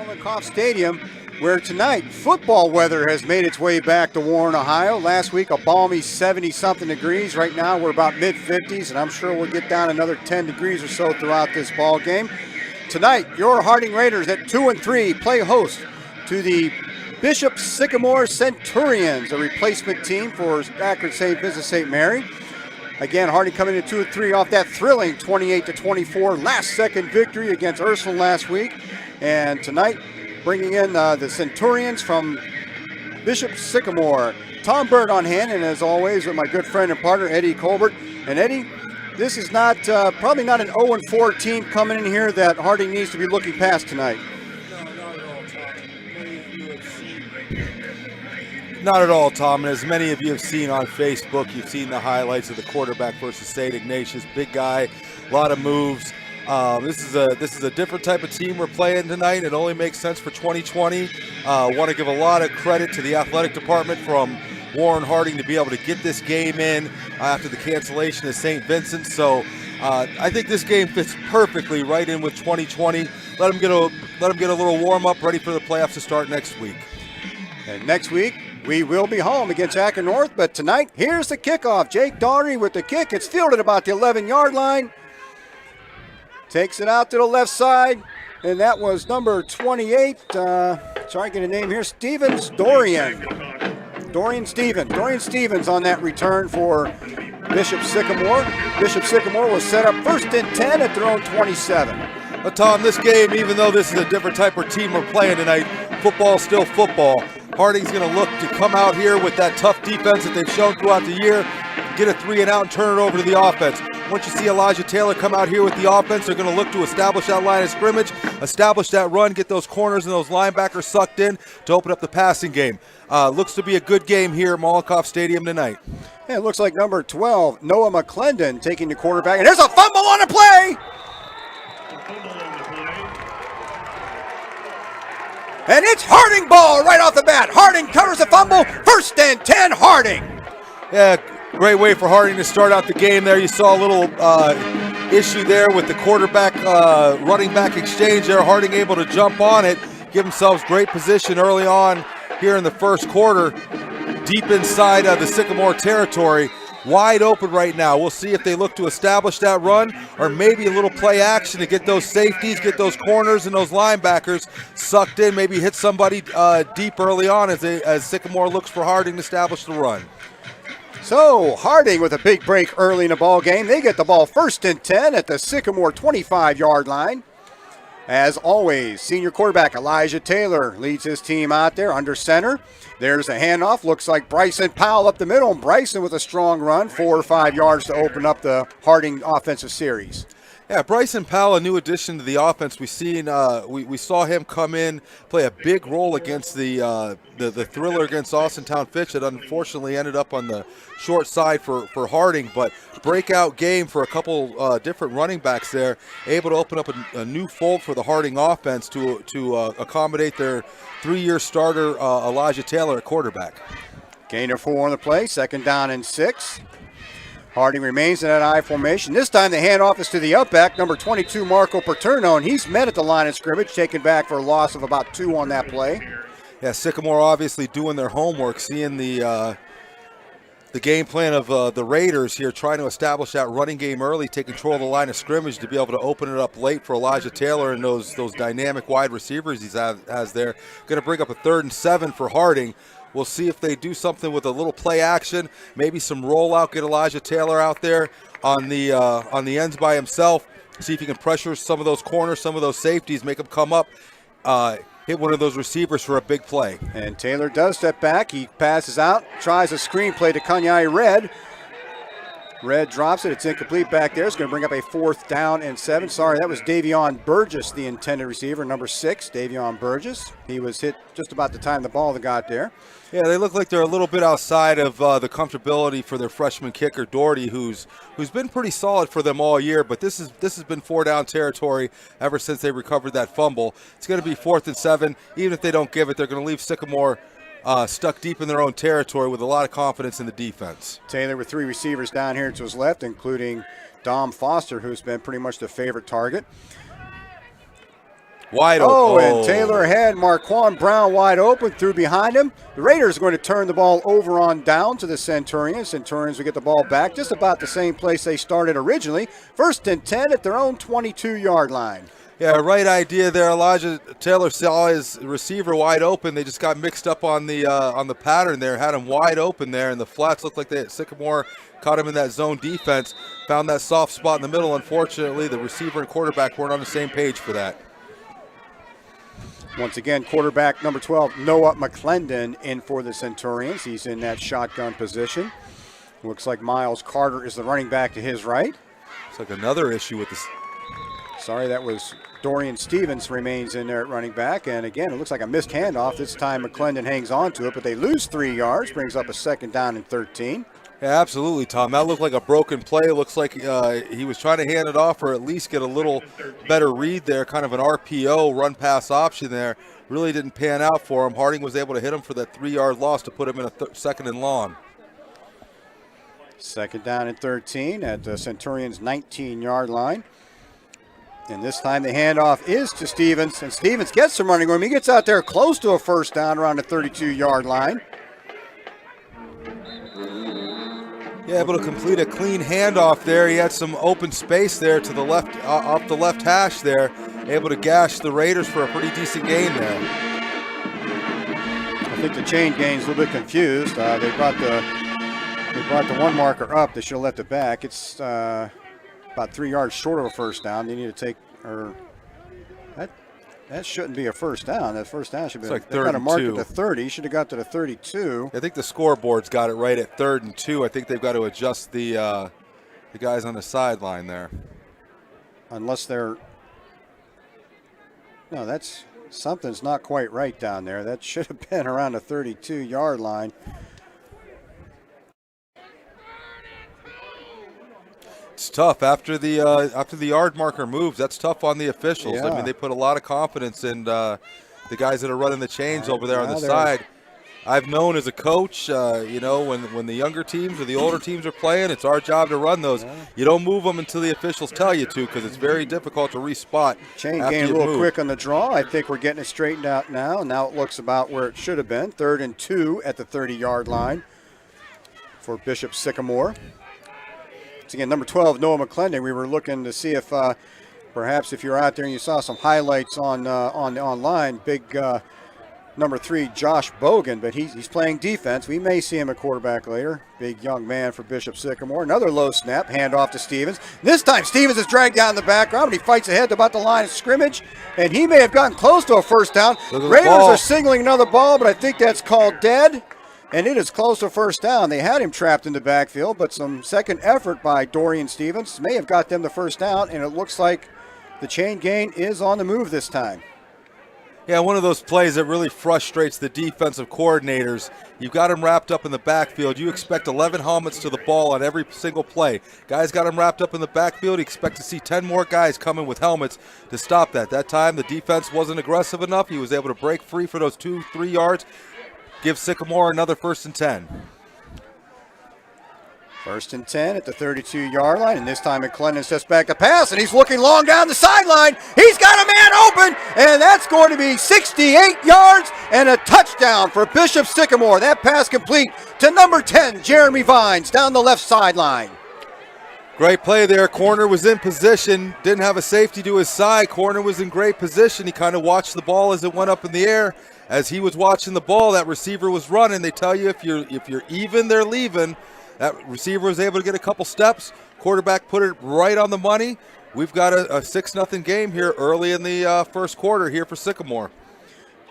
Kickoff Stadium, where tonight football weather has made its way back to Warren, Ohio. Last week a balmy 70-something degrees. Right now we're about mid-50s, and I'm sure we'll get down another 10 degrees or so throughout this ball game. Tonight, your Harding Raiders at 2-3 play host to the Bishop Sycamore Centurions, a replacement team for Akron St. Vincent St. Mary. Again, Harding coming in 2-3 off that thrilling 28-24 last-second victory against Ursuline last week. And tonight, bringing in the Centurions from Bishop Sycamore. Tom Bird on hand, and as always, with my good friend and partner, Eddie Colbert. And Eddie, this is not probably not an 0-4 team coming in here that Harding needs to be looking past tonight. Not at all, Tom. And as many of you have seen on Facebook, you've seen the highlights of the quarterback versus St. Ignatius. Big guy, a lot of moves. This is a different type of team we're playing tonight. It only makes sense for 2020. Want to give a lot of credit to the athletic department from Warren Harding to be able to get this game in after the cancellation of St. Vincent. So I think this game fits perfectly right in with 2020. Let them get a little warm up, ready for the playoffs to start next week. And next week, we will be home against Akron North, but tonight, here's the kickoff. Jake Daugherty with the kick. It's fielded about the 11-yard line. Takes it out to the left side, and that was number 28. Trying to get a name here. Stevens, Dorian Stevens. Dorian Stevens on that return for Bishop Sycamore. Bishop Sycamore was set up 1st and 10 at their own 27. But Tom, this game, even though this is a different type of team we're playing tonight, football's still football. Harding's going to look to come out here with that tough defense that they've shown throughout the year, get a 3-and-out and turn it over to the offense. Once you see Elijah Taylor come out here with the offense, they're going to look to establish that line of scrimmage, establish that run, get those corners and those linebackers sucked in to open up the passing game. Looks to be a good game here at Molotov Stadium tonight. Yeah, it looks like number 12, Noah McClendon, taking the quarterback. And there's a fumble on the play! And it's Harding ball right off the bat. Harding covers the fumble. 1st and 10, Harding. Yeah, great way for Harding to start out the game there. You saw a little issue there with the quarterback running back exchange there. Harding able to jump on it, give themselves great position early on here in the first quarter, deep inside the Sycamore territory. Wide open right now. We'll see if they look to establish that run or maybe a little play action to get those safeties, get those corners and those linebackers sucked in, maybe hit somebody deep early on as Sycamore looks for Harding to establish the run. So Harding with a big break early in the ball game. They get the ball 1st and 10 at the Sycamore 25-yard line. As always, senior quarterback Elijah Taylor leads his team out there under center. There's a handoff. Looks like Bryson Powell up the middle. And Bryson with a strong run, 4 or 5 yards to open up the Harding offensive series. Yeah, Bryson Powell, a new addition to the offense. We saw him come in, play a big role against the thriller against Austintown Fitch that unfortunately ended up on the short side for Harding. But breakout game for a couple different running backs there, able to open up a new fold for the Harding offense to accommodate their 3-year starter Elijah Taylor at quarterback. Gain of 4 on the play, 2nd down and 6. Harding remains in that I formation. This time the handoff is to the upback, number 22, Marco Paterno, and he's met at the line of scrimmage, taken back for a loss of about 2 on that play. Yeah, Sycamore obviously doing their homework, seeing the game plan of the Raiders here, trying to establish that running game early, take control of the line of scrimmage to be able to open it up late for Elijah Taylor and those dynamic wide receivers he has there. Going to bring up a 3rd and 7 for Harding. We'll see if they do something with a little play action, maybe some rollout, get Elijah Taylor out there on the ends by himself, see if he can pressure some of those corners, some of those safeties, make them come up, hit one of those receivers for a big play. And Taylor does step back. He passes out, tries a screen play to Kanyai Red. Red drops it. It's incomplete back there. It's going to bring up a 4th down and 7. Sorry, that was Davion Burgess, the intended receiver, number 6, Davion Burgess. He was hit just about the time the ball got there. Yeah, they look like they're a little bit outside of the comfortability for their freshman kicker, Doherty, who's been pretty solid for them all year, but this has been 4-down territory ever since they recovered that fumble. It's going to be 4th and 7. Even if they don't give it, they're going to leave Sycamore stuck deep in their own territory with a lot of confidence in the defense. Taylor with 3 receivers down here to his left, including Dom Foster, who's been pretty much the favorite target. Wide Oh, open. and Taylor had Marquand Brown wide open, threw behind him. The Raiders are going to turn the ball over on down to the Centurions. Centurions will get the ball back just about the same place they started originally. 1st and 10 at their own 22-yard line. Yeah, right idea there. Elijah Taylor saw his receiver wide open. They just got mixed up on the pattern there, had him wide open there, and the flats looked like Sycamore caught him in that zone defense, found that soft spot in the middle. Unfortunately, the receiver and quarterback weren't on the same page for that. Once again, quarterback number 12, Noah McClendon, in for the Centurions. He's in that shotgun position. Looks like Miles Carter is the running back to his right. It's like another issue with this. Sorry, that was Dorian Stevens remains in there at running back. And again, it looks like a missed handoff. This time McClendon hangs on to it, but they lose 3 yards, brings up a 2nd down and 13. Yeah, absolutely, Tom. That looked like a broken play. It looks like he was trying to hand it off or at least get a little better read there, kind of an RPO, run-pass option there. Really didn't pan out for him. Harding was able to hit him for that 3-yard loss to put him in a 2nd and long. 2nd down and 13 at the Centurions' 19-yard line. And this time the handoff is to Stevens, and Stevens gets some running room. He gets out there close to a 1st down around the 32-yard line. Yeah, able to complete a clean handoff there. He had some open space there to the left, off the left hash there. Able to gash the Raiders for a pretty decent gain there. I think the chain gain's a little bit confused. They brought the 1 marker up. They should have left it back. It's about 3 yards short of a 1st down. They need to take, or that shouldn't be a 1st down. That 1st down should be. Like they got to mark it to 30. Should have got to the 32. I think the scoreboard's got it right at 3rd and 2. I think they've got to adjust the guys on the sideline there. Unless they're. No, that's something's not quite right down there. That should have been around the 32-yard line. It's tough after the yard marker moves. That's tough on the officials. Yeah. I mean, they put a lot of confidence in the guys that are running the chains over there on the side. I've known as a coach, when the younger teams or the older teams are playing, it's our job to run those. Yeah. You don't move them until the officials tell you to, because it's very difficult to respot. Chain gain a little quick on the draw. I think we're getting it straightened out now. Now it looks about where it should have been. 3rd and 2 at the 30-yard line for Bishop Sycamore. Once again, number 12, Noah McClendon. We were looking to see if perhaps if you're out there and you saw some highlights on online, big number 3, Josh Bogan, but he's playing defense. We may see him at quarterback later. Big young man for Bishop Sycamore. Another low snap, handoff to Stevens. This time Stevens is dragged down in the background, but he fights ahead to about the line of scrimmage, and he may have gotten close to a 1st down. Raiders are signaling another ball, but I think that's called dead. And it is close to 1st down. They had him trapped in the backfield, but some second effort by Dorian Stevens may have got them the 1st down, and it looks like the chain gain is on the move this time. Yeah, one of those plays that really frustrates the defensive coordinators. You've got them wrapped up in the backfield. You expect 11 helmets to the ball on every single play. Guys got them wrapped up in the backfield. You expect to see 10 more guys coming with helmets to stop that. That time the defense wasn't aggressive enough. He was able to break free for those 2-3 yards. Give Sycamore another 1st and 10. 1st and 10 at the 32-yard line, and this time McClendon steps back to pass, and he's looking long down the sideline. He's got a man open, and that's going to be 68 yards and a touchdown for Bishop Sycamore. That pass complete to number 10, Jeremy Vines, down the left sideline. Great play there. Corner was in position, didn't have a safety to his side. Corner was in great position. He kind of watched the ball as it went up in the air. As he was watching the ball, that receiver was running. They tell you if you're even, they're leaving. That receiver was able to get a couple steps. Quarterback put it right on the money. We've got a 6-0 game here early in the 1st quarter here for Sycamore.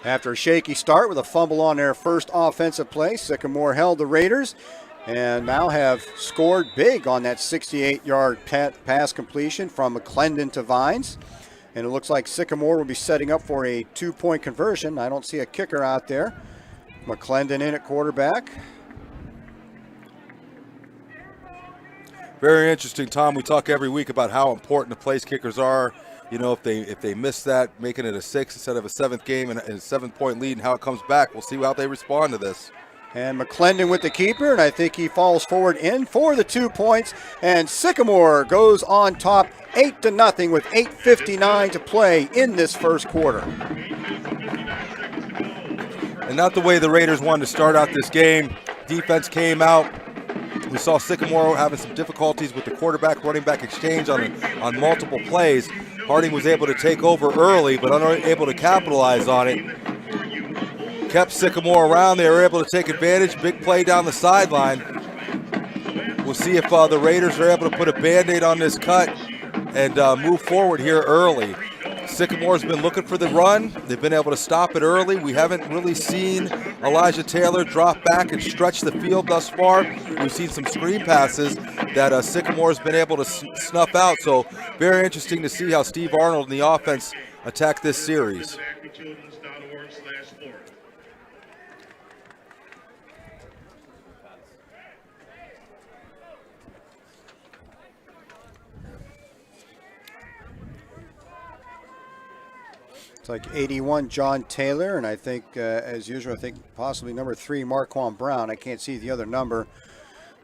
After a shaky start with a fumble on their first offensive play, Sycamore held the Raiders and now have scored big on that 68-yard pass completion from McClendon to Vines. And it looks like Sycamore will be setting up for a 2-point conversion. I don't see a kicker out there. McClendon in at quarterback. Very interesting, Tom. We talk every week about how important the place kickers are. You know, if they miss that, making it a 6 instead of a 7th game and a 7-point lead, and how it comes back. We'll see how they respond to this. And McClendon with the keeper, and I think he falls forward in for the 2 points. And Sycamore goes on top 8-0 with 8:59 to play in this first quarter. And not the way the Raiders wanted to start out this game. Defense came out. We saw Sycamore having some difficulties with the quarterback-running back exchange on multiple plays. Harding was able to take over early, but unable to capitalize on it. Kept Sycamore around. They were able to take advantage. Big play down the sideline. We'll see if the Raiders are able to put a Band-Aid on this cut and move forward here early. Sycamore's been looking for the run. They've been able to stop it early. We haven't really seen Elijah Taylor drop back and stretch the field thus far. We've seen some screen passes that Sycamore's been able to snuff out. So very interesting to see how Steve Arnold and the offense attack this series. It's like 81, John Taylor, and I think, as usual, I think possibly number 3, Marquand Brown. I can't see the other number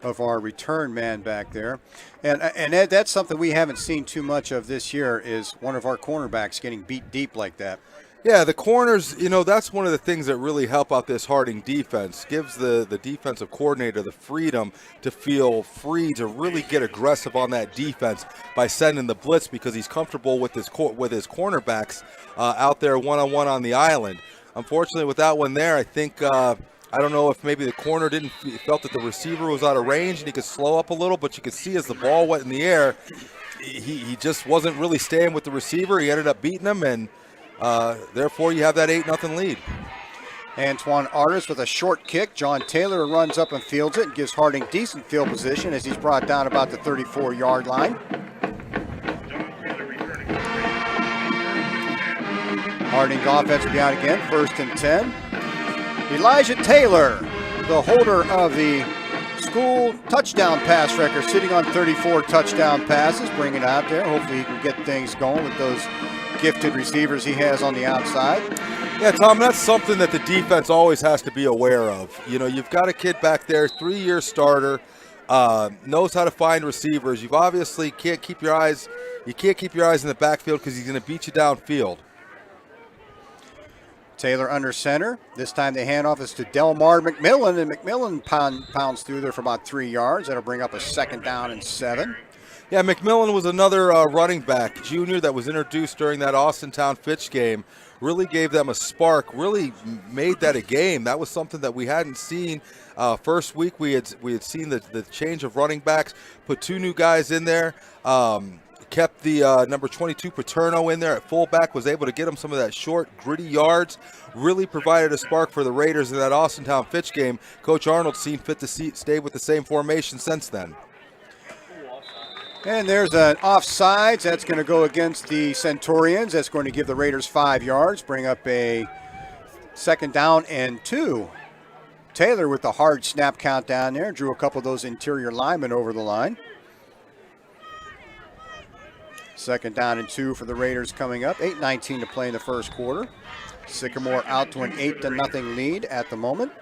of our return man back there. And Ed, that's something we haven't seen too much of this year, is one of our cornerbacks getting beat deep like that. Yeah, the corners, that's one of the things that really help out this Harding defense. Gives the defensive coordinator the freedom to feel free to really get aggressive on that defense by sending the blitz, because he's comfortable with his cornerbacks out there one-on-one on the island. Unfortunately, with that one there, I think I don't know if maybe the corner felt that the receiver was out of range and he could slow up a little, but you could see as the ball went in the air, he just wasn't really staying with the receiver. He ended up beating him, and therefore, you have that 8-0 lead. Antoine Artis with a short kick. John Taylor runs up and fields it and gives Harding decent field position as he's brought down about the 34-yard line. Harding's offense will be out again, 1st and 10. Elijah Taylor, the holder of the school touchdown pass record, sitting on 34 touchdown passes, bring it out there. Hopefully he can get things going with those gifted receivers he has on the outside. Yeah, Tom, that's something that the defense always has to be aware of. You've got a kid back there, 3-year starter, knows how to find receivers. You've obviously can't keep your eyes in the backfield because he's going to beat you downfield. Taylor under center. This time the handoff is to Delmar McMillan, and McMillan pounds through there for about 3 yards. That'll bring up a 2nd down and 7. Yeah, McMillan was another running back, junior, that was introduced during that Austintown-Fitch game. Really gave them a spark, really made that a game. That was something that we hadn't seen. First week we had seen the change of running backs, put 2 new guys in there, kept the number 22 Paterno in there at fullback, was able to get him some of that short, gritty yards, really provided a spark for the Raiders in that Austintown-Fitch game. Coach Arnold seemed fit to stay with the same formation since then. And there's an offsides. That's going to go against the Centurions. That's going to give the Raiders 5 yards, bring up a 2nd down and 2. Taylor with the hard snap count down there, drew a couple of those interior linemen over the line. 2nd down and 2 for the Raiders coming up. 8:19 to play in the first quarter. Sycamore out to an 8-0 lead at the moment.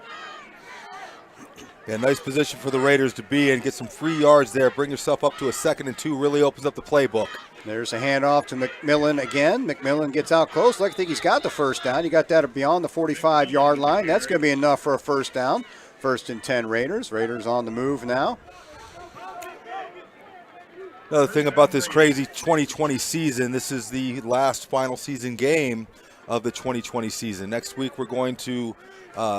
Yeah, nice position for the Raiders to be in. Get some free yards there. Bring yourself up to a 2nd and 2. Really opens up the playbook. There's a handoff to McMillan again. McMillan gets out close. I think he's got the 1st down. He got that beyond the 45-yard line. That's going to be enough for a 1st down. 1st and 10 Raiders. Raiders on the move now. Another thing about this crazy 2020 season, this is the last final season game of the 2020 season. Next week we're going to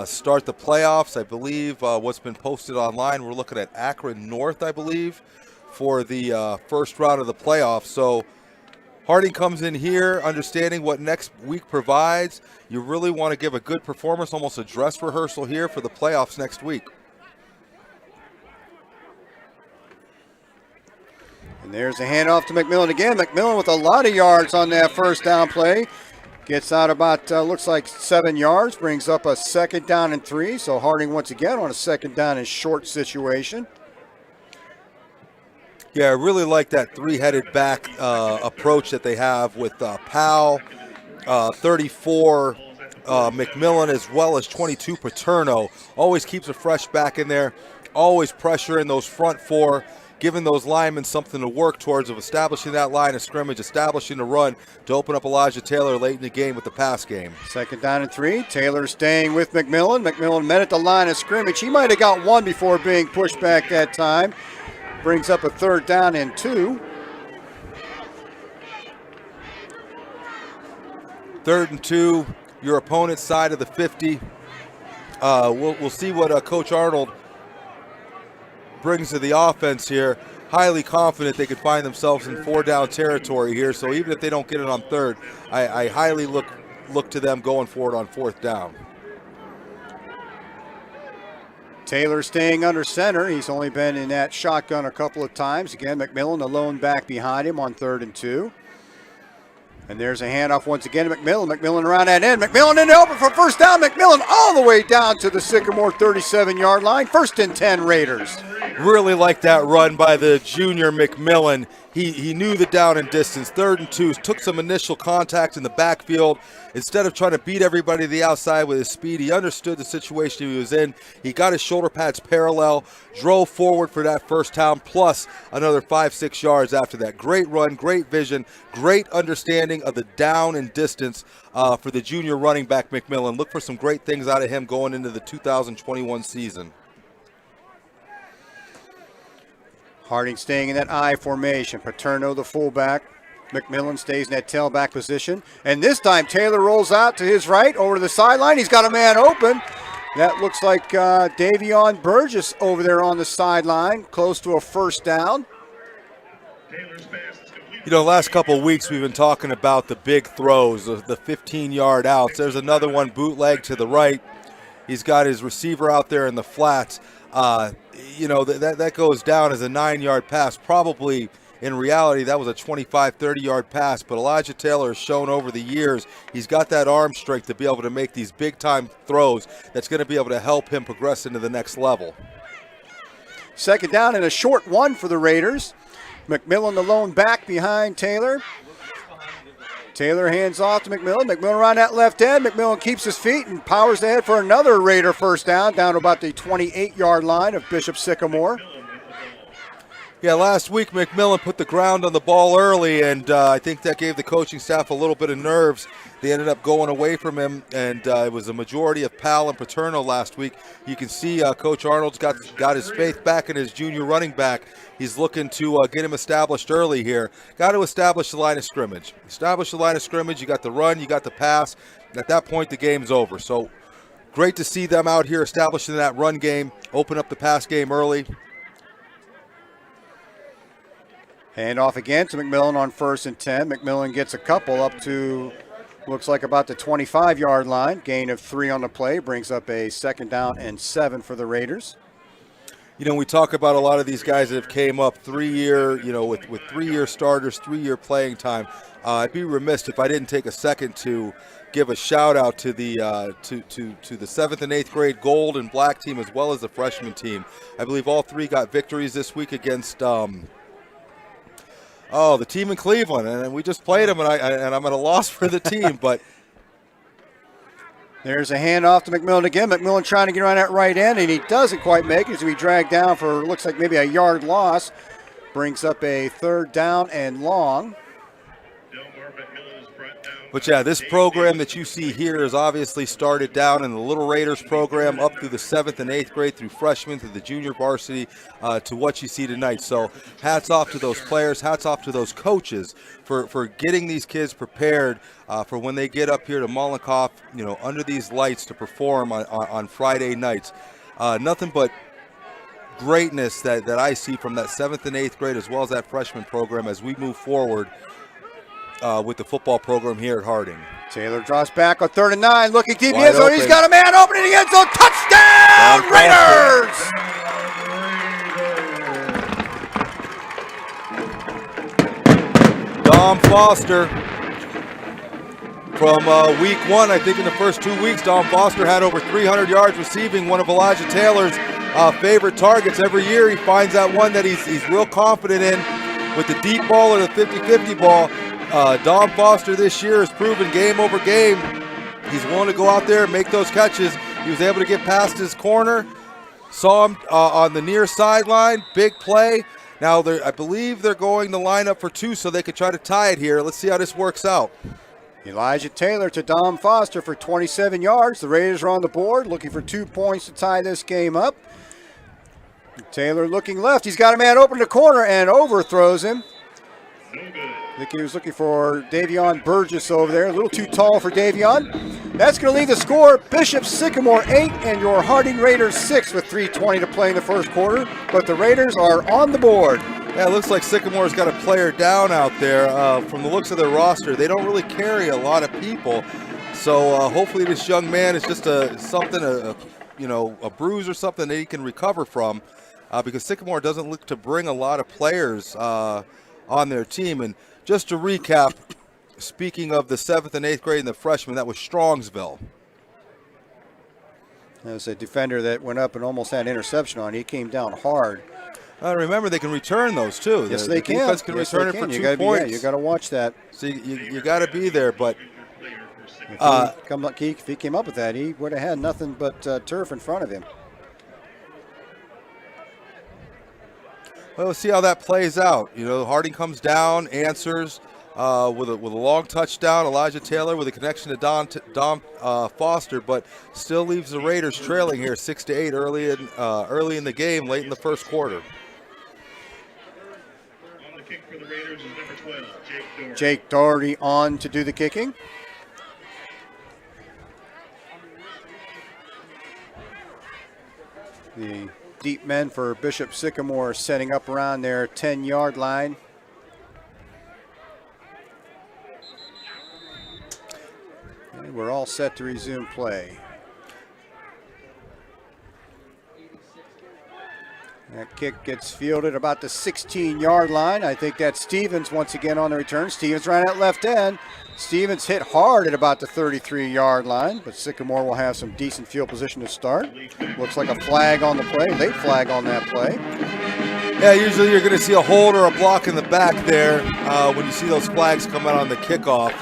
start the playoffs. I believe what's been posted online, we're looking at Akron North, I believe, for the first round of the playoffs. So Harding comes in here understanding what next week provides. You really want to give a good performance, almost a dress rehearsal here for the playoffs next week. And there's a handoff to McMillan again. McMillan with a lot of yards on that 1st down play. Gets out about, looks like 7 yards, brings up a 2nd down and 3. So Harding once again on a 2nd down and short situation. Yeah, I really like that 3-headed back approach that they have with Powell, 34, McMillan, as well as 22 Paterno. Always keeps a fresh back in there, always pressuring those front four, giving those linemen something to work towards of establishing that line of scrimmage, establishing the run to open up Elijah Taylor late in the game with the pass game. 2nd down and 3. Taylor staying with McMillan. McMillan met at the line of scrimmage. He might have got one before being pushed back that time. Brings up a 3rd down and 2. 3rd and 2, your opponent's side of the 50. We'll see what Coach Arnold brings to the offense here. Highly confident they could find themselves in 4-down territory here. So even if they don't get it on 3rd, I highly look to them going for it on 4th down. Taylor staying under center. He's only been in that shotgun a couple of times. Again, McMillan alone back behind him on 3rd and 2. And there's a handoff once again to McMillan. McMillan around that end. McMillan in the open for 1st down. McMillan all the way down to the Sycamore 37-yard line. 1st and 10 Raiders. Really like that run by the junior McMillan. He knew the down and distance. 3rd and 2, took some initial contact in the backfield. Instead of trying to beat everybody to the outside with his speed, he understood the situation he was in. He got his shoulder pads parallel, drove forward for that 1st down, plus another 5-6 yards after that. Great run, great vision, great understanding of the down and distance for the junior running back McMillan. Look for some great things out of him going into the 2021 season. Harding staying in that I formation. Paterno the fullback. McMillan stays in that tailback position. And this time Taylor rolls out to his right over to the sideline. He's got a man open. That looks like Davion Burgess over there on the sideline, close to a 1st down. You know, last couple of weeks we've been talking about the big throws, the 15-yard outs. There's another one bootleg to the right. He's got his receiver out there in the flats. You know, that goes down as a 9-yard pass. Probably, in reality, that was a 25, 30-yard pass. But Elijah Taylor has shown over the years he's got that arm strength to be able to make these big-time throws that's going to be able to help him progress into the next level. 2nd down and a short one for the Raiders. McMillan the lone back behind Taylor. Taylor hands off to McMillan. McMillan around that left end. McMillan keeps his feet and powers ahead for another Raider 1st down to about the 28-yard line of Bishop Sycamore. Yeah, last week McMillan put the ground on the ball early, and I think that gave the coaching staff a little bit of nerves. They ended up going away from him, and it was a majority of Powell and Paterno last week. You can see Coach Arnold's got his faith back in his junior running back. He's looking to get him established early here. Got to establish the line of scrimmage. Establish the line of scrimmage. You got the run, you got the pass. At that point, the game's over. So great to see them out here establishing that run game, open up the pass game early. Hand off again to McMillan on 1st and 10. McMillan gets a couple up to, looks like about the 25-yard line. Gain of 3 on the play brings up a 2nd down and 7 for the Raiders. You know, we talk about a lot of these guys that have came up 3-year, you know, with 3-year starters, 3-year playing time. I'd be remiss if I didn't take a second to give a shout out to the to the 7th and 8th grade gold and black team as well as the freshman team. I believe all 3 got victories this week against the team in Cleveland, and we just played them, and I'm at a loss for the team, but. There's a handoff to McMillan again. McMillan trying to get around that right end, and he doesn't quite make it, so he dragged down for, looks like maybe a yard loss. Brings up a 3rd down and long. But yeah, this program that you see here is obviously started down in the Little Raiders program up through the 7th and 8th grade, through freshmen, through the junior varsity, to what you see tonight. So hats off to those players, hats off to those coaches for getting these kids prepared for when they get up here to Mollenkoff, you know, under these lights to perform on Friday nights. Nothing but greatness that I see from that 7th and 8th grade as well as that freshman program as we move forward with the football program here at Harding. Taylor draws back on 3rd and 9, looking deep in the Wide end zone. open. He's got a man open in the end zone. Touchdown, Raiders! Dom Foster from week 1. I think in the first 2 weeks, Dom Foster had over 300 yards receiving, one of Elijah Taylor's favorite targets. Every year he finds that one that he's real confident in with the deep ball or the 50-50 ball. Dom Foster this year has proven game over game He's willing to go out there and make those catches. He was able to get past his corner. Saw him on the near sideline. Big play. Now, I believe they're going to line up for 2 so they could try to tie it here. Let's see how this works out. Elijah Taylor to Dom Foster for 27 yards. The Raiders are on the board, looking for 2 points to tie this game up. Taylor looking left. He's got a man open in the corner and overthrows him. I think he was looking for Davion Burgess over there. A little too tall for Davion. That's going to leave the score. Bishop Sycamore 8 and your Harding Raiders 6 with 3:20 to play in the first quarter. But the Raiders are on the board. Yeah, it looks like Sycamore's got a player down out there. From the looks of their roster, they don't really carry a lot of people. So hopefully this young man is just a bruise or something that he can recover from. Because Sycamore doesn't look to bring a lot of players on their team. And just to recap, speaking of the 7th and 8th grade and the freshmen, that was Strongsville. That was a defender that went up and almost had an interception on. He came down hard. Remember, they can return those too. Yes, the defense can return it for 2 points. You got to watch that. So you got to be there. But if he came up with that, he would have had nothing but turf in front of him. Well, we'll see how that plays out. Harding comes down, answers with a long touchdown. Elijah Taylor with a connection to Dom Foster, but still leaves the Raiders trailing here 6-8 early in the game, late in the first quarter. On the kick for the Raiders is number 12, Jake Doherty on to do the kicking. The deep men for Bishop Sycamore setting up around their 10-yard line. And we're all set to resume play. That kick gets fielded about the 16-yard line. I think that's Stevens once again on the return. Stevens right at left end. Stevens hit hard at about the 33-yard line, but Sycamore will have some decent field position to start. Looks like a flag on the play, late flag on that play. Yeah, usually you're going to see a hold or a block in the back there when you see those flags come out on the kickoff.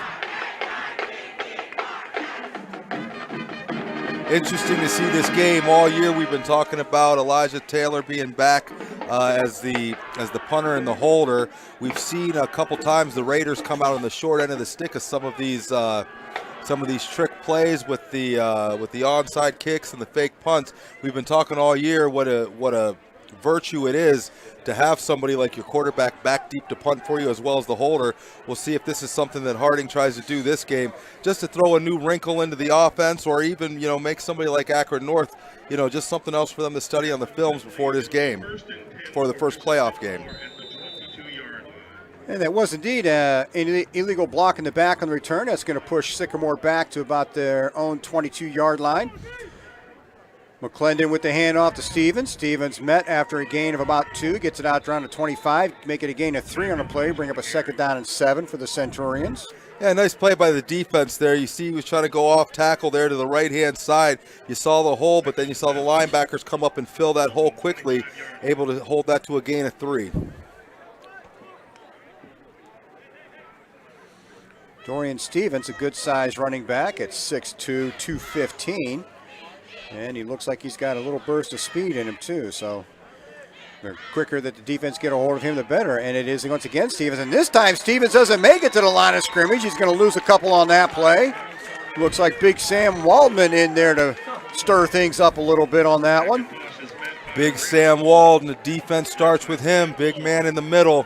Interesting to see this game. All year we've been talking about Elijah Taylor being back as the punter and the holder. We've seen a couple times the Raiders come out on the short end of the stick of some of these trick plays with the onside kicks and the fake punts. We've been talking all year what a virtue it is to have somebody like your quarterback back deep to punt for you as well as the holder. We'll see if this is something that Harding tries to do this game, just to throw a new wrinkle into the offense, or even make somebody like Akron North, just something else for them to study on the films before this game, for the first playoff game. And that was indeed an illegal block in the back on the return. That's going to push Sycamore back to about their own 22-yard line. McClendon with the handoff to Stevens. Stevens met after a gain of about 2. Gets it out around the 25. Make it a gain of 3 on the play. Bring up a 2nd down and 7 for the Centurions. Yeah, nice play by the defense there. You see he was trying to go off tackle there to the right-hand side. You saw the hole, but then you saw the linebackers come up and fill that hole quickly, able to hold that to a gain of 3. Dorian Stevens, a good-sized running back at 6'2", 215. And he looks like he's got a little burst of speed in him, too. So the quicker that the defense get a hold of him, the better. And it is once again Stevens. And this time Stevens doesn't make it to the line of scrimmage. He's going to lose a couple on that play. Looks like Big Sam Waldman in there to stir things up a little bit on that one. Big Sam Wald, and the defense starts with him. Big man in the middle.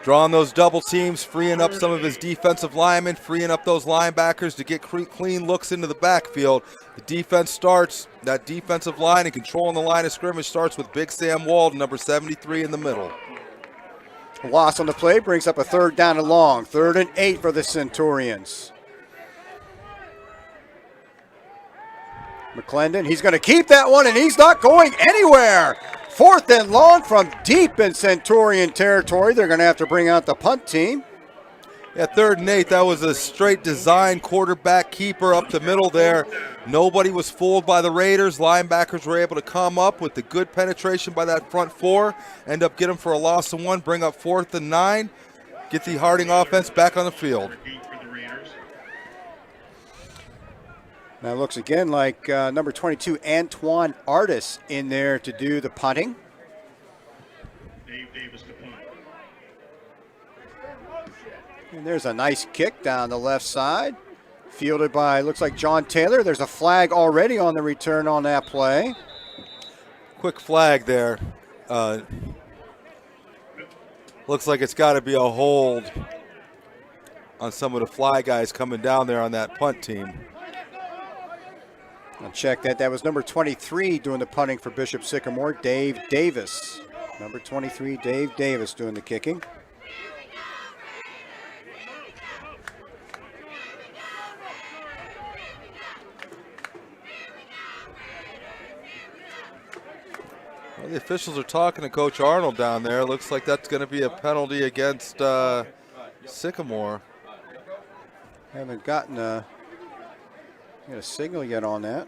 Drawing those double teams, freeing up some of his defensive linemen, freeing up those linebackers to get clean looks into the backfield. The defense starts, that defensive line and controlling the line of scrimmage starts with Big Sam Wald, number 73 in the middle. A loss on the play brings up a 3rd down and long. 3rd and 8 for the Centurions. McClendon, he's going to keep that one, and he's not going anywhere. 4th and long from deep in Centurion territory. They're going to have to bring out the punt team. Yeah, 3rd and 8, that was a straight design quarterback keeper up the middle there. Nobody was fooled by the Raiders. Linebackers were able to come up with the good penetration by that front 4. End up getting them for a loss of 1, bring up 4th and 9. Get the Harding offense back on the field. Now it looks again like number 22, Antoine Artis, in there to do the punting. Dave Davis to punt. And there's a nice kick down the left side. Fielded by, looks like John Taylor. There's a flag already on the return on that play. Quick flag there. Looks like it's got to be a hold on some of the fly guys coming down there on that punt team. I'll check that. That was number 23 doing the punting for Bishop Sycamore, Dave Davis. Number 23, Dave Davis doing the kicking. Well, the officials are talking to Coach Arnold down there. Looks like that's going to be a penalty against Sycamore. Haven't gotten a signal yet on that.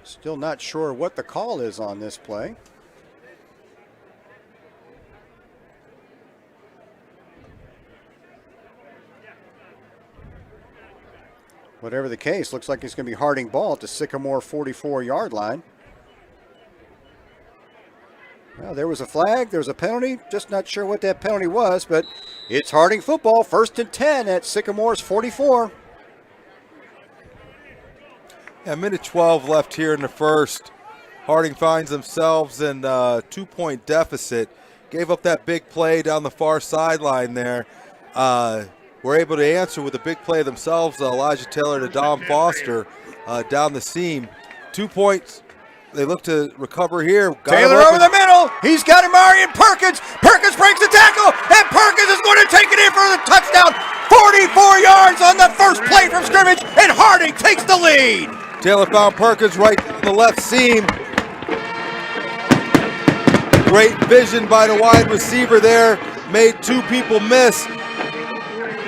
Still not sure what the call is on this play. Whatever the case, looks like it's going to be Harding ball at the Sycamore 44-yard line. Well, there was a flag, there was a penalty. Just not sure what that penalty was, but it's Harding football, 1st and 10 at Sycamore's 44. Yeah, minute 12 left here in the first. Harding finds themselves in a 2-point deficit. Gave up that big play down the far sideline there. Were able to answer with a big play themselves. Elijah Taylor to Dom Foster down the seam. 2 points. They look to recover here. Taylor over the middle. He's got Amarian Perkins. Perkins breaks the tackle, and Perkins is going to take it in for the touchdown. 44 yards on the first play from scrimmage, and Harding takes the lead. Taylor found Perkins right on the left seam. Great vision by the wide receiver there. Made two people miss.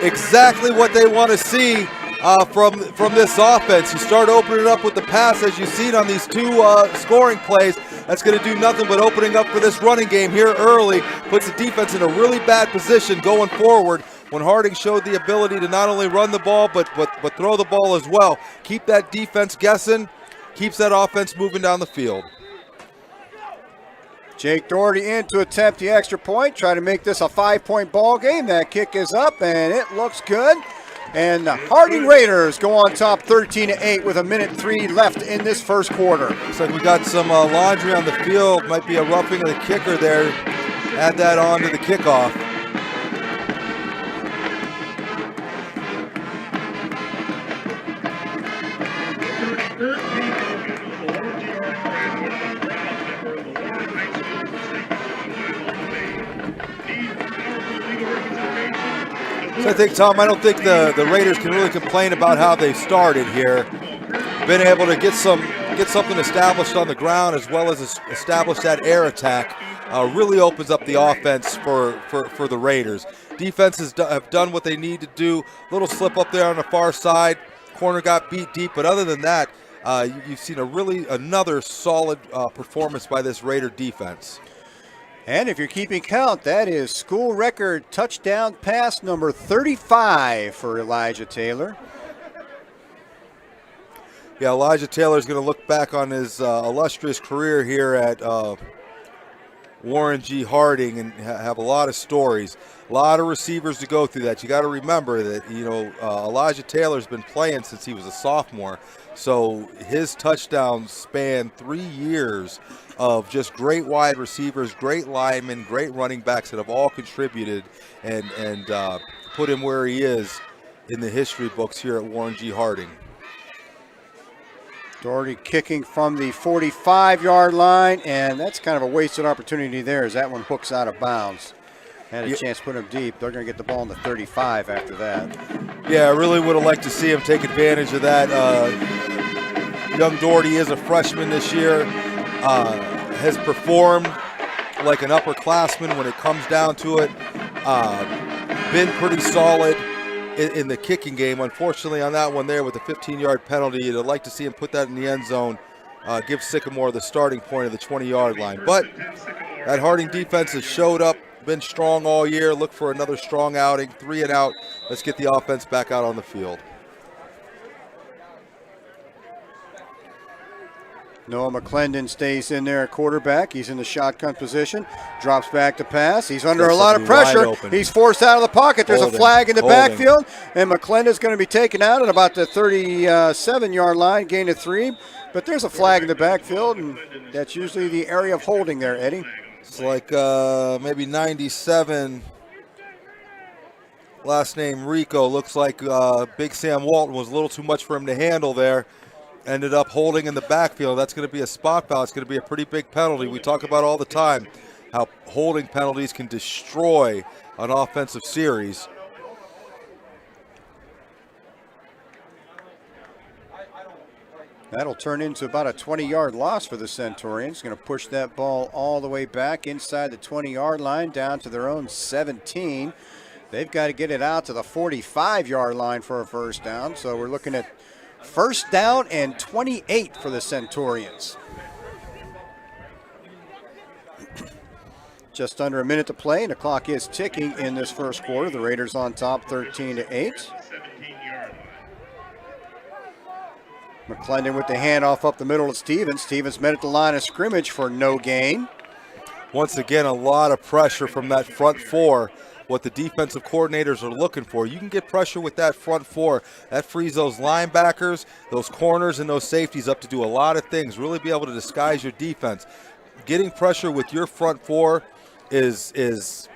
Exactly what they want to see from this offense. You start opening up with the pass, as you've seen on these two scoring plays. That's going to do nothing but opening up for this running game here early. Puts the defense in a really bad position going forward when Harding showed the ability to not only run the ball but throw the ball as well. Keep that defense guessing, keeps that offense moving down the field. Jake Doherty in to attempt the extra point, try to make this a 5-point ball game. That kick is up, and it looks good. And the Harding Raiders go on top 13-8 with 1:03 left in this first quarter. Looks like we got some laundry on the field. Might be a roughing of the kicker there. Add that on to the kickoff. So I think, Tom, I don't think the Raiders can really complain about how they started here. Been able to get something established on the ground as well as establish that air attack. Really opens up the offense for the Raiders. Defenses have done what they need to do. Little slip up there on the far side. Corner got beat deep, but other than that, you've seen another solid performance by this Raider defense. And if you're keeping count, that is school record touchdown pass number 35 for Elijah Taylor. Yeah, Elijah Taylor is going to look back on his illustrious career here at Warren G. Harding and have a lot of stories. A lot of receivers to go through that. You got to remember that, Elijah Taylor's been playing since he was a sophomore. So his touchdowns span 3 years of just great wide receivers, great linemen, great running backs that have all contributed and put him where he is in the history books here at Warren G. Harding. Doherty kicking from the 45-yard line, and that's kind of a wasted opportunity there as that one hooks out of bounds. Had a chance to put him deep. They're going to get the ball in the 35 after that. Yeah, I really would have liked to see him take advantage of that. Young Doherty is a freshman this year. Has performed like an upperclassman when it comes down to it. Been pretty solid in the kicking game. Unfortunately, on that one there with the 15-yard penalty, you'd like to see him put that in the end zone, give Sycamore the starting point of the 20-yard line. But that Harding defense has showed up been strong all year. Look for another strong outing, 3 and out. Let's get the offense back out on the field. Noah McClendon stays in there at quarterback. He's in the shotgun position. Drops back to pass. He's under a lot of pressure. He's forced out of the pocket. There's a flag in the backfield. And McClendon's going to be taken out at about the 37-yard line, gain of 3. But there's a flag in the backfield, and that's usually the area of holding there, Eddie. It's like maybe 97. Last name Rico. Looks like Big Sam Walton was a little too much for him to handle there. Ended up holding in the backfield. That's going to be a spot foul. It's going to be a pretty big penalty. We talk about all the time how holding penalties can destroy an offensive series. That'll turn into about a 20-yard loss for the Centurions. Going to push that ball all the way back inside the 20-yard line down to their own 17. They've got to get it out to the 45-yard line for a first down. So we're looking at first down and 28 for the Centurions. Just under a minute to play, and the clock is ticking in this first quarter. The Raiders on top 13-8. McClendon with the handoff up the middle of Stevens. Stevens met at the line of scrimmage for no gain. Once again, a lot of pressure from that front four. What the defensive coordinators are looking for. You can get pressure with that front four. That frees those linebackers, those corners, and those safeties up to do a lot of things, really be able to disguise your defense. Getting pressure with your front four is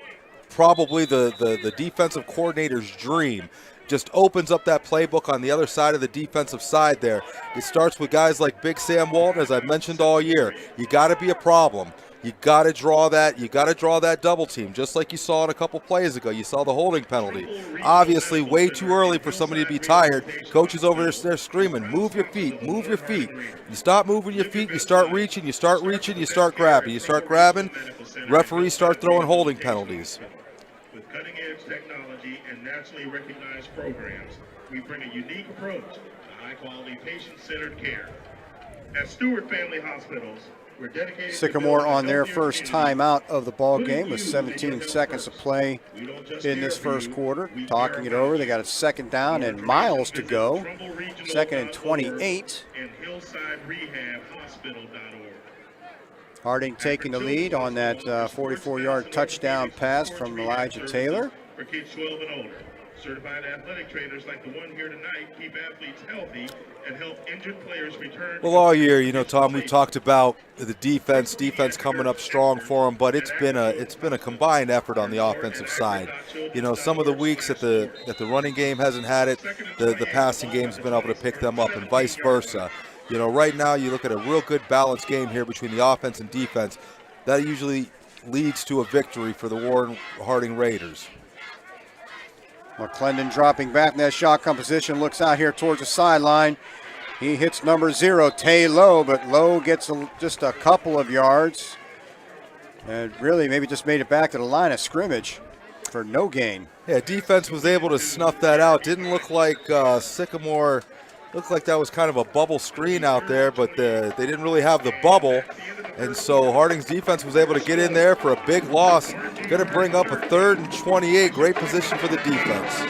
probably the defensive coordinator's dream. Just opens up that playbook on the other side of the defensive side there. It starts with guys like Big Sam Walton, as I've mentioned all year. You got to be a problem. You got to draw that. You got to draw that double team, just like you saw it a couple plays ago. You saw the holding penalty. Obviously, way too early for somebody to be tired. Coach is over there screaming, "Move your feet, move your feet." You stop moving your feet. You start reaching. You start reaching. You start grabbing. You start grabbing. Referees start throwing holding penalties. With cutting-edge technology and nationally recognized programs, we bring a unique approach to high-quality, patient-centered care. At Stewart Family Hospitals, Sycamore on their first timeout of the ball game with 17 seconds to play in this first quarter. Talking it over, they got a second down and miles to go. Second and 28. Harding taking the lead on that 44-yard touchdown pass from Elijah Taylor. For kids 12 and older. Certified athletic trainers like the one here tonight keep athletes healthy and help injured players return. Well, all year, you know, Tom, we've talked about the defense coming up strong for them, but it's been a combined effort on the offensive side. You know, some of the weeks that the running game hasn't had it, the passing game's been able to pick them up, and vice versa. You know, right now you look at a real good balanced game here between the offense and defense. That usually leads to a victory for the Warren Harding Raiders. McClendon dropping back in that shotgun position, looks out here towards the sideline. He hits number 0, Tay Lowe, but Lowe gets just a couple of yards. And really maybe just made it back to the line of scrimmage for no gain. Yeah, defense was able to snuff that out. Didn't look like Sycamore, looked like that was kind of a bubble screen out there, but they didn't really have the bubble. And so Harding's defense was able to get in there for a big loss. Going to bring up a 3rd and 28. Great position for the defense.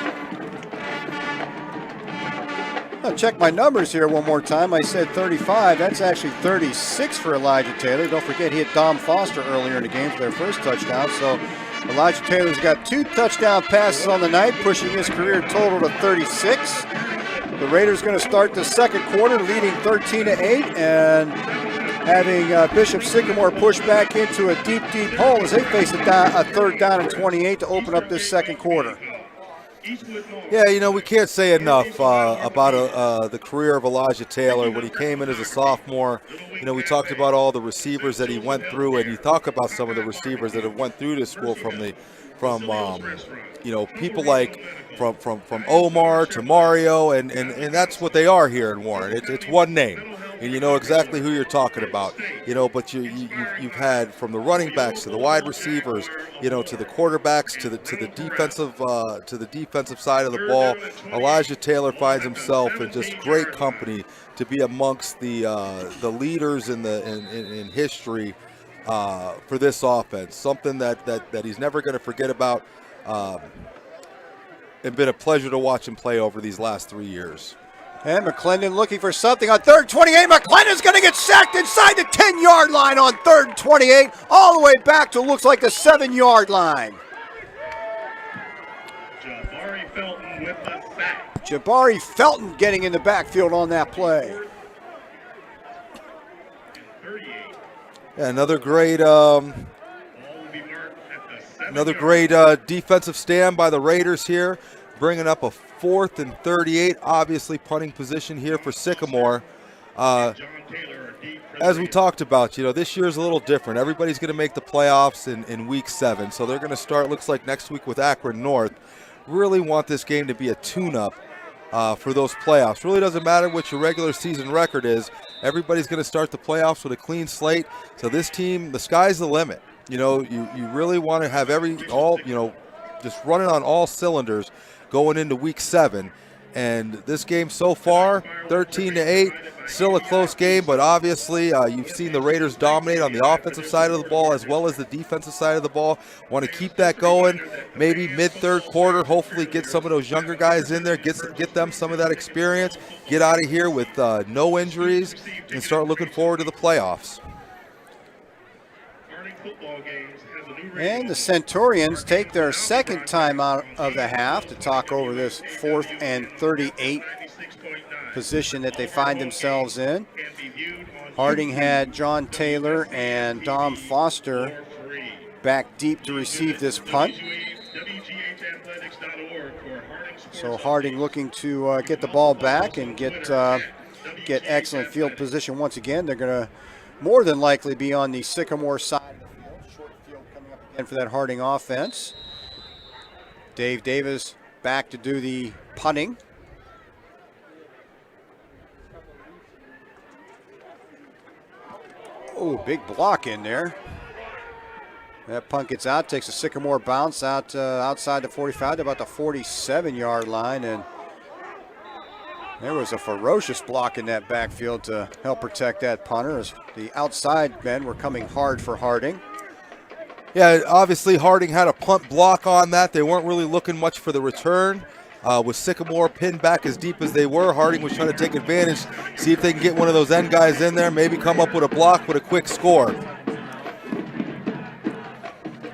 I'll check my numbers here one more time. I said 35. That's actually 36 for Elijah Taylor. Don't forget he hit Dom Foster earlier in the game for their first touchdown. So Elijah Taylor's got 2 touchdown passes on the night, pushing his career total to 36. The Raiders going to start the second quarter leading 13-8 and having Bishop Sycamore push back into a deep hole as they face a 3rd down and 28 to open up this second quarter. Yeah, you know, we can't say enough about the career of Elijah Taylor. When he came in as a sophomore, you know, we talked about all the receivers that he went through, and you talk about some of the receivers that have went through this school from you know, people like from Omar to Mario, and that's what they are here in Warren. It's one name. And you know exactly who you're talking about, you know. But you've had from the running backs to the wide receivers, you know, to the quarterbacks to the defensive side of the ball. Elijah Taylor finds himself in just great company to be amongst the leaders in history for this offense. Something that he's never going to forget about. It's been a pleasure to watch him play over these last 3 years. And McClendon looking for something on 3rd 28. McClendon's going to get sacked inside the 10-yard line on 3rd 28, all the way back to looks like the 7-yard line. Jabari Felton with the sack. Jabari Felton getting in the backfield on that play. 38. Yeah, another great defensive stand by the Raiders here, bringing up a 4th and 38, obviously punting position here for Sycamore. As we talked about, this year is a little different. Everybody's going to make the playoffs in week 7, so they're going to start, looks like, next week with Akron North. Really want this game to be a tune-up for those playoffs. Really doesn't matter what your regular season record is. Everybody's going to start the playoffs with a clean slate. So this team, the sky's the limit. You really want to have just running on all cylinders going into week 7. And this game so far, 13-8, still a close game, but obviously you've seen the Raiders dominate on the offensive side of the ball as well as the defensive side of the ball. Want to keep that going, maybe mid-3rd quarter, hopefully get some of those younger guys in there, get them some of that experience, get out of here with no injuries, and start looking forward to the playoffs. And the Centurions take their second time out of the half to talk over this 4th and 38 position that they find themselves in. Harding had John Taylor and Dom Foster back deep to receive this punt. So Harding looking to get the ball back and get excellent field position once again. They're going to more than likely be on the Sycamore side. And for that Harding offense. Dave Davis back to do the punting. Oh, big block in there. That punt gets out, takes a Sycamore bounce out outside the 45 to about the 47-yard line. And there was a ferocious block in that backfield to help protect that punter as the outside men were coming hard for Harding. Yeah, obviously Harding had a punt block on that. They weren't really looking much for the return. With Sycamore pinned back as deep as they were, Harding was trying to take advantage, see if they can get one of those end guys in there, maybe come up with a block with a quick score.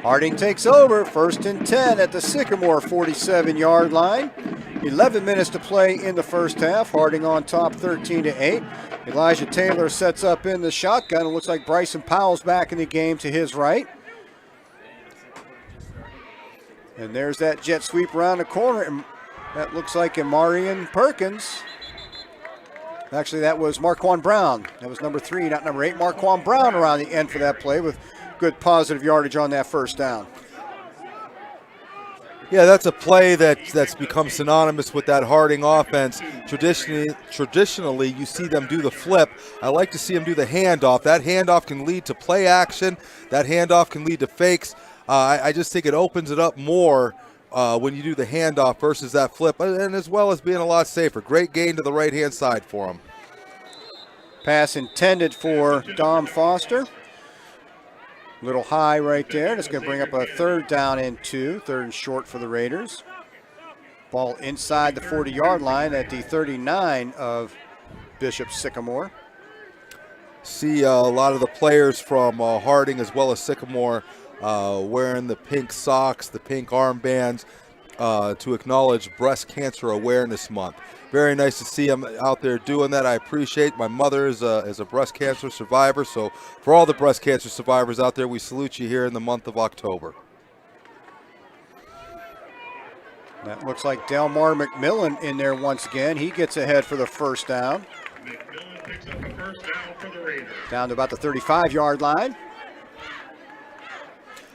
Harding takes over, 1st and 10 at the Sycamore 47-yard line. 11 minutes to play in the first half. Harding on top 13-8. Elijah Taylor sets up in the shotgun. It looks like Bryson Powell's back in the game to his right. And there's that jet sweep around the corner. And that looks like Amarian Perkins. Actually, that was Marquand Brown. That was number 3, not number 8. Marquand Brown around the end for that play with good positive yardage on that first down. Yeah, that's a play that's become synonymous with that Harding offense. Traditionally, you see them do the flip. I like to see them do the handoff. That handoff can lead to play action. That handoff can lead to fakes. I just think it opens it up more when you do the handoff versus that flip, and as well as being a lot safer. Great gain to the right-hand side for him. Pass intended for Dom Foster. Little high right there. That's going to bring up a 3rd down and 2. 3rd and short for the Raiders. Ball inside the 40-yard line at the 39 of Bishop Sycamore. See a lot of the players from Harding as well as Sycamore wearing the pink socks, the pink armbands to acknowledge Breast Cancer Awareness Month. Very nice to see them out there doing that. I appreciate. My mother is a breast cancer survivor, so for all the breast cancer survivors out there, we salute you here in the month of October. That looks like Delmar McMillan in there once again. He gets ahead for the first down. McMillan picks up the first down for the Raiders. Down to about the 35-yard line.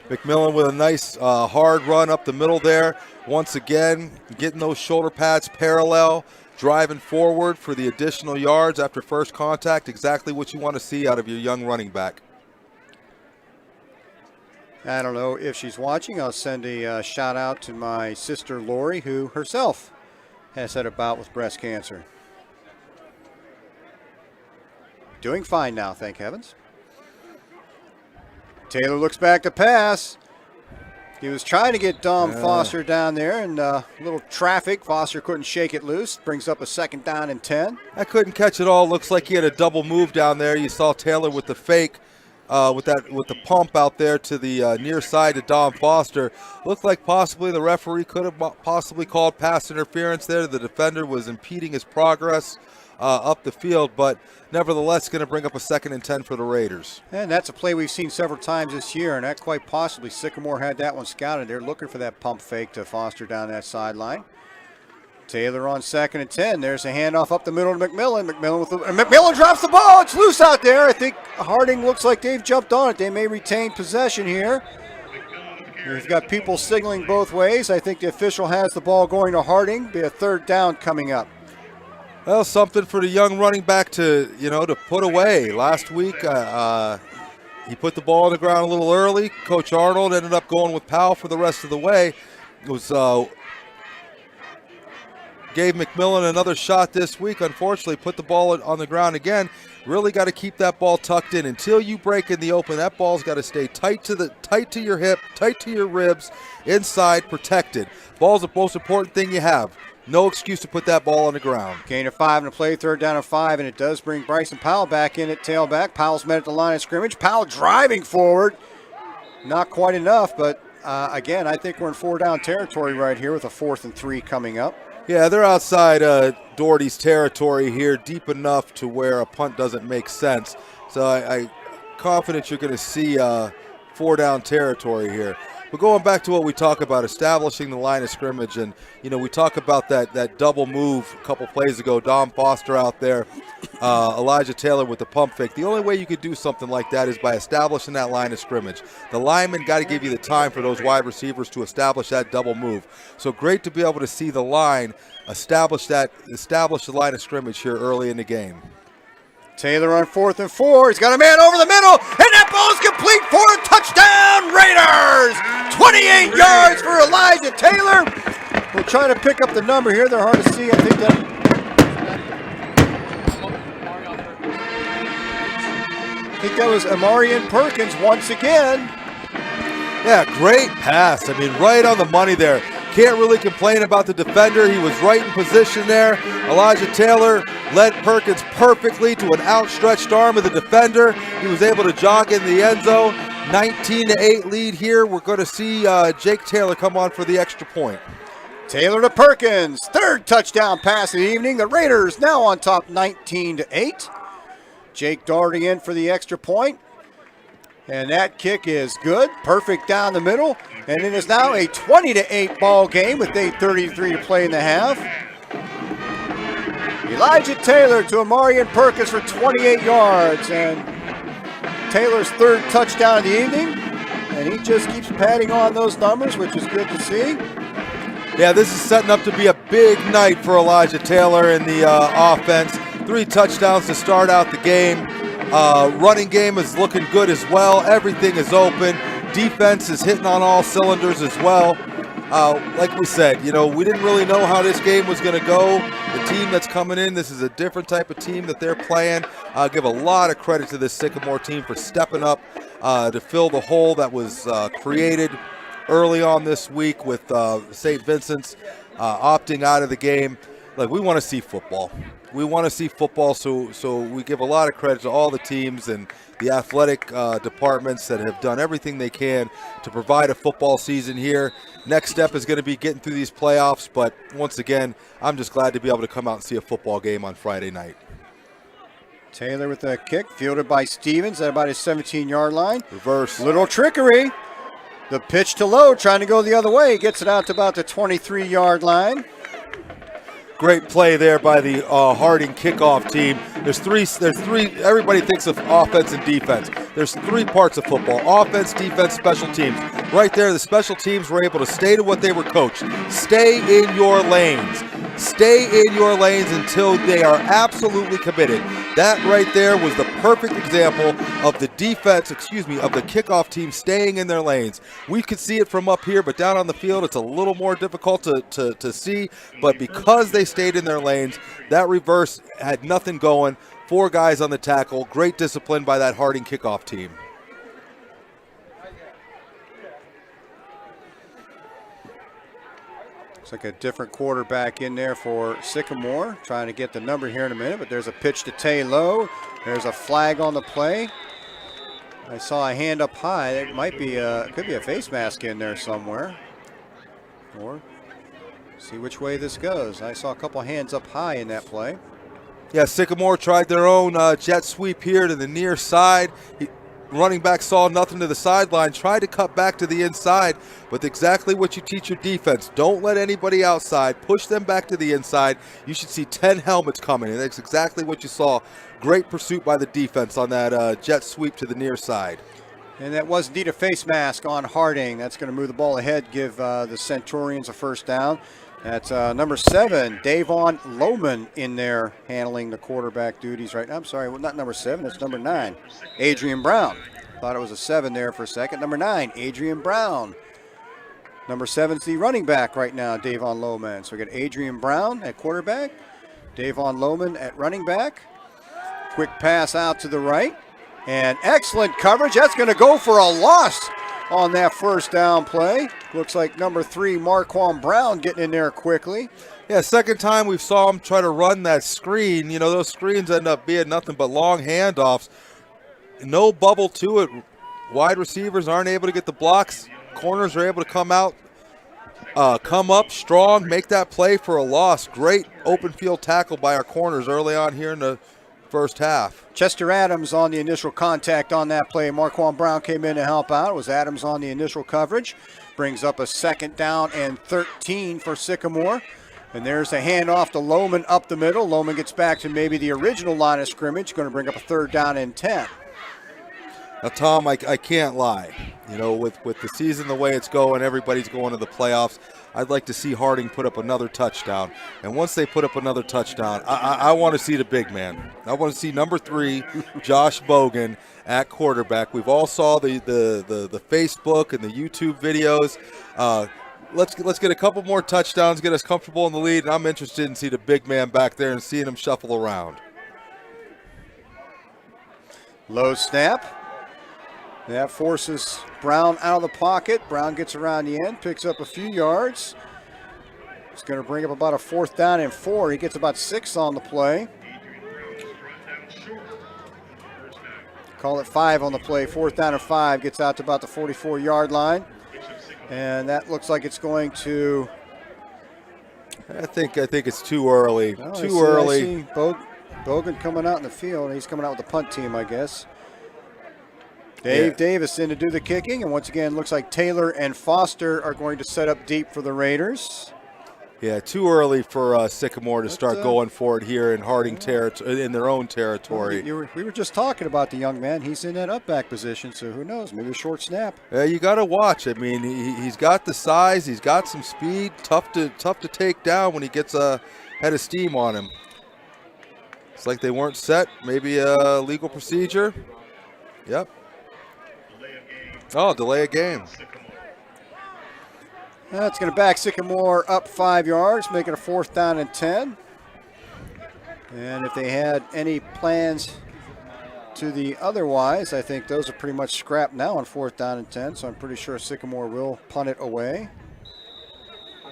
McMillan with a nice hard run up the middle there. Once again, getting those shoulder pads parallel, driving forward for the additional yards after first contact. Exactly what you want to see out of your young running back. I don't know if she's watching. I'll send a shout out to my sister Lori, who herself has had a bout with breast cancer. Doing fine now, thank heavens. Taylor looks back to pass. He was trying to get Dom Foster down there, and a little traffic. Foster couldn't shake it loose. Brings up a 2nd down and 10. I couldn't catch it all. Looks like he had a double move down there. You saw Taylor with the fake, with the pump out there to the near side to Dom Foster. Looked like possibly the referee could have possibly called pass interference there. The defender was impeding his progress up the field, but nevertheless going to bring up a 2nd and 10 for the Raiders. And that's a play we've seen several times this year, and that quite possibly Sycamore had that one scouted. They're looking for that pump fake to Foster down that sideline. Taylor on 2nd and 10. There's a handoff up the middle to McMillan. McMillan drops the ball. It's loose out there. I think Harding looks like they've jumped on it. They may retain possession here. We've got people signaling both ways. I think the official has the ball going to Harding. Be a 3rd down coming up. Well, something for the young running back to put away. Last week, he put the ball on the ground a little early. Coach Arnold ended up going with Powell for the rest of the way. It was gave McMillan another shot this week. Unfortunately, put the ball on the ground again. Really got to keep that ball tucked in until you break in the open. That ball's got to stay tight to your hip, tight to your ribs, inside, protected. Ball's the most important thing you have. No excuse to put that ball on the ground. Gain of 5 and a play, 3rd down and 5, and it does bring Bryson Powell back in at tailback. Powell's met at the line of scrimmage. Powell driving forward. Not quite enough, but again, I think we're in 4-down territory right here with a 4th and 3 coming up. Yeah, they're outside Doherty's territory here, deep enough to where a punt doesn't make sense. So I'm confident you're going to see 4-down territory here. But going back to what we talk about, establishing the line of scrimmage, and we talk about that double move a couple plays ago. Dom Foster out there, Elijah Taylor with the pump fake. The only way you could do something like that is by establishing that line of scrimmage. The linemen got to give you the time for those wide receivers to establish that double move. So great to be able to see the line establish the line of scrimmage here early in the game. Taylor on 4th and 4. He's got a man over the middle, and that ball is complete for a touchdown, Raiders! 28 yards for Elijah Taylor. We'll try to pick up the number here. They're hard to see. I think that was Amarian Perkins once again. Yeah, great pass. I mean, right on the money there. Can't really complain about the defender. He was right in position there. Elijah Taylor led Perkins perfectly to an outstretched arm of the defender. He was able to jog in the end zone. 19-8 lead here. We're going to see Jake Taylor come on for the extra point. Taylor to Perkins. 3rd touchdown pass of the evening. The Raiders now on top 19-8. Jake Doherty in for the extra point. And that kick is good. Perfect down the middle. And it is now a 20-8 ball game with 8:33 to play in the half. Elijah Taylor to Amarian Perkins for 28 yards. And Taylor's 3rd touchdown of the evening. And he just keeps padding on those numbers, which is good to see. Yeah, this is setting up to be a big night for Elijah Taylor in the offense. 3 touchdowns to start out the game. Running game is looking good as well. Everything is open. Defense is hitting on all cylinders as well. Like we said, we didn't really know how this game was going to go. The team that's coming in, this is a different type of team that they're playing. I'll give a lot of credit to this Sycamore team for stepping up to fill the hole that was created early on this week with St. Vincent's opting out of the game. Like, we want to see football. We want to see football, so we give a lot of credit to all the teams and the athletic departments that have done everything they can to provide a football season here. Next step is going to be getting through these playoffs, but once again, I'm just glad to be able to come out and see a football game on Friday night. Taylor with a kick, fielded by Stevens at about his 17-yard line. Reverse. Little trickery. The pitch to low, trying to go the other way. Gets it out to about the 23-yard line. Great play there by the Harding kickoff team. There's three. Everybody thinks of offense and defense. There's 3 parts of football: offense, defense, special teams. Right there, the special teams were able to stay to what they were coached. Stay in your lanes. Stay in your lanes until they are absolutely committed. That right there was the perfect example of the defense, of the kickoff team staying in their lanes. We could see it from up here, but down on the field, it's a little more difficult to see. But because they stayed in their lanes, that reverse had nothing going. 4 guys on the tackle. Great discipline by that Harding kickoff team. Looks like a different quarterback in there for Sycamore. Trying to get the number here in a minute, but there's a pitch to Tay Lowe. There's a flag on the play. I saw a hand up high. It might be could be a face mask in there somewhere. Or see which way this goes. I saw a couple hands up high in that play. Yeah, Sycamore tried their own jet sweep here to the near side. Running back saw nothing to the sideline, tried to cut back to the inside, but exactly what you teach your defense. Don't let anybody outside. Push them back to the inside. You should see 10 helmets coming, and that's exactly what you saw. Great pursuit by the defense on that jet sweep to the near side. And that was indeed a face mask on Harding. That's going to move the ball ahead, give the Centurions a first down. That's number 7, Davon Lohman in there handling the quarterback duties right now. I'm sorry, well, not number 7, it's number 9, Adrian Brown. Thought it was a 7 there for a second. Number 9, Adrian Brown. Number 7 is the running back right now, Davon Lohman. So we got Adrian Brown at quarterback, Davon Lohman at running back. Quick pass out to the right, and excellent coverage. That's going to go for a loss on that first down play. Looks like number 3, Marquand Brown getting in there quickly. Yeah, second time we saw him try to run that screen. You know, those screens end up being nothing but long handoffs. No bubble to it. Wide receivers aren't able to get the blocks. Corners are able to come out, come up strong, make that play for a loss. Great open field tackle by our corners early on here in the first half. Chester Adams on the initial contact on that play. Marquand Brown came in to help out. It was Adams on the initial coverage. Brings up a second down and 13 for Sycamore. And there's a handoff to Lohman up the middle. Lohman gets back to maybe the original line of scrimmage. Going to bring up a third down and 10. Now, Tom, I can't lie. You know, with the season the way it's going, everybody's going to the playoffs. I'd like to see Harding put up another touchdown. And once they put up another touchdown, I want to see the big man. I want to see number 3, Josh Bogan, at quarterback. We've all saw the Facebook and the YouTube videos. Let's get a couple more touchdowns, get us comfortable in the lead, and I'm interested in seeing the big man back there and seeing him shuffle around. Low snap. That forces Brown out of the pocket. Brown gets around the end, picks up a few yards. It's going to bring up about a 4th down and 4. He gets about 6 on the play. Call it 5 on the play. 4th down and 5. Gets out to about the 44-yard line. And that looks like it's going to... I think it's too early. Well, too early. I see Bogan coming out in the field. He's coming out with the punt team, I guess. Dave Davis in to do the kicking, and once again, looks like Taylor and Foster are going to set up deep for the Raiders. Yeah, too early for Sycamore to start going for it here in Harding in their own territory. We were just talking about the young man. He's in that up back position, so who knows? Maybe a short snap. Yeah, you got to watch. I mean, he's got the size, he's got some speed. Tough to take down when he gets a head of steam on him. It's like they weren't set. Maybe a legal procedure. Yep. Oh, delay a game. That's going to back Sycamore up 5 yards, make it a 4th down and 10. And if they had any plans to the otherwise, I think those are pretty much scrapped now on 4th down and 10, so I'm pretty sure Sycamore will punt it away.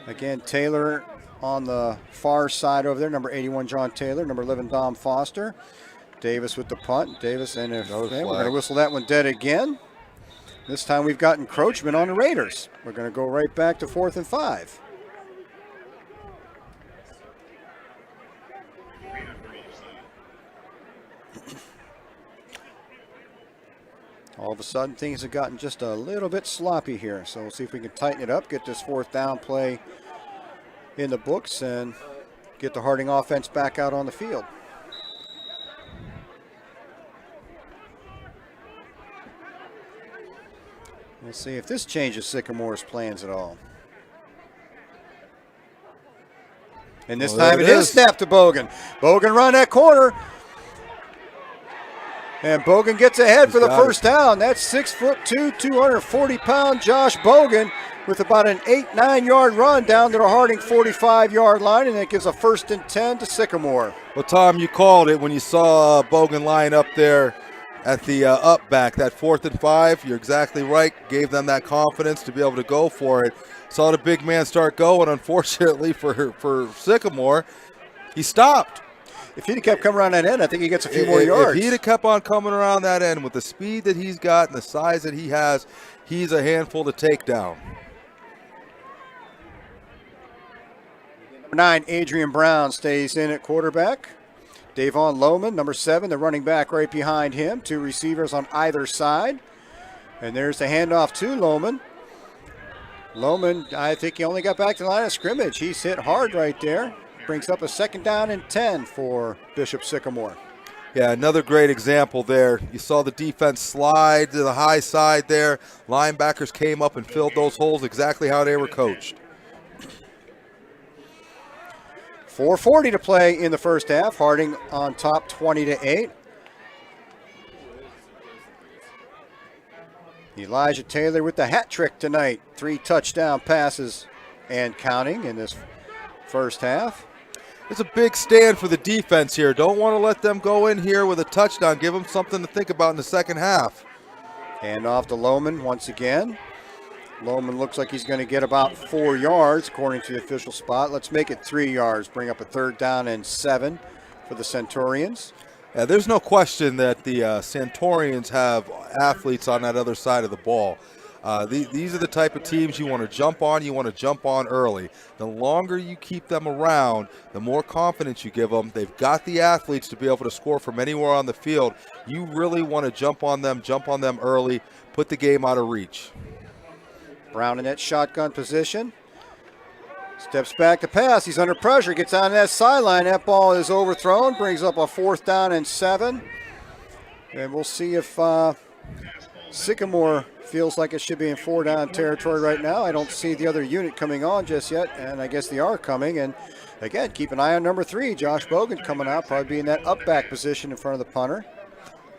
Again, Taylor on the far side over there, number 81, John Taylor, number 11, Dom Foster. Davis with the punt. Davis, and we're going to whistle that one dead again. This time we've got encroachment on the Raiders. We're going to go right back to 4th and 5. All of a sudden, things have gotten just a little bit sloppy here. So we'll see if we can tighten it up, get this 4th down play in the books, and get the Harding offense back out on the field. We'll see if this changes Sycamore's plans at all. And this time it is snap to Bogan. Bogan run that corner. And Bogan gets ahead for the first down. That's 6'2", 240-pound Josh Bogan with about an 8-9 yard run down to the Harding 45-yard line, and that gives a 1st and 10 to Sycamore. Well, Tom, you called it when you saw Bogan line up there at the up back, that 4th and 5. You're exactly right. Gave them that confidence to be able to go for it. Saw the big man start going. Unfortunately for Sycamore, he stopped. If he'd have kept coming around that end, I think he gets a few more yards. If he'd have kept on coming around that end with the speed that he's got and the size that he has, he's a handful to take down. Number 9, Adrian Brown stays in at quarterback. Davon Lohman, number 7, the running back right behind him. 2 receivers on either side. And there's the handoff to Lohman. Lohman, I think he only got back to the line of scrimmage. He's hit hard right there. Brings up a 2nd down and 10 for Bishop Sycamore. Yeah, another great example there. You saw the defense slide to the high side there. Linebackers came up and filled those holes exactly how they were coached. 4:40 to play in the first half. Harding on top 20-8. Elijah Taylor with the hat trick tonight. 3 touchdown passes and counting in this first half. It's a big stand for the defense here. Don't want to let them go in here with a touchdown. Give them something to think about in the second half. Hand off to Lohman once again. Lohman looks like he's going to get about 4 yards according to the official spot. Let's make it 3 yards. Bring up a 3rd down and 7 for the Centurions. Yeah, there's no question that the Centurions have athletes on that other side of the ball. These are the type of teams you want to jump on. You want to jump on early. The longer you keep them around, the more confidence you give them. They've got the athletes to be able to score from anywhere on the field. You really want to jump on them early, put the game out of reach. Brown in that shotgun position. Steps back to pass. He's under pressure. Gets on that sideline. That ball is overthrown. Brings up a 4th down and 7. And we'll see if Sycamore feels like it should be in 4-down territory right now. I don't see the other unit coming on just yet, and I guess they are coming. And again, keep an eye on number 3, Josh Bogan coming out, probably be in that up back position in front of the punter.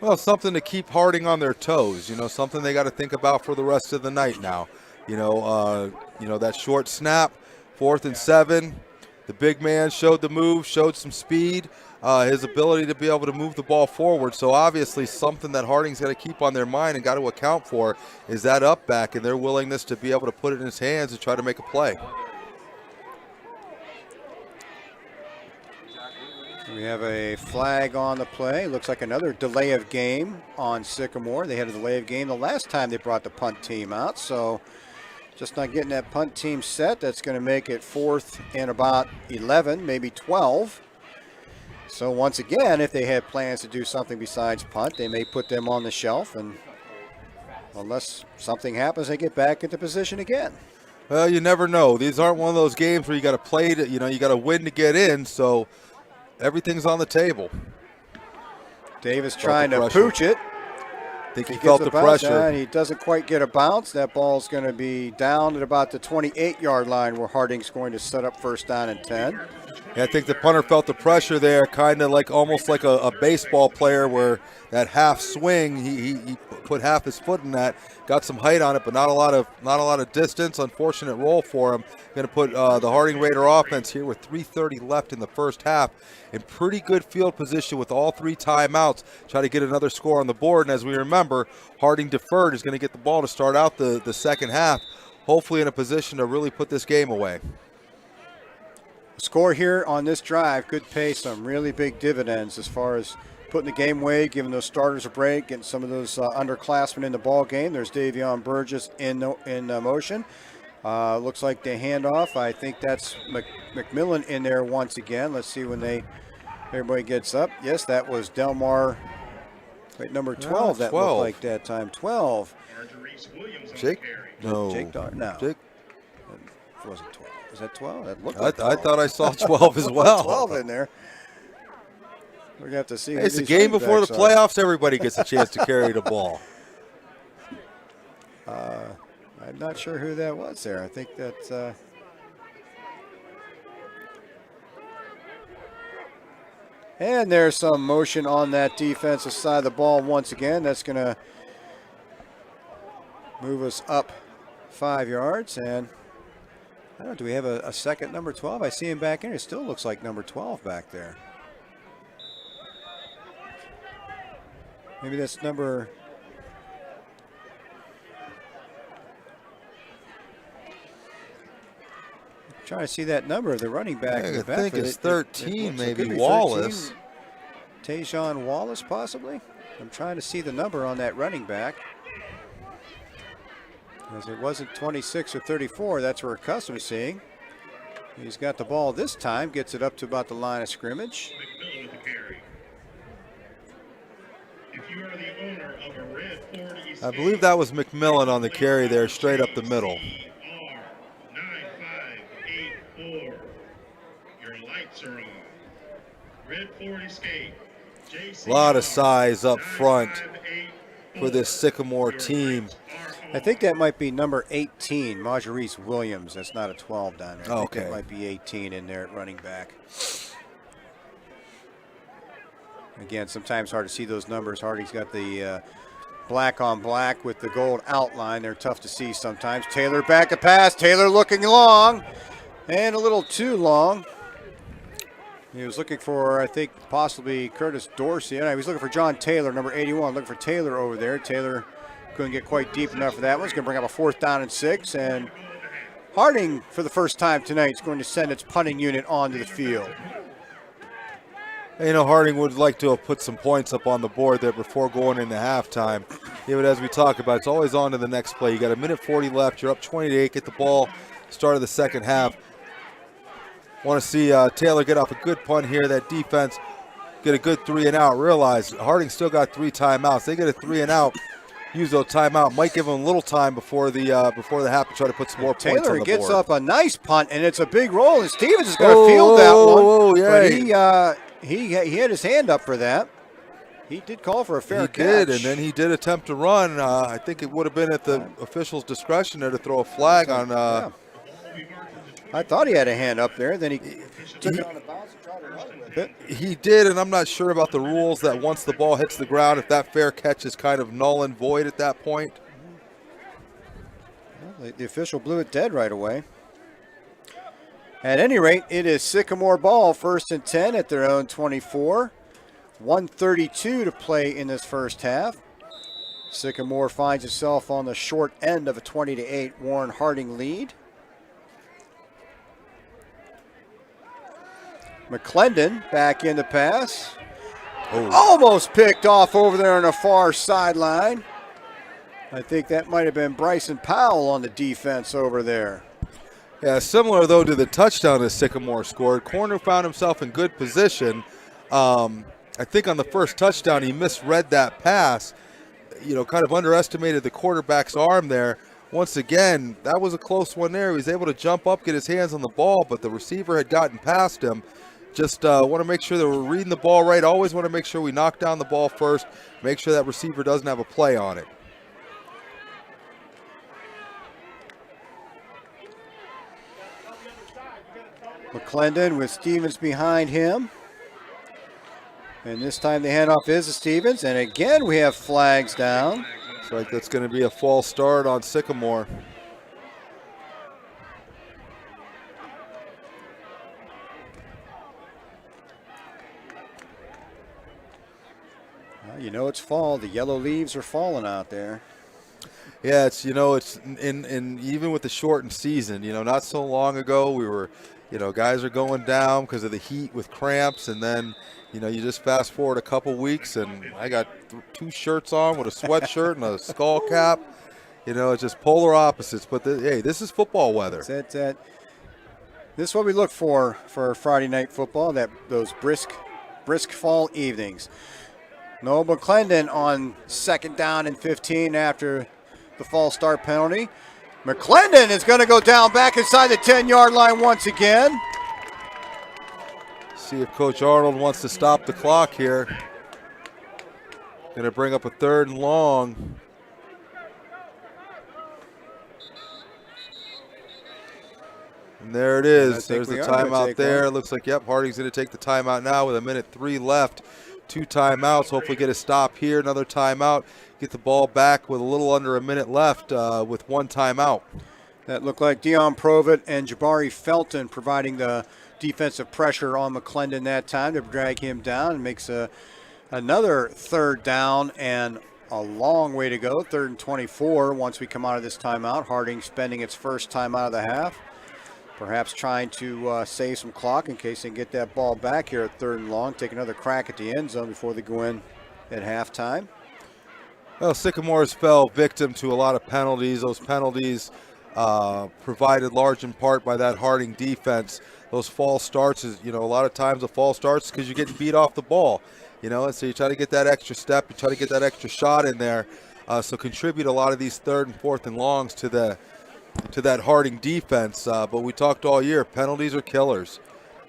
Well, something to keep Harding on their toes. Something they got to think about for the rest of the night now. That short snap, 4th and 7. The big man showed the move, showed some speed, his ability to be able to move the ball forward. So obviously something that Harding's got to keep on their mind and got to account for is that up back and their willingness to be able to put it in his hands and try to make a play. We have a flag on the play. Looks like another delay of game on Sycamore. They had a delay of game the last time they brought the punt team out. So just not getting that punt team set. That's going to make it 4th and about 11, maybe 12. So once again, if they had plans to do something besides punt, they may put them on the shelf. And unless something happens, they get back into position again. Well, you never know. These aren't one of those games where you got to play to, you got to win to get in. So everything's on the table. Davis trying to pooch it. I think he felt the pressure. And he doesn't quite get a bounce. That ball's going to be down at about the 28-yard line where Harding's going to set up 1st down and 10. Yeah, I think the punter felt the pressure there, kind of like almost like a baseball player where that half swing, he put half his foot in that, got some height on it, but not a lot of distance. Unfortunate roll for him. Going to put the Harding Raider offense here with 3:30 left in the first half in pretty good field position with all 3 timeouts. Try to get another score on the board. And as we remember, Harding deferred is going to get the ball to start out the second half, hopefully in a position to really put this game away. Score here on this drive could pay some really big dividends as far as putting the game away, giving those starters a break, getting some of those underclassmen in the ball game. There's Davion Burgess in motion. Looks like they hand off. I think that's McMillan in there once again. Let's see when everybody gets up. Yes, that was Delmar. Wait, number 12. That 12. looked like that time. 12. Jake? No. Jake? No. Jake? It wasn't 12. Is that 12? That looked I like 12. thought I saw 12 as well. 12 in there. We're going to have to see. It's a game before the playoffs. Everybody gets a chance to carry the ball. I'm not sure who that was there. I think that's and there's some motion on that defensive side of the ball once again. That's going to move us up 5 yards. And I don't know, do we have a second number 12? I see him back in. It still looks like number 12 back there. Maybe that's number... Trying to see that number of the running back. I think it's 13, maybe it Wallace. 13. Tajon Wallace, possibly. I'm trying to see the number on that running back. As it wasn't 26 or 34, that's what we're accustomed to seeing. He's got the ball this time, gets it up to about the line of scrimmage. McMillan with the carry. If you are the owner of a red Ford Escape, I believe that was McMillan on the carry there, straight up the middle. JCR9584. Your lights are on. Red Ford Escape. A lot of size up front for this Sycamore team. I think that might be number 18, Marjorie Williams. That's not a 12 down there. I think that might be 18 in there at running back. Again, sometimes hard to see those numbers. Hardy's got the black on black with the gold outline. They're tough to see sometimes. Taylor back to pass. Taylor looking long and a little too long. He was looking for, I think, possibly Curtis Dorsey. He was looking for John Taylor, number 81. Looking for Taylor over there. Taylor couldn't get quite deep enough for that one. It's going to bring up a 4th down and 6. And Harding, for the first time tonight, is going to send its punting unit onto the field. You know, Harding would like to have put some points up on the board there before going into halftime. Yeah, but as we talk about, it's always on to the next play. You got a minute 40 left. You're up 20-8. Get the ball. Start of the second half. Want to see Taylor get off a good punt here. That defense get a good 3 and out. Realize Harding still got 3 timeouts. They get a 3 and out. Use those timeout. Might give them a little time before the half to try to put some more points on the board. Taylor gets up a nice punt, and it's a big roll, and Stevens is going to field that one. But he had his hand up for that. He did call for a fair catch. He did, and then he did attempt to run. I think it would have been at the official's discretion there to throw a flag on. I thought he had a hand up there. Then he took it on the bounce and tried to run with it. He did, and I'm not sure about the rules that once the ball hits the ground, if that fair catch is kind of null and void at that point. Well, the official blew it dead right away. At any rate, it is Sycamore ball, 1st and 10 at their own 24. 1:32 to play in this first half. Sycamore finds itself on the short end of a 20-8 Warren Harding lead. McClendon back in the pass. Almost picked off over there on the far sideline. I think that might have been Bryson Powell on the defense over there. Yeah, similar though to the touchdown that Sycamore scored. Corner found himself in good position. I think on the first touchdown he misread that pass. You know, kind of underestimated the quarterback's arm there. Once again, that was a close one there. He was able to jump up, get his hands on the ball, but the receiver had gotten past him. Just want to make sure that we're reading the ball right. Always want to make sure we knock down the ball first. Make sure that receiver doesn't have a play on it. McClendon with Stevens behind him. And this time the handoff is to Stevens. And again, we have flags down. Looks like that's going to be a false start on Sycamore. Well, you know it's fall. The yellow leaves are falling out there. Yeah, it's, you know, it's in even with the shortened season, you know, not so long ago we were, you know, guys are going down because of the heat with cramps, and then, you know, you just fast forward a couple weeks and I got 2 shirts on with a sweatshirt and a skull cap. You know, it's just polar opposites. But, hey, this is football weather. This is what we look for Friday night football, those brisk fall evenings. No McClendon on 2nd down and 15 after the false start penalty. McClendon is going to go down back inside the 10-yard line once again. See if Coach Arnold wants to stop the clock here. Going to bring up a 3rd and long. And there it is. There's the timeout there. Looks like, yep, Harding's going to take the timeout now with 1:03 left. 2 timeouts. Hopefully get a stop here. Another timeout. Get the ball back with a little under a minute left with 1 timeout. That looked like Dion Provitt and Jabari Felton providing the defensive pressure on McClendon that time to drag him down. It makes another 3rd down and a long way to go. 3rd and 24 once we come out of this timeout. Harding spending its first time out of the half. Perhaps trying to save some clock in case they can get that ball back here at 3rd and long. Take another crack at the end zone before they go in at halftime. Well, Sycamore's fell victim to a lot of penalties. Those penalties provided large in part by that Harding defense. Those false starts is, a lot of times a false starts because you're getting beat off the ball, and so you try to get that extra step, you try to get that extra shot in there. So contribute a lot of these 3rd and 4th and longs to that Harding defense. But we talked all year, penalties are killers.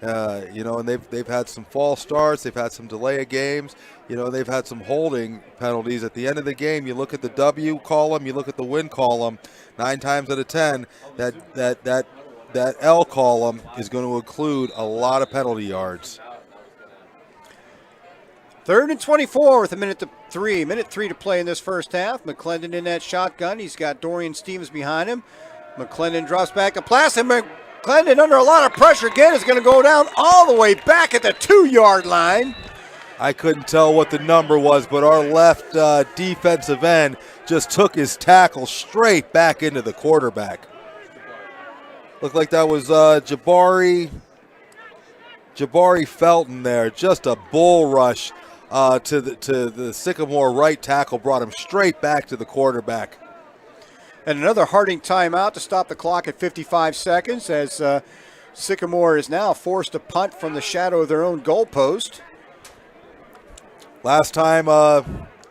And they've had some false starts, they've had some delay of games, they've had some holding penalties. At the end of the game, you look at the W column, you look at the win column, 9 times out of 10, that L column is going to include a lot of penalty yards. 3rd and 24 with minute 3 to play in this first half. McClendon in that shotgun. He's got Dorian Stevens behind him. McClendon drops back to Plass, and McClendon under a lot of pressure again is going to go down all the way back at the 2-yard line. I couldn't tell what the number was, but our left defensive end just took his tackle straight back into the quarterback. Looked like that was Jabari Felton there. Just a bull rush to the Sycamore right tackle, brought him straight back to the quarterback. And another Harding timeout to stop the clock at 55 seconds as Sycamore is now forced to punt from the shadow of their own goalpost. Last time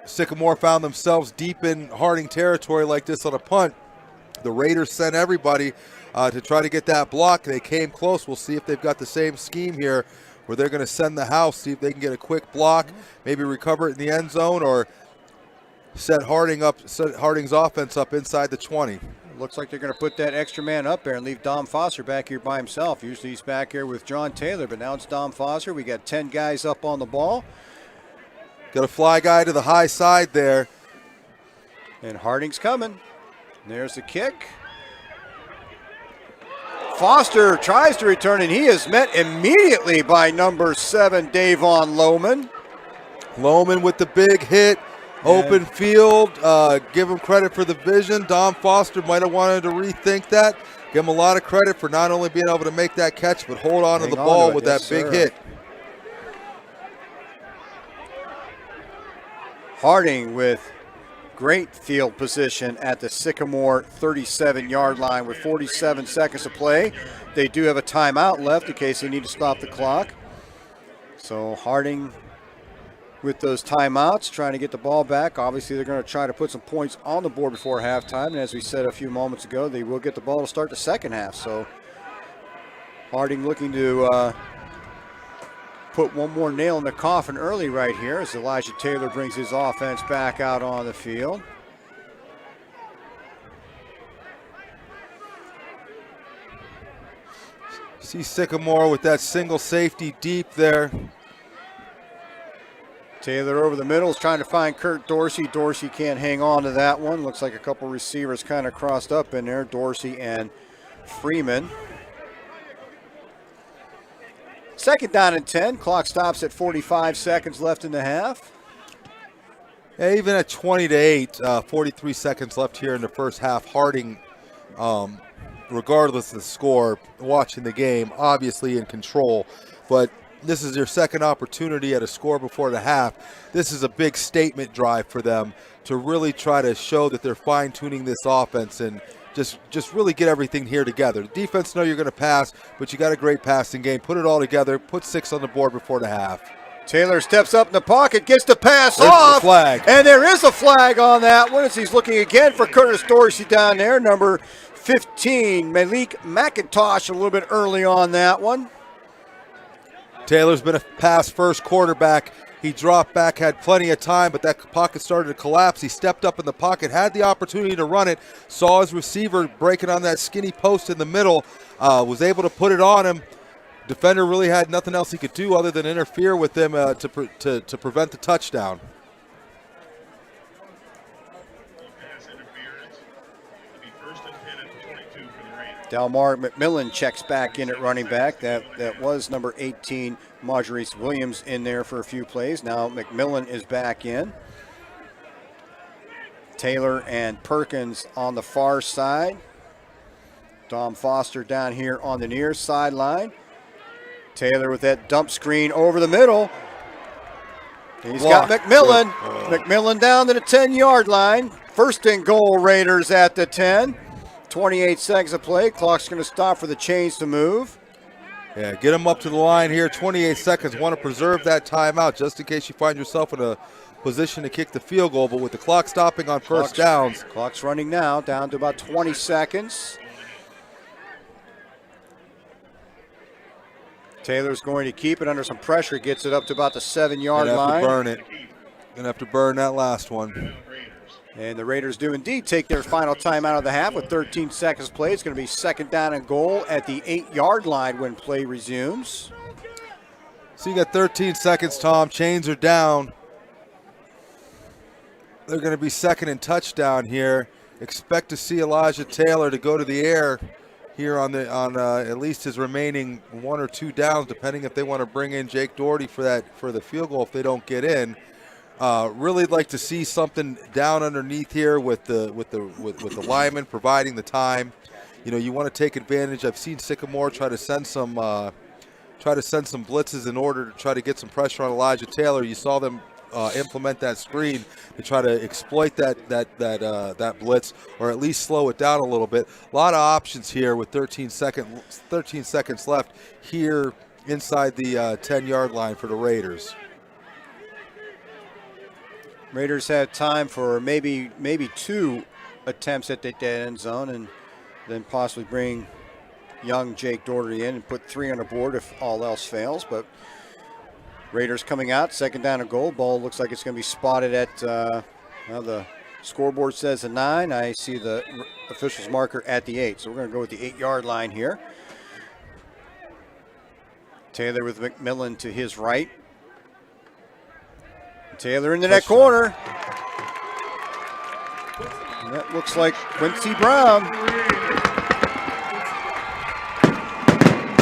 Sycamore found themselves deep in Harding territory like this on a punt, the Raiders sent everybody to try to get that block. They came close. We'll see if they've got the same scheme here where they're going to send the house, see if they can get a quick block, maybe recover it in the end zone, or set Harding's offense up inside the 20. Looks like they're going to put that extra man up there and leave Dom Foster back here by himself. Usually he's back here with John Taylor, but now it's Dom Foster. We got 10 guys up on the ball. Got a fly guy to the high side there. And Harding's coming. There's the kick. Foster tries to return, and he is met immediately by number 7, Davon Lohman. Lohman with the big hit. Open field, give him credit for the vision. Dom Foster might have wanted to rethink that. Give him a lot of credit for not only being able to make that catch, but hold on to the ball with that big hit. Harding with great field position at the Sycamore 37-yard line with 47 seconds to play. They do have a timeout left in case they need to stop the clock. So Harding with those timeouts, trying to get the ball back. Obviously, they're going to try to put some points on the board before halftime. And as we said a few moments ago, they will get the ball to start the second half. So Harding looking to put one more nail in the coffin early right here as Elijah Taylor brings his offense back out on the field. See Sycamore with that single safety deep there. Taylor over the middle is trying to find Kurt Dorsey. Dorsey can't hang on to that one. Looks like a couple receivers kind of crossed up in there, Dorsey and Freeman. 2nd down and 10. Clock stops at 45 seconds left in the half. Yeah, even at 20-8, 43 seconds left here in the first half. Harding, regardless of the score, watching the game, obviously in control, but this is their second opportunity at a score before the half. This is a big statement drive for them to really try to show that they're fine-tuning this offense and just really get everything here together. The defense know you're going to pass, but you got a great passing game. Put it all together. Put 6 on the board before the half. Taylor steps up in the pocket, gets the pass There's off. the flag. And there is a flag on that one as he's looking again for Curtis Dorsey down there. Number 15, Malik McIntosh, a little bit early on that one. Taylor's been a pass-first quarterback. He dropped back, had plenty of time, but that pocket started to collapse. He stepped up in the pocket, had the opportunity to run it, saw his receiver breaking on that skinny post in the middle, was able to put it on him. Defender really had nothing else he could do other than interfere with him to prevent the touchdown. Delmar McMillan checks back in at running back. That was number 18, Maurice Williams, in there for a few plays. Now McMillan is back in. Taylor and Perkins on the far side. Dom Foster down here on the near sideline. Taylor with that dump screen over the middle. He's got McMillan. McMillan down to the 10-yard line. First and goal, Raiders at the 10. 28 seconds of play. Clock's going to stop for the chains to move. Yeah, get them up to the line here. 28 seconds. Want to preserve that timeout just in case you find yourself in a position to kick the field goal. But with the clock stopping on first downs. Clock's running now, down to about 20 seconds. Taylor's going to keep it under some pressure. Gets it up to about the 7-yard line. Gonna have to burn it. Gonna have to burn that last one. And the Raiders do indeed take their final time out of the half with 13 seconds played. It's going to be second down and goal at the 8-yard line when play resumes. So you got 13 seconds, Tom. Chains are down. They're going to be second and touchdown here. Expect to see Elijah Taylor to go to the air here on at least his remaining 1 or 2 downs, depending if they want to bring in Jake Doherty for the field goal if they don't get in. Really like to see something down underneath here with the lineman providing the time. You know, you want to take advantage. I've seen Sycamore try to send some blitzes in order to try to get some pressure on Elijah Taylor. You saw them implement that screen to try to exploit that blitz, or at least slow it down a little bit. A lot of options here with 13 seconds left here inside the 10-yard line for the Raiders. Raiders have time for maybe 2 attempts at the dead end zone, and then possibly bring young Jake Doherty in and put 3 on the board if all else fails. But Raiders coming out, second down and goal. Ball looks like it's going to be spotted at, the scoreboard says a 9. I see the official's marker at the 8. So we're going to go with the 8-yard line here. Taylor with McMillan to his right. Taylor into that corner. And that looks like Quincy Brown.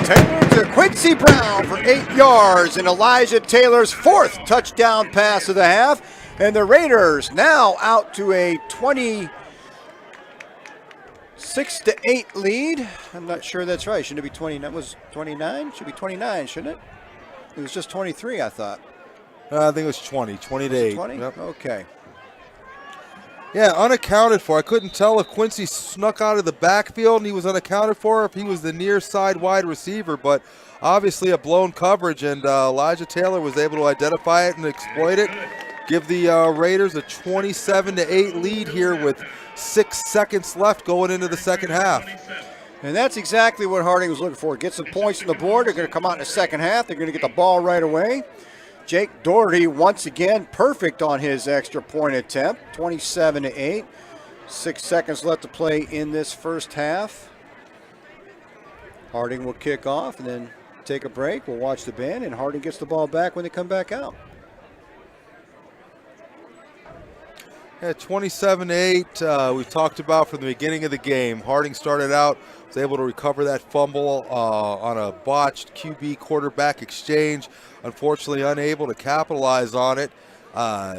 Taylor to Quincy Brown for 8 yards, and Elijah Taylor's 4th touchdown pass of the half. And the Raiders now out to a 26-8 lead. I'm not sure that's right. Shouldn't it be 20? That was 29? Should be 29, shouldn't it? It was just 23, I thought. I think it was 20 to 8. 20? Yep. Okay. Yeah, unaccounted for. I couldn't tell if Quincy snuck out of the backfield and he was unaccounted for, or if he was the near side wide receiver, but obviously a blown coverage, and Elijah Taylor was able to identify it and exploit it. Give the Raiders a 27-8 lead here with 6 seconds left going into the second half. And that's exactly what Harding was looking for. Get some points on the board. They're going to come out in the second half. They're going to get the ball right away. Jake Doherty once again perfect on his extra point attempt. 27-8. 6 seconds left to play in this first half. Harding will kick off and then take a break. We'll watch the band, and Harding gets the ball back when they come back out. Yeah, 27-8, we talked about from the beginning of the game. Harding started out, was able to recover that fumble on a botched QB quarterback exchange. Unfortunately, unable to capitalize on it.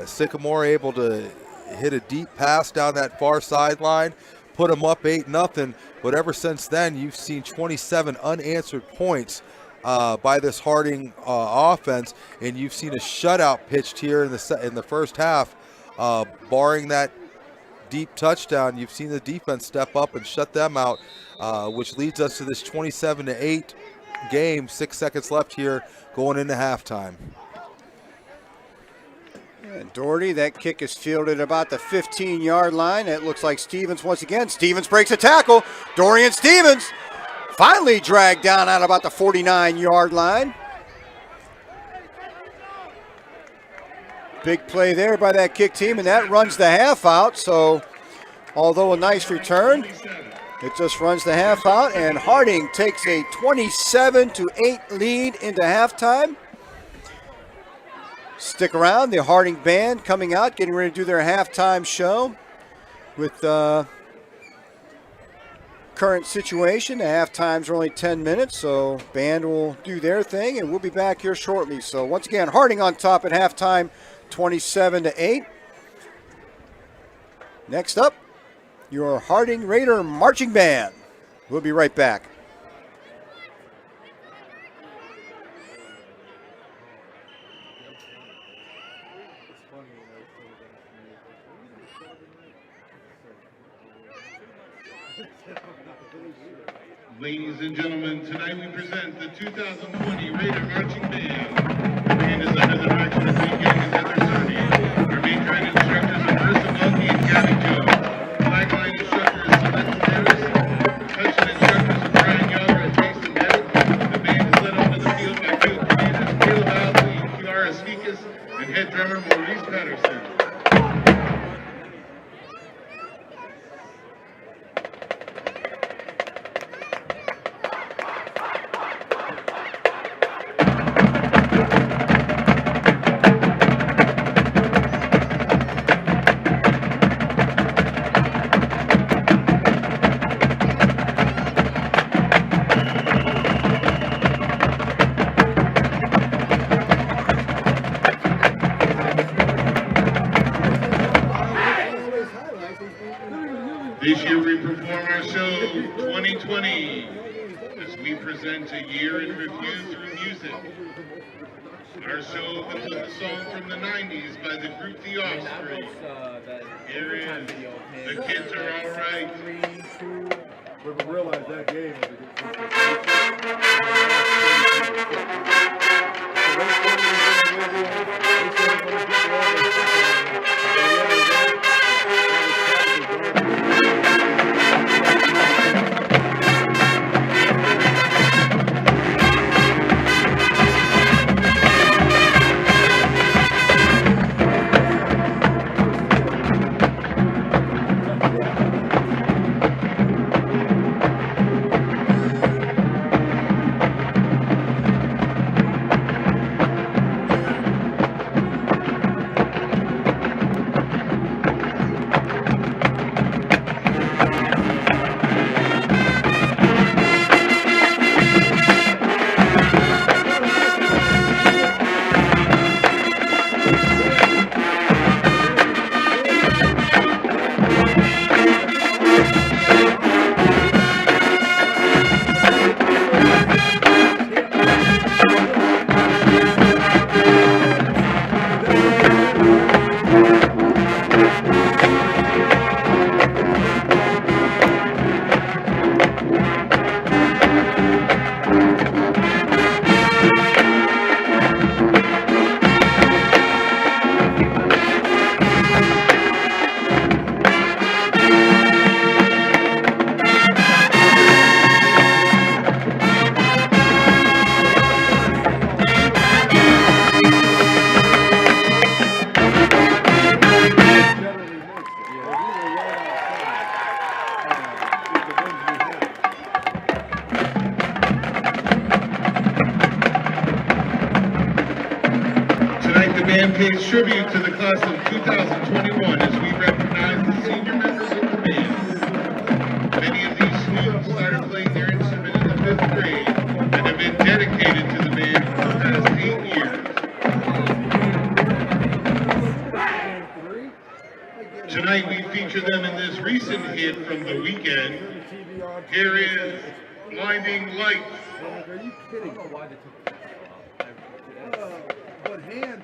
Sycamore able to hit a deep pass down that far sideline, put them up 8-0. But ever since then, you've seen 27 unanswered points by this Harding offense, and you've seen a shutout pitched here in the first half. Barring that deep touchdown, you've seen the defense step up and shut them out, which leads us to this 27-8 game. 6 seconds left here going into halftime. And Doherty, that kick is fielded about the 15-yard line. It looks like Stevens once again. Stevens breaks a tackle. Dorian Stevens finally dragged down at about the 49-yard line. Big play there by that kick team, and that runs the half out. So although a nice return, it just runs the half out, and Harding takes a 27-8 lead into halftime. Stick around, the Harding band coming out, getting ready to do their halftime show with current situation. The half times are only 10 minutes, so band will do their thing, and we'll be back here shortly. So once again, Harding on top at halftime, 27-8. Next up, your Harding Raider marching band We'll be right back. Ladies and gentlemen, tonight we present the 2020 Raider Marching Band. The band is under the direction of Lee Gang and Heather Sardi. Our main train instructors are Marissa Mulkey and Gabby Jones. Flagline instructor is Celeste Davis. Percussion instructors are Brian Younger and Jason Bennett. The band is led onto the field by field commanders Caleb Allen, Kiara Sneakus, and head drummer Maurice Patterson. This year we perform our show 2020 as we present a year in review through music. Our show opens with a song from the 90s by the group The Offspring. Here is The Kids Are Alright. We realized that game Pays tribute to the class of 2021 as we recognize the senior members of the band. Many of these students started playing their instrument in the 5th grade and have been dedicated to the band for the past 8 years. Tonight we feature them in this recent hit from the weekend. Here is Blinding Lights. Are you kidding? But hand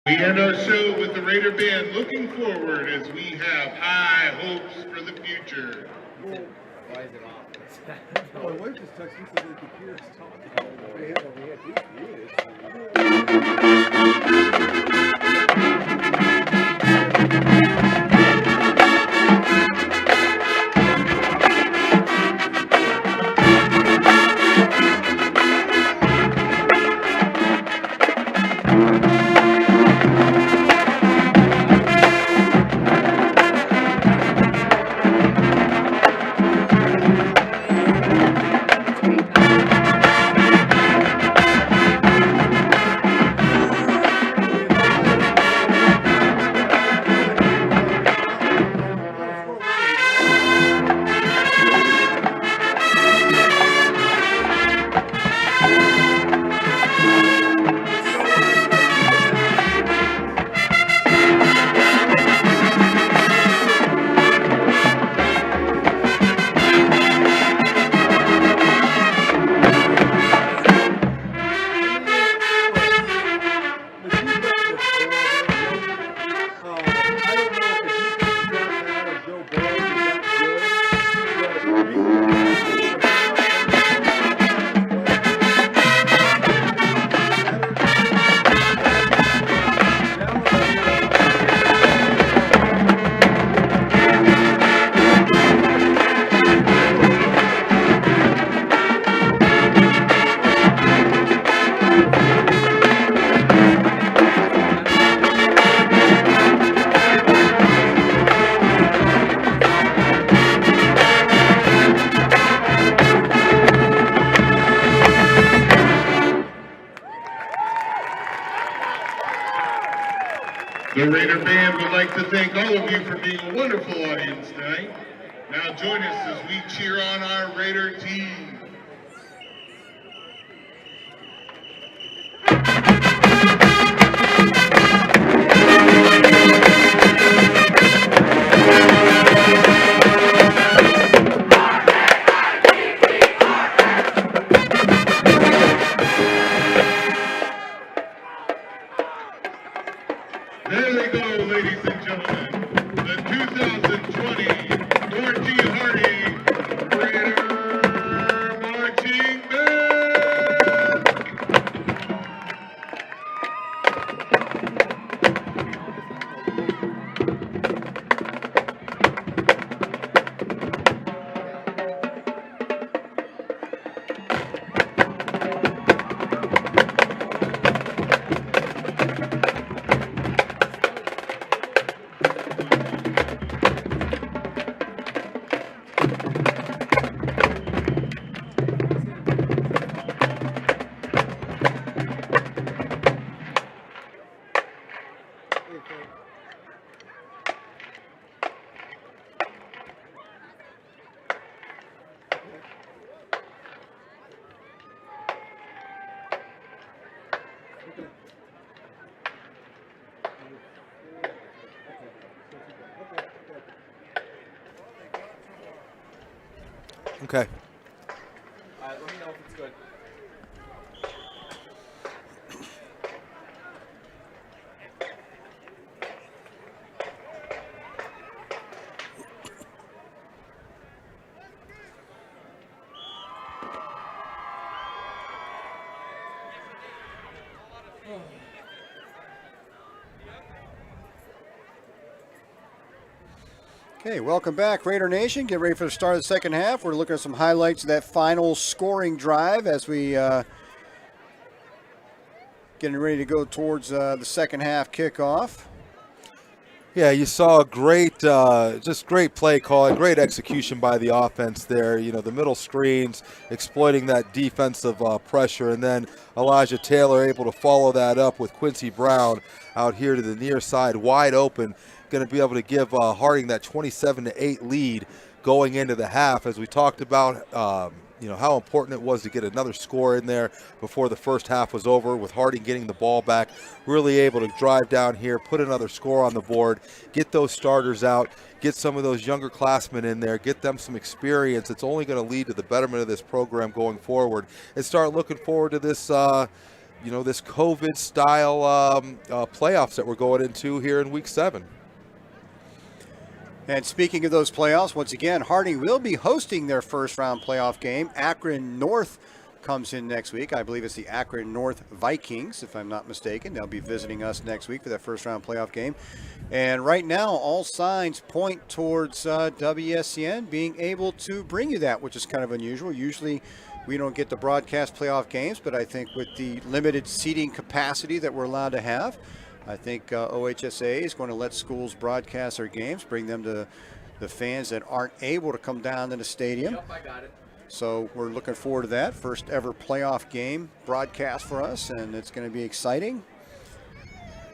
We end our show with the Raider Band looking forward as we have high hopes for the future. Why is it off? My wife just texted me so they could hear us The Raider Band would like to thank all of you for being a wonderful audience tonight. Now join us as we cheer on our Raider team. There they go, ladies and gentlemen. The 2020 Dorothy Hardy Raider Marching Band. Okay. Let me know if it's good. Okay, welcome back, Raider Nation. Get ready for the start of the second half. We're looking at some highlights of that final scoring drive as we getting ready to go towards the second half kickoff. Yeah, you saw a great, just great play calling, great execution by the offense there. You know, the middle screens, exploiting that defensive pressure, and then Elijah Taylor able to follow that up with Quincy Brown out here to the near side, wide open, going to be able to give Harding that 27-8 lead going into the half. As we talked about, you know, how important it was to get another score in there before the first half was over, with Harding getting the ball back, really able to drive down here, put another score on the board, get those starters out, get some of those younger classmen in there, get them some experience. It's only going to lead to the betterment of this program going forward, and start looking forward to this this COVID style playoffs that we're going into here in week 7. And speaking of those playoffs, once again, Harding will be hosting their first round playoff game. Akron North comes in next week. I believe it's the Akron North Vikings, if I'm not mistaken. They'll be visiting us next week for that first round playoff game. And right now, all signs point towards WSCN being able to bring you that, which is kind of unusual. Usually we don't get the broadcast playoff games, but I think with the limited seating capacity that we're allowed to have, I think OHSA is going to let schools broadcast their games, bring them to the fans that aren't able to come down to the stadium. Yep, I got it. So we're looking forward to that. First ever playoff game broadcast for us, and it's going to be exciting.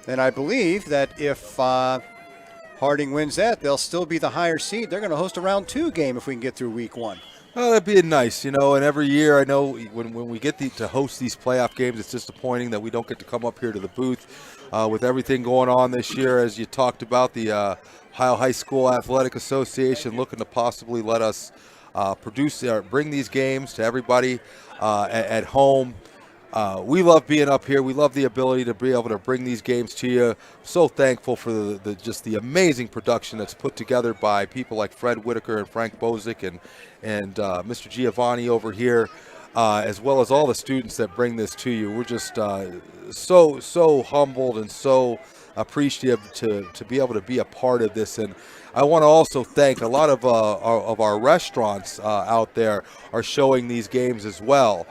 And I believe that if Harding wins that, they'll still be the higher seed. They're going to host a round 2 game if we can get through week 1. Oh, that'd be nice, and every year I know when we get to host these playoff games, it's disappointing that we don't get to come up here to the booth. With everything going on this year, as you talked about, the Ohio High School Athletic Association looking to possibly let us bring these games to everybody at home. We love being up here. We love the ability to be able to bring these games to you. So thankful for the amazing production that's put together by people like Fred Whitaker and Frank Bozick and Mr. Giovanni over here, as well as all the students that bring this to you. We're just so humbled and so appreciative to be able to be a part of this. And I want to also thank a lot of our restaurants out there are showing these games as well.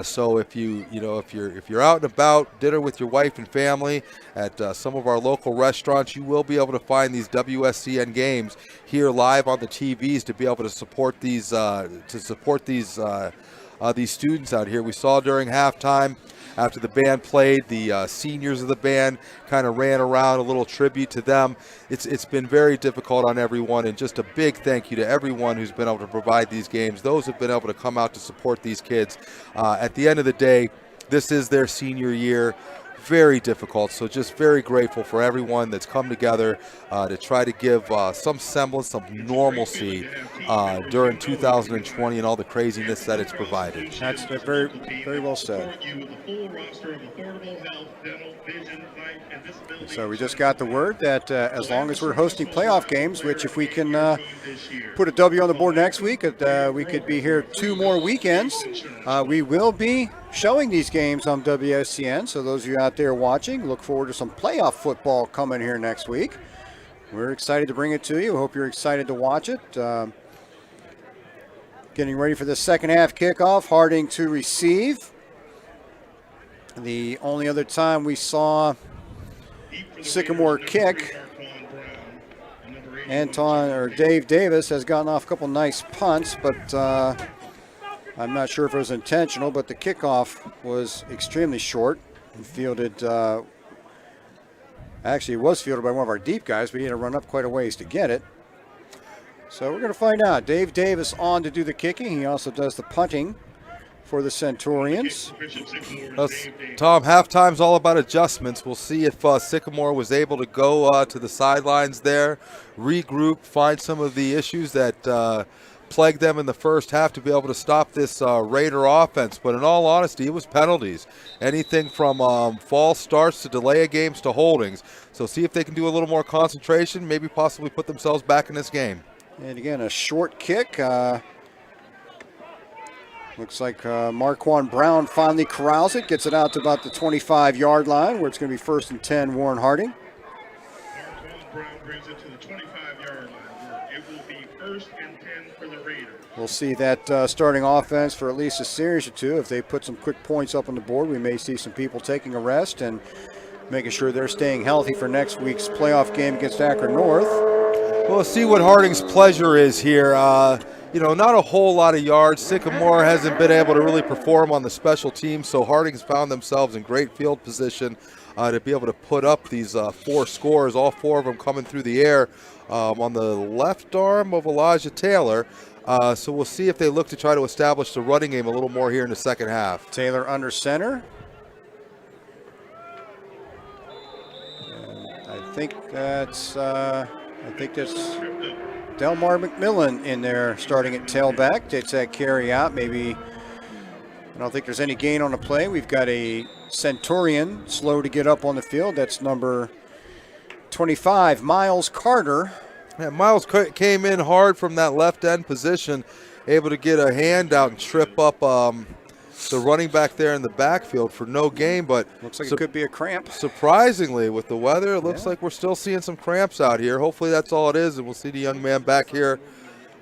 So if you're out and about, dinner with your wife and family at some of our local restaurants, you will be able to find these WSCN games here live on the TVs to be able to support these students out here. We saw during halftime, after the band played, the seniors of the band kind of ran around, a little tribute to them. It's been very difficult on everyone, and just a big thank you to everyone who's been able to provide these games, those who've been able to come out to support these kids. At the end of the day, this is their senior year. Very difficult, so just very grateful for everyone that's come together to try to give some semblance of normalcy during 2020 and all the craziness that it's provided. That's very, very well said. So we just got the word that as long as we're hosting playoff games, which if we can put a W on the board next week, we could be here 2 more weekends. We will be showing these games on WSCN, so those of you out there watching, look forward to some playoff football coming here next week. We're excited to bring it to you. Hope you're excited to watch it. Getting ready for the second half kickoff. Harding to receive. The only other time we saw Sycamore kick, Dave Davis has gotten off a couple nice punts, but I'm not sure if it was intentional, but the kickoff was extremely short and fielded. Actually, it was fielded by one of our deep guys, but he had to run up quite a ways to get it. So we're going to find out. Dave Davis on to do the kicking. He also does the punting for the Centurions. Tom, halftime's all about adjustments. We'll see if Sycamore was able to go to the sidelines there, regroup, find some of the issues that plagued them in the first half to be able to stop this Raider offense. But in all honesty, it was penalties. Anything from false starts to delay of games to holdings. So see if they can do a little more concentration, maybe possibly put themselves back in this game. And again, a short kick. Looks like Marquand Brown finally corrals it, gets it out to about the 25-yard line, where it's going to be 1st and 10, Warren Harding. Marquand Brown brings it to the 25-yard line, where it will be 1st and 10 for the Raiders. We'll see that starting offense for at least a series or two. If they put some quick points up on the board, we may see some people taking a rest and making sure they're staying healthy for next week's playoff game against Akron North. Well, let's see what Harding's pleasure is here. Not a whole lot of yards. Sycamore hasn't been able to really perform on the special teams, so Harding's found themselves in great field position to be able to put up these 4 scores, all 4 of them coming through the air on the left arm of Elijah Taylor. So we'll see if they look to try to establish the running game a little more here in the second half. Taylor under center. And I think that's Delmar McMillan in there starting at tailback. Takes that carry out. Maybe, I don't think there's any gain on the play. We've got a Centurion slow to get up on the field. That's number 25, Miles Carter. Yeah, Miles came in hard from that left end position, able to get a hand out and trip up the running back there in the backfield for no gain. But looks like it could be a cramp. Surprisingly, with the weather, it looks like we're still seeing some cramps out here. Hopefully that's all it is, and we'll see the young man back here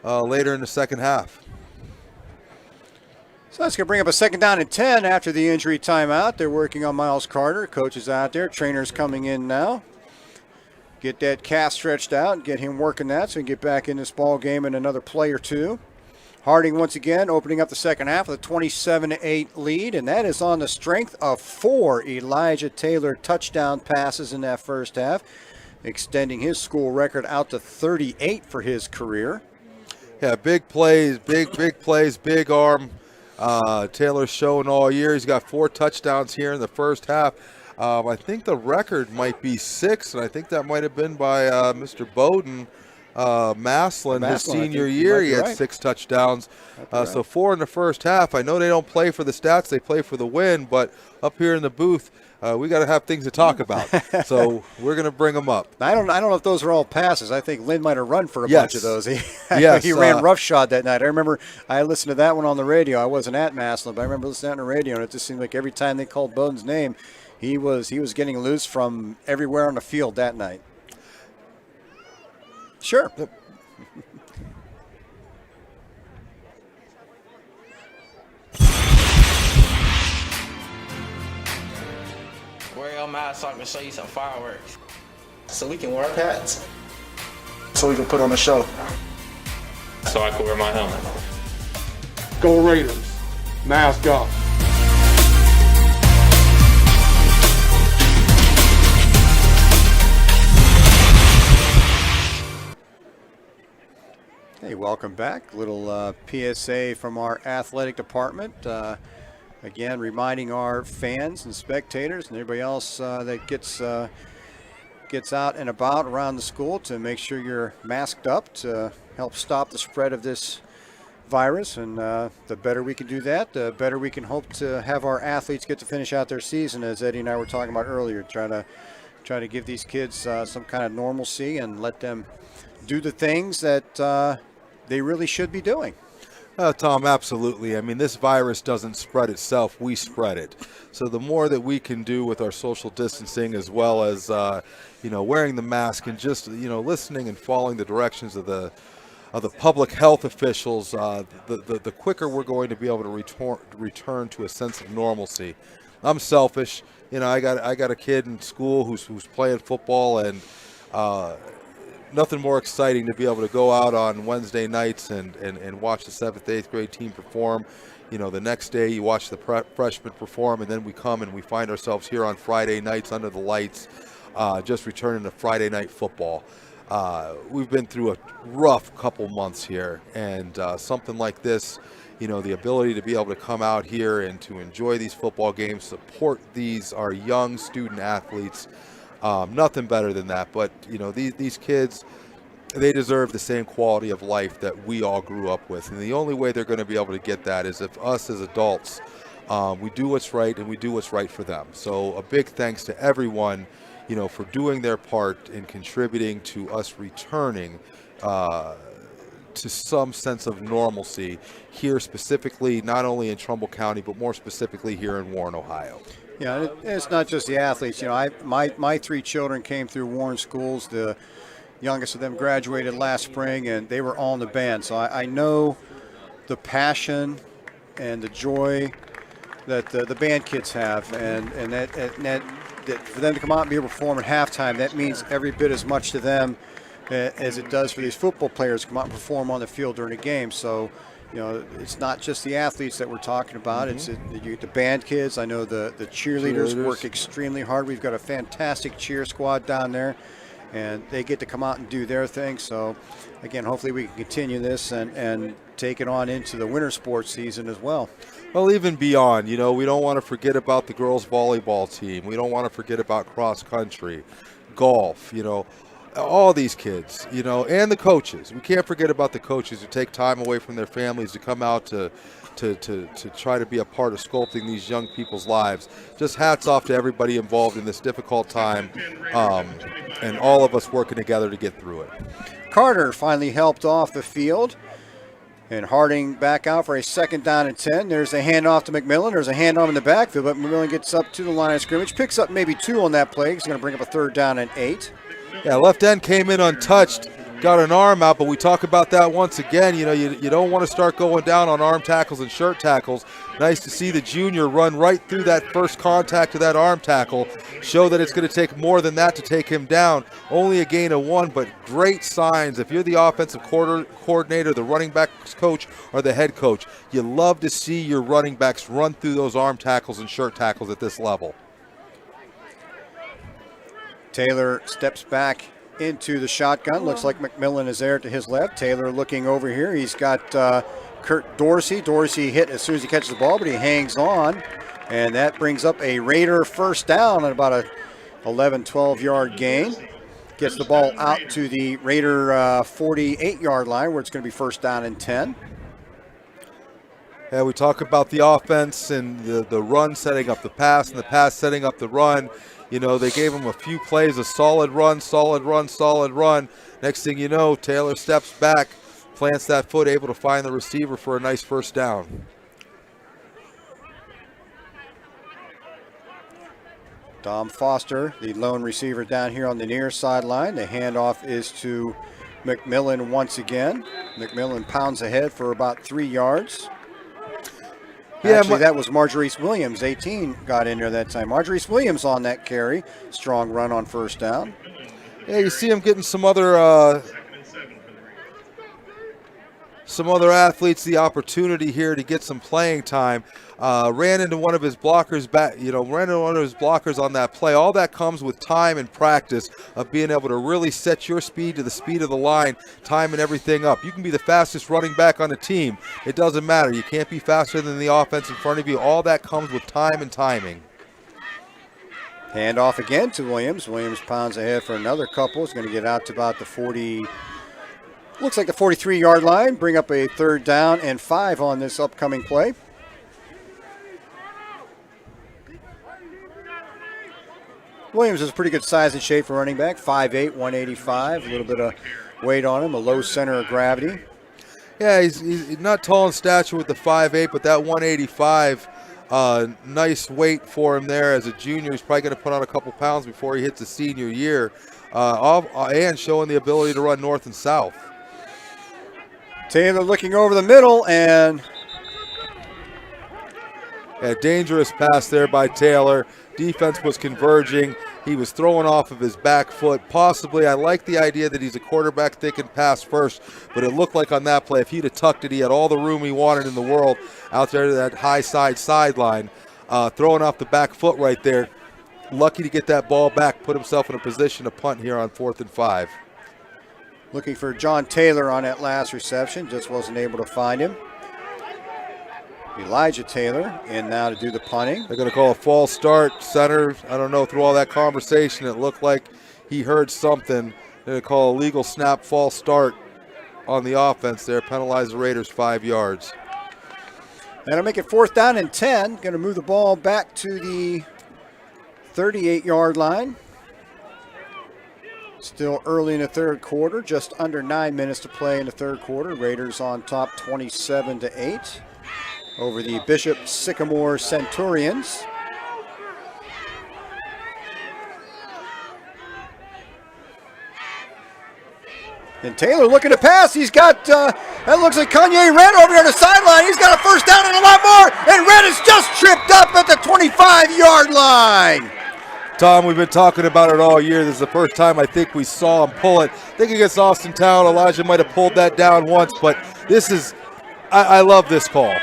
later in the second half. So that's going to bring up a 2nd down and 10 after the injury timeout. They're working on Miles Carter. Coach is out there. Trainer's coming in now. Get that calf stretched out and get him working that so he can get back in this ball game in another play or two. Harding once again opening up the second half with a 27-8 lead, and that is on the strength of 4 Elijah Taylor touchdown passes in that first half, extending his school record out to 38 for his career. Yeah, big plays, big plays, big arm. Taylor's showing all year. He's got 4 touchdowns here in the first half. I think the record might be 6, and I think that might have been by Mr. Bowden. Maslin, his senior year, he had 6 touchdowns. So 4 in the first half. I know they don't play for the stats, they play for the win, but up here in the booth, we got to have things to talk about. So we're going to bring them up. I don't know if those are all passes. I think Lynn might have run for a bunch of those. He ran roughshod that night. I remember I listened to that one on the radio. I wasn't at Maslin, but I remember listening to that on the radio, and it just seemed like every time they called Bowden's name, he was getting loose from everywhere on the field that night. Sure. Yep. Wear your mask so I can show you some fireworks. So we can wear our hats. So we can put on a show. So I can wear my helmet. Go Raiders. Mask off. Hey, welcome back. Little PSA from our athletic department. Again, reminding our fans and spectators and everybody else that gets out and about around the school to make sure you're masked up to help stop the spread of this virus. And the better we can do that, the better we can hope to have our athletes get to finish out their season, as Eddie and I were talking about earlier. Try to give these kids some kind of normalcy and let them do the things that they really should be doing. Tom, absolutely. I mean, this virus doesn't spread itself. We spread it. So the more that we can do with our social distancing, as well as, wearing the mask and just, listening and following the directions of the public health officials, the quicker we're going to be able to return to a sense of normalcy. I'm selfish. I got a kid in school who's playing football, and nothing more exciting to be able to go out on Wednesday nights and watch the 7th, 8th grade team perform. The next day you watch the freshmen perform, and then we come and we find ourselves here on Friday nights under the lights, just returning to Friday night football. We've been through a rough couple months here, and something like this, the ability to be able to come out here and to enjoy these football games, support our young student athletes, nothing better than that. But these kids, they deserve the same quality of life that we all grew up with, and the only way they're going to be able to get that is if us as adults, we do what's right and we do what's right for them. So a big thanks to everyone for doing their part in contributing to us returning to some sense of normalcy here, specifically not only in Trumbull County but more specifically here in Warren, Ohio. Yeah, it's not just the athletes. My 3 children came through Warren schools. The youngest of them graduated last spring, and they were all in the band. So I know the passion and the joy that the band kids have, and that for them to come out and be able to perform at halftime, that means every bit as much to them as it does for these football players to come out and perform on the field during a game. So it's not just the athletes that we're talking about. Mm-hmm. It's the band kids. I know the cheerleaders work extremely hard. We've got a fantastic cheer squad down there, and they get to come out and do their thing. So, again, hopefully we can continue this and take it on into the winter sports season as well. Well, even beyond, we don't want to forget about the girls volleyball team. We don't want to forget about cross country, golf, all these kids, and the coaches. We can't forget about the coaches who take time away from their families to come out to to try to be a part of sculpting these young people's lives. Just hats off to everybody involved in this difficult time, and all of us working together to get through it. Carter finally helped off the field. And Harding back out for a 2nd down and 10. There's a handoff to McMillan. There's a handoff in the backfield, but McMillan gets up to the line of scrimmage, picks up maybe 2 on that play. He's going to bring up a 3rd down and 8. Yeah, left end came in untouched, got an arm out, but we talk about that once again. You know, you don't want to start going down on arm tackles and shirt tackles. Nice to see the junior run right through that first contact of that arm tackle, show that it's going to take more than that to take him down. Only a gain of 1, but great signs. If you're the offensive coordinator, the running backs coach, or the head coach, you love to see your running backs run through those arm tackles and shirt tackles at this level. Taylor steps back into the shotgun. Looks like McMillan is there to his left. Taylor looking over here. He's got Kurt Dorsey. Dorsey hit as soon as he catches the ball, but he hangs on. And that brings up a Raider 1st down at about a 11, 12-yard gain. Gets the ball out to the Raider 48-yard line where it's going to be 1st down and 10. Yeah, we talk about the offense and the run setting up the pass and the pass setting up the run. You know, they gave him a few plays, a solid run, solid run, solid run. Next thing you know, Taylor steps back, plants that foot, able to find the receiver for a nice 1st down. Dom Foster, the lone receiver down here on the near sideline. The handoff is to McMillan once again. McMillan pounds ahead for about 3 yards. Yeah, actually, that was Marjorie Williams, 18, got in there that time. Marjorie Williams on that carry. Strong run on 1st down. Yeah, you see him getting some other athletes the opportunity here to get some playing time. Ran into one of his blockers on that play. All that comes with time and practice of being able to really set your speed to the speed of the line, timing everything up. You can be the fastest running back on the team. It doesn't matter. You can't be faster than the offense in front of you. All that comes with time and timing. Handoff again to Williams. Williams pounds ahead for another couple. He's going to get out to about the 40, looks like the 43-yard line. Bring up a 3rd down and 5 on this upcoming play. Williams is a pretty good size and shape for running back, 5'8", 185, a little bit of weight on him, a low center of gravity. Yeah, he's not tall in stature with the 5'8", but that 185, nice weight for him there as a junior. He's probably going to put on a couple pounds before he hits his senior year, and showing the ability to run north and south. Taylor looking over the middle, and a dangerous pass there by Taylor. Defense was converging. He was throwing off of his back foot. Possibly, I like the idea that he's a quarterback thinking pass first, but it looked like on that play, if he'd have tucked it, he had all the room he wanted in the world out there to that high side sideline. Throwing off the back foot right there. Lucky to get that ball back, put himself in a position to punt here on 4th and 5. looking for John Taylor on that last reception, just wasn't able to find him. Elijah Taylor in now to do the punting. They're going to call a false start. Center, I don't know, through all that conversation, it looked like he heard something. They're going to call a legal snap false start on the offense there, penalize the Raiders 5 yards. That'll make it 4th down and 10. Going to move the ball back to the 38-yard line. Still early in the third quarter, just under 9 minutes to play in the third quarter. Raiders on top 27-8 over the Bishop Sycamore Centurions. And Taylor looking to pass. He's got, that looks like Kanye Red over here on the sideline. He's got a first down and a lot more. And Red is just tripped up at the 25-yard line. Tom, we've been talking about it all year. This is the first time I think we saw him pull it. I think against Austin Town, Elijah might have pulled that down once, but this is, I love this call.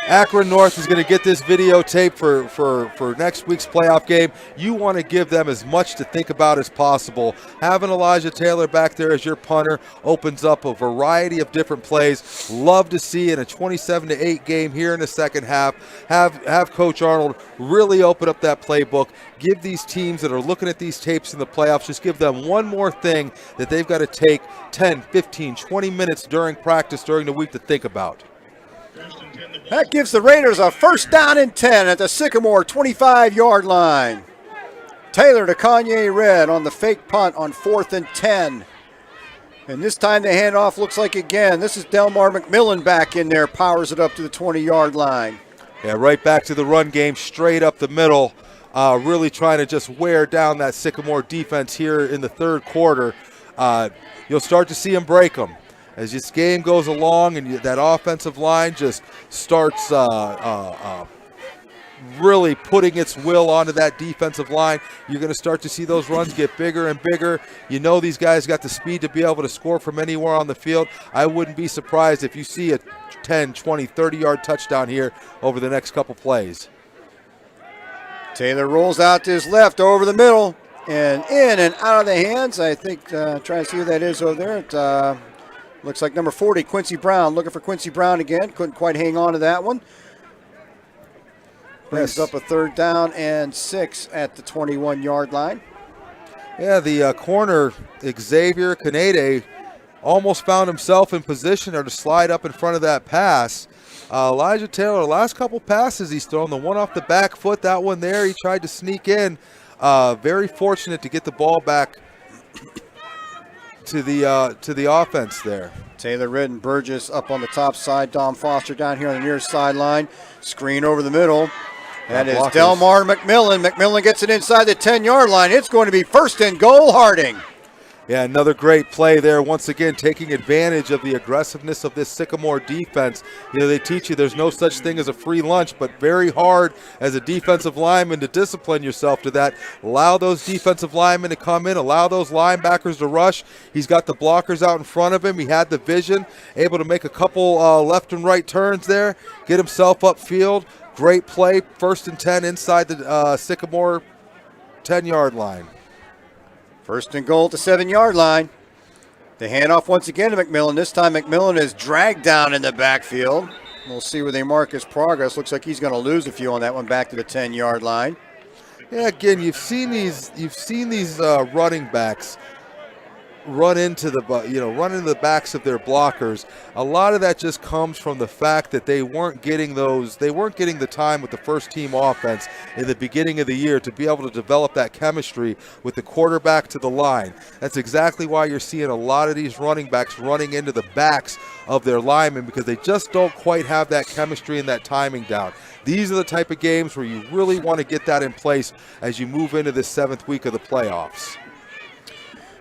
Akron North is going to get this videotape for next week's playoff game. You want to give them as much to think about as possible. Having Elijah Taylor back there as your punter opens up a variety of different plays. Love to see in a 27-8 game here in the second half. Have Coach Arnold really open up that playbook. Give these teams that are looking at these tapes in the playoffs, just give them one more thing that they've got to take 10, 15, 20 minutes during practice during the week to think about. First and 10, the That gives the Raiders a first down and 10 at the Sycamore 25-yard line. Taylor to Kanye Red on the fake punt on 4th and 10. And this time the handoff looks like again. This is Delmar McMillan back in there, powers it up to the 20-yard line. Yeah, right back to the run game, straight up the middle, really trying to just wear down that Sycamore defense here in the third quarter. You'll start to see him break them. As this game goes along and that offensive line just starts really putting its will onto that defensive line, you're going to start to see those runs get bigger and bigger. You know these guys got the speed to be able to score from anywhere on the field. I wouldn't be surprised if you see a 10, 20, 30-yard touchdown here over the next couple plays. Taylor rolls out to his left over the middle and in and out of the hands. I think, trying to see who that is over there. It looks like number 40, Quincy Brown. Looking for Quincy Brown again. Couldn't quite hang on to that one. Brings up a 3rd down and 6 at the 21-yard line. Yeah, the corner, Xavier Canede, almost found himself in position there to slide up in front of that pass. Elijah Taylor, last couple passes he's thrown, the one off the back foot, that one there, he tried to sneak in. Very fortunate to get the ball back to the offense there. Taylor Red and Burgess up on the top side. Dom Foster down here on the near sideline. Screen over the middle. That is Delmar McMillan. McMillan gets it inside the 10-yard line. It's going to be 1st and goal, Harding. Yeah, another great play there. Once again, taking advantage of the aggressiveness of this Sycamore defense. You know, they teach you there's no such thing as a free lunch, but very hard as a defensive lineman to discipline yourself to that. Allow those defensive linemen to come in, allow those linebackers to rush. He's got the blockers out in front of him. He had the vision, able to make a couple left and right turns there, get himself upfield. Great play, 1st and 10 inside the Sycamore 10-yard line. 1st and goal at the 7-yard line. The handoff once again to McMillan. This time McMillan is dragged down in the backfield. We'll see where they mark his progress. Looks like he's going to lose a few on that one back to the 10-yard line. Yeah, again, you've seen these running backs run into the backs of their blockers. A lot of that just comes from the fact that they weren't getting the time with the first team offense in the beginning of the year to be able to develop that chemistry with the quarterback to the line. That's exactly why you're seeing a lot of these running backs running into the backs of their linemen, because they just don't quite have that chemistry and that timing down. These are the type of games where you really want to get that in place as you move into this 7th week of the playoffs.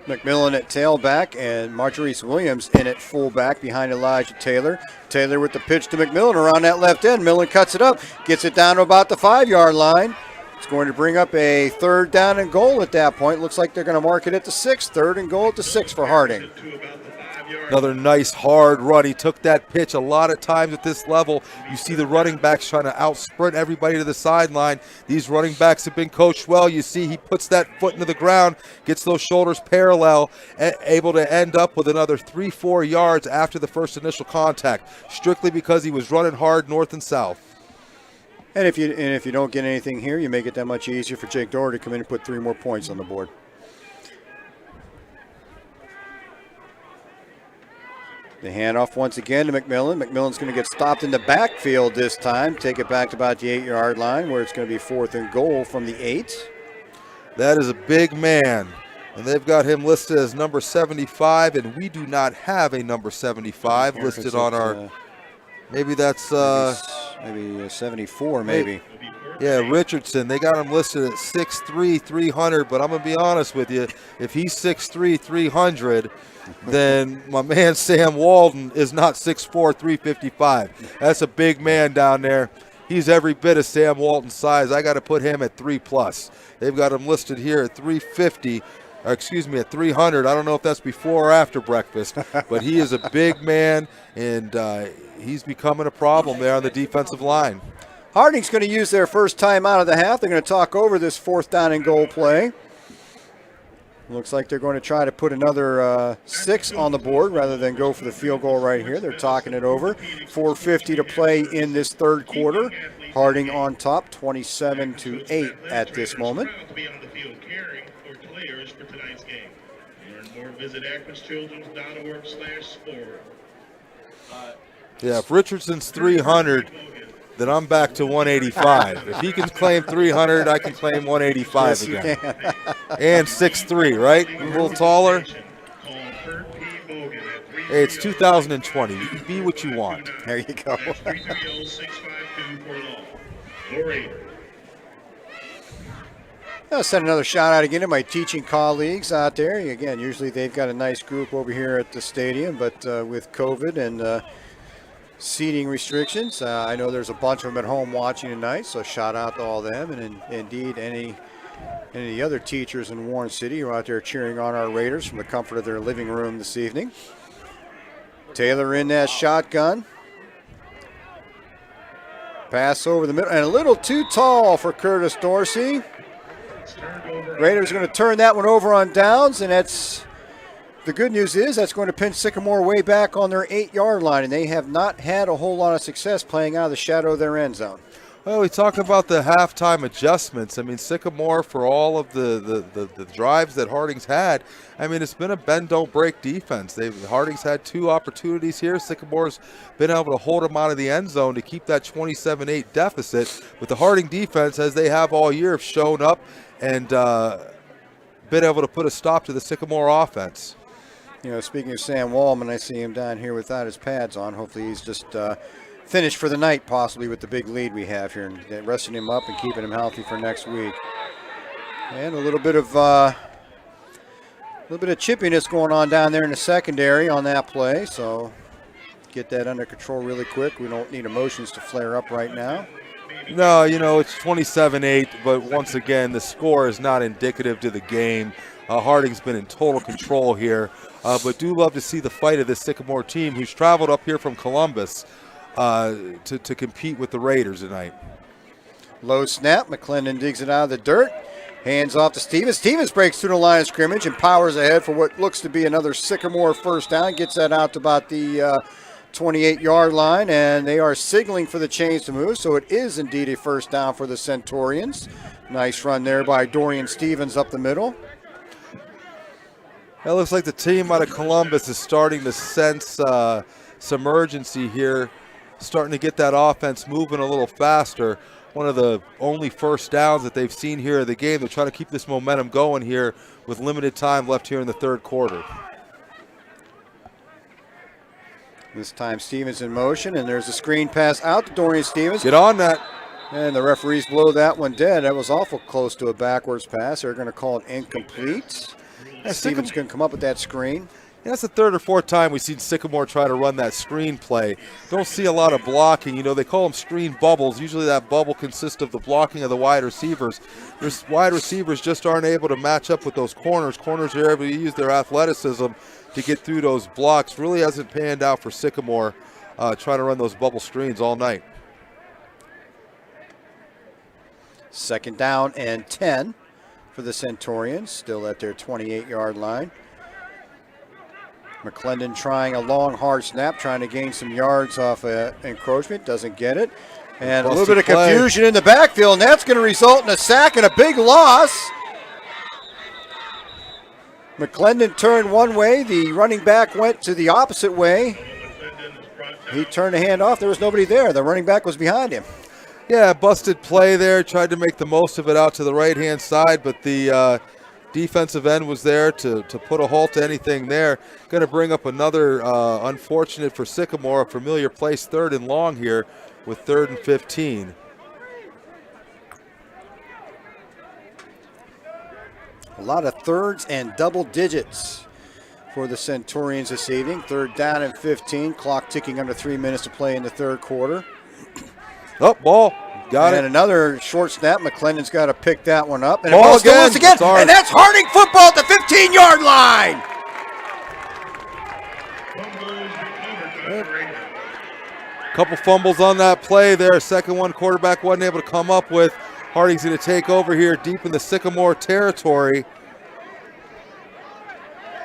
McMillan at tailback and Marjorie Williams in at fullback behind Elijah Taylor. Taylor with the pitch to McMillan around that left end. Millen cuts it up, gets it down to about the 5-yard line. It's going to bring up a 3rd down and goal at that point. Looks like they're going to mark it at the 6th. 3rd and goal at the 6 for Harding. Another nice hard run. He took that pitch. A lot of times at this level, you see the running backs trying to out-sprint everybody to the sideline. These running backs have been coached well. You see he puts that foot into the ground, gets those shoulders parallel, able to end up with another 3-4 yards after the first initial contact, strictly because he was running hard north and south. And if you don't get anything here, you make it that much easier for Jake Doherty to come in and put 3 more points on the board. The handoff once again to McMillan. McMillan's going to get stopped in the backfield this time. Take it back to about the 8-yard line where it's going to be 4th and goal from the 8. That is a big man. And they've got him listed as number 75, and we do not have a number 75 listed on our. Maybe that's maybe 74, maybe. Yeah, Richardson. They got him listed at 6'3", 300. But I'm gonna be honest with you, if he's 6'3", 300, then my man Sam Walden is not 6'4", 355. That's a big man down there. He's every bit of Sam Walton's size. I got to put him at 3+. They've got him listed here at 350. Or excuse me, at 300. I don't know if that's before or after breakfast, but he is a big man, and he's becoming a problem there on the defensive line. Harding's going to use their first time out of the half. They're going to talk over this 4th down and goal play. Looks like they're going to try to put another 6 on the board rather than go for the field goal right here. They're talking it over. 4:50 to play in this 3rd quarter. Harding on top, 27-8 at this moment. For tonight's game. Learn more, visit akronschildrens.org/sport. Yeah, if Richardson's 300, then I'm back to 185. If he can claim 300, I can claim 185 Yes, again. you can. And 6'3", right? A little taller. Hey, it's 2020. You can be what you want. There you go. I'll send another shout out again to my teaching colleagues out there. Again, usually they've got a nice group over here at the stadium, but with COVID and seating restrictions, I know there's a bunch of them at home watching tonight, so shout out to all of them, and indeed any of the other teachers in Warren City who are out there cheering on our Raiders from the comfort of their living room this evening. Taylor in that shotgun. Pass over the middle, and a little too tall for Curtis Dorsey. Raiders are going to turn that one over on downs, and that's the good news is that's going to pin Sycamore way back on their 8-yard line, and they have not had a whole lot of success playing out of the shadow of their end zone. Well, we talk about the halftime adjustments. I mean, Sycamore, for all of the drives that Harding's had, I mean, it's been a bend-don't-break defense. Harding's had 2 opportunities here. Sycamore's been able to hold them out of the end zone to keep that 27-8 deficit. But the Harding defense, as they have all year, have shown up and been able to put a stop to the Sycamore offense. You know, speaking of Sam Wallman, I see him down here without his pads on. Hopefully he's just finished for the night, possibly with the big lead we have here, and resting him up and keeping him healthy for next week. And a little bit of chippiness going on down there in the secondary on that play, so get that under control really quick. We don't need emotions to flare up right now. No, you know, it's 27-8, but once again, the score is not indicative to the game. Harding's been in total control here, but do love to see the fight of this Sycamore team who's traveled up here from Columbus to compete with the Raiders tonight. Low snap. McClendon digs it out of the dirt. Hands off to Stevens. Stevens breaks through the line of scrimmage and powers ahead for what looks to be another Sycamore first down. Gets that out to about the 28-yard line, and they are signaling for the chains to move, so it is indeed a first down for the Centurions. Nice run there by Dorian Stevens up the middle. It looks like the team out of Columbus is starting to sense some urgency here, starting to get that offense moving a little faster. One of the only first downs that they've seen here in the game. They're trying to keep this momentum going here with limited time left here in the third quarter. This time Stevens in motion, and there's a screen pass out to Dorian Stevens. Get on that. And the referees blow that one dead. That was awful close to a backwards pass. They're going to call it incomplete. Stevens can come up with that screen. Yeah, that's the third or fourth time we've seen Sycamore try to run that screen play. Don't see a lot of blocking. You know, they call them screen bubbles. Usually that bubble consists of the blocking of the wide receivers. Their wide receivers just aren't able to match up with those corners. Corners are able to use their athleticism to get through those blocks. Really hasn't panned out for Sycamore trying to run those bubble screens all night. Second down and 10 for the Centurions, still at their 28-yard line. McClendon trying a long, hard snap, trying to gain some yards off encroachment, doesn't get it. And a little bit of confusion in the backfield, and that's going to result in a sack and a big loss. McClendon turned one way, the running back went to the opposite way. He turned the hand off, there was nobody there. The running back was behind him. Yeah, busted play there, tried to make the most of it out to the right-hand side, but the defensive end was there to put a halt to anything there. Going to bring up another unfortunate for Sycamore, a familiar place, 3rd and long here with 3rd and 15. A lot of thirds and double digits for the Centurions this evening. 3rd down and 15, clock ticking under 3 minutes to play in the third quarter. Oh, ball. Got it. And another short snap. McClendon's got to pick that one up. And ball again. Once again. And that's Harding football at the 15-yard line. Couple fumbles on that play there. Second one quarterback wasn't able to come up with. Harding's going to take over here deep in the Sycamore territory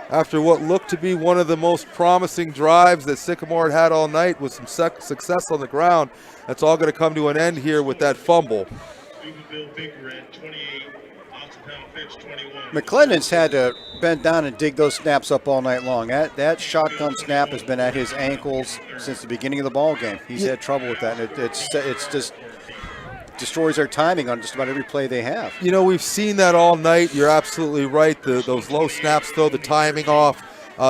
after what looked to be one of the most promising drives that Sycamore had all night with some success on the ground. That's all going to come to an end here with that fumble. McClendon's had to bend down and dig those snaps up all night long. That shotgun snap has been at his ankles since the beginning of the ball game. He's had trouble with that, and it's just destroys their timing on just about every play they have. You know, we've seen that all night. You're absolutely right. Those low snaps throw the timing off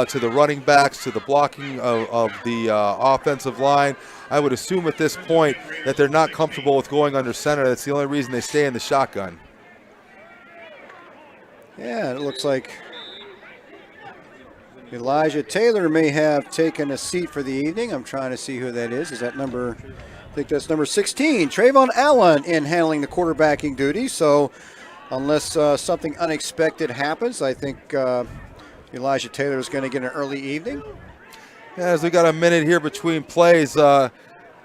to the running backs, to the blocking of the offensive line. I would assume at this point that they're not comfortable with going under center. That's the only reason they stay in the shotgun. Yeah, it looks like Elijah Taylor may have taken a seat for the evening. I'm trying to see who that is. Is that number, I think that's number 16, Trevor Allen, in handling the quarterbacking duties. So unless something unexpected happens, I think Elijah Taylor is going to get an early evening. Yeah, as we got a minute here between plays, want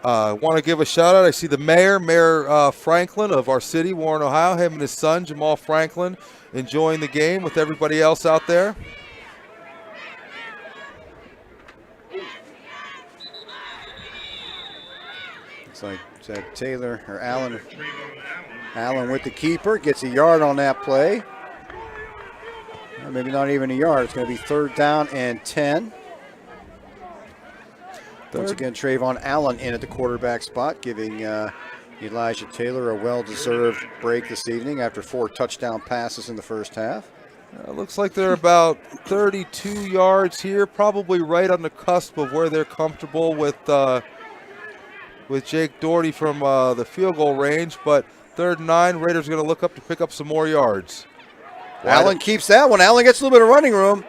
to give a shout out. I see the Mayor Franklin of our city, Warren, Ohio, him and his son, Jamal Franklin, enjoying the game with everybody else out there. Looks like Taylor or Allen. Allen with the keeper, gets a yard on that play. Well, maybe not even a yard. It's going to be 3rd down and 10. Once again, Trevor Allen in at the quarterback spot, giving Elijah Taylor a well-deserved break this evening after 4 touchdown passes in the first half. Looks like they're about 32 yards here, probably right on the cusp of where they're comfortable with Jake Doherty from the field goal range. But 3rd and 9, Raiders are going to look up to pick up some more yards. Allen keeps that one. Allen gets a little bit of running room.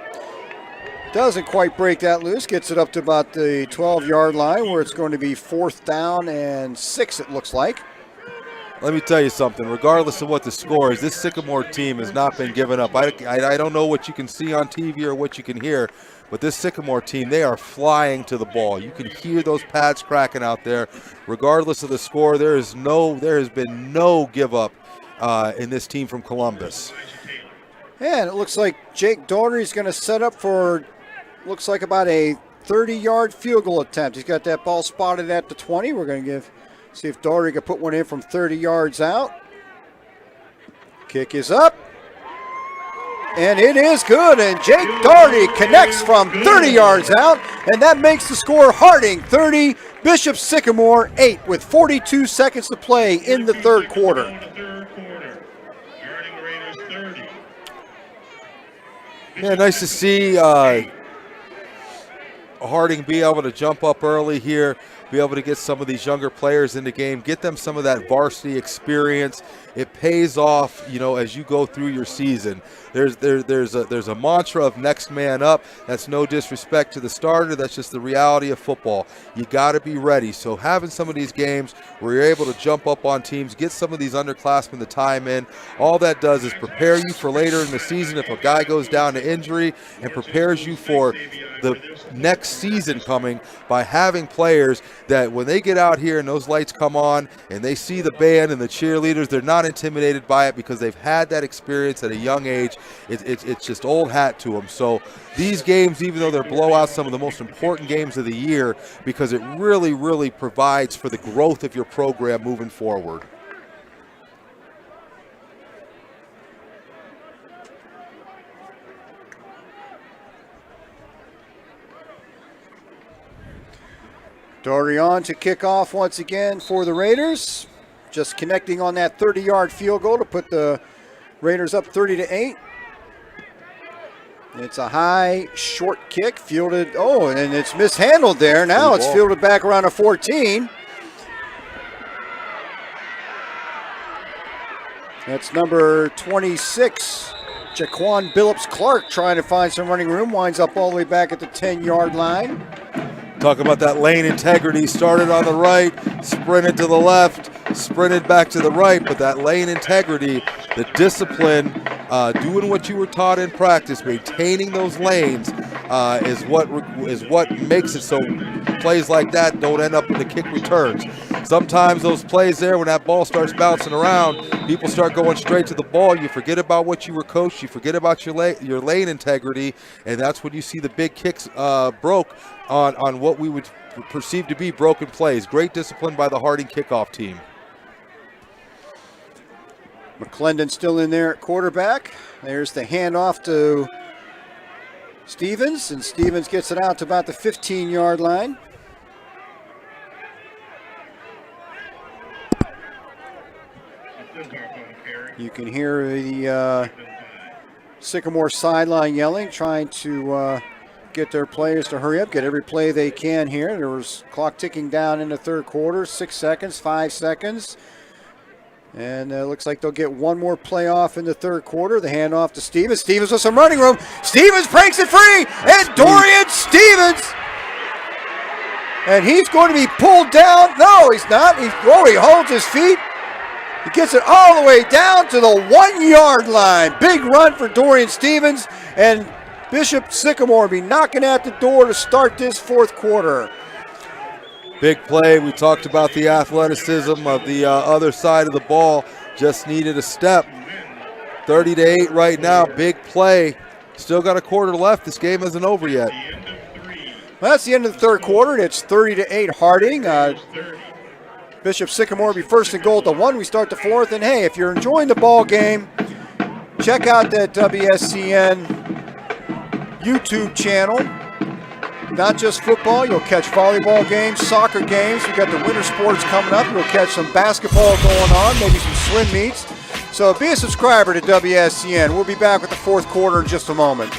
Doesn't quite break that loose. Gets it up to about the 12-yard line where it's going to be 4th down and 6, it looks like. Let me tell you something. Regardless of what the score is, this Sycamore team has not been giving up. I don't know what you can see on TV or what you can hear, but this Sycamore team, they are flying to the ball. You can hear those pads cracking out there. Regardless of the score, there has been no give up in this team from Columbus. Yeah, and it looks like Jake Doherty is going to set up for, looks like about a 30-yard field goal attempt. He's got that ball spotted at the 20. We're going to see if Doherty can put one in from 30 yards out. Kick is up. And it is good, and Jake Doherty connects from 30 yards out, and that makes the score Harding 30, Bishop Sycamore 8 with 42 seconds to play in the 3rd quarter. Yeah, nice to see Harding be able to jump up early here, be able to get some of these younger players in the game, get them some of that varsity experience. It pays off, you know, as you go through your season. There's a mantra of next man up. That's no disrespect to the starter. That's just the reality of football. You got to be ready. So having some of these games where you're able to jump up on teams, get some of these underclassmen the time in, all that does is prepare you for later in the season if a guy goes down to injury, and prepares you for the next season coming by having players that when they get out here and those lights come on and they see the band and the cheerleaders, they're not intimidated by it because they've had that experience at a young age. It's just old hat to them. So these games, even though they're blowouts, some of the most important games of the year because it really, really provides for the growth of your program moving forward. Dorian to kick off once again for the Raiders. Just connecting on that 30-yard field goal to put the Raiders up 30-8. It's a high, short kick fielded. Oh, and it's mishandled there. Now it's fielded back around a 14. That's number 26, Jaquan Billups-Clark, trying to find some running room. Winds up all the way back at the 10-yard line. Talk about that lane integrity. Started on the right, sprinted to the left, sprinted back to the right, but that lane integrity, the discipline, doing what you were taught in practice, maintaining those lanes is what makes it so plays like that don't end up in the kick returns. Sometimes those plays there, when that ball starts bouncing around, people start going straight to the ball. You forget about what you were coached. You forget about your lane integrity, and that's when you see the big kicks broke on what we would perceive to be broken plays. Great discipline by the Harding kickoff team. McClendon still in there at quarterback. There's the handoff to Stevens, and Stevens gets it out to about the 15-yard line. You can hear the Sycamore sideline yelling, trying to get their players to hurry up, get every play they can here. There was clock ticking down in the third quarter, 6 seconds, 5 seconds. And it looks like they'll get one more play off in the third quarter. The handoff to Stevens. Stevens with some running room. Stevens breaks it free, and Dorian Stevens. And he's going to be pulled down. No, he's not. He holds his feet. He gets it all the way down to the 1-yard line. Big run for Dorian Stevens, and Bishop Sycamore will be knocking at the door to start this fourth quarter. Big play. We talked about the athleticism of the other side of the ball. Just needed a step. 30-8 right now. Big play. Still got a quarter left. This game isn't over yet. Well, that's the end of the third quarter, and it's 30-8 Harding. Bishop Sycamore will be first and goal at the 1. We start the fourth. And, hey, if you're enjoying the ball game, check out that WSCN YouTube channel. Not just football, you'll catch volleyball games, soccer games. We've got the winter sports coming up. You'll catch some basketball going on, maybe some swim meets. So be a subscriber to WSCN. We'll be back with the fourth quarter in just a moment.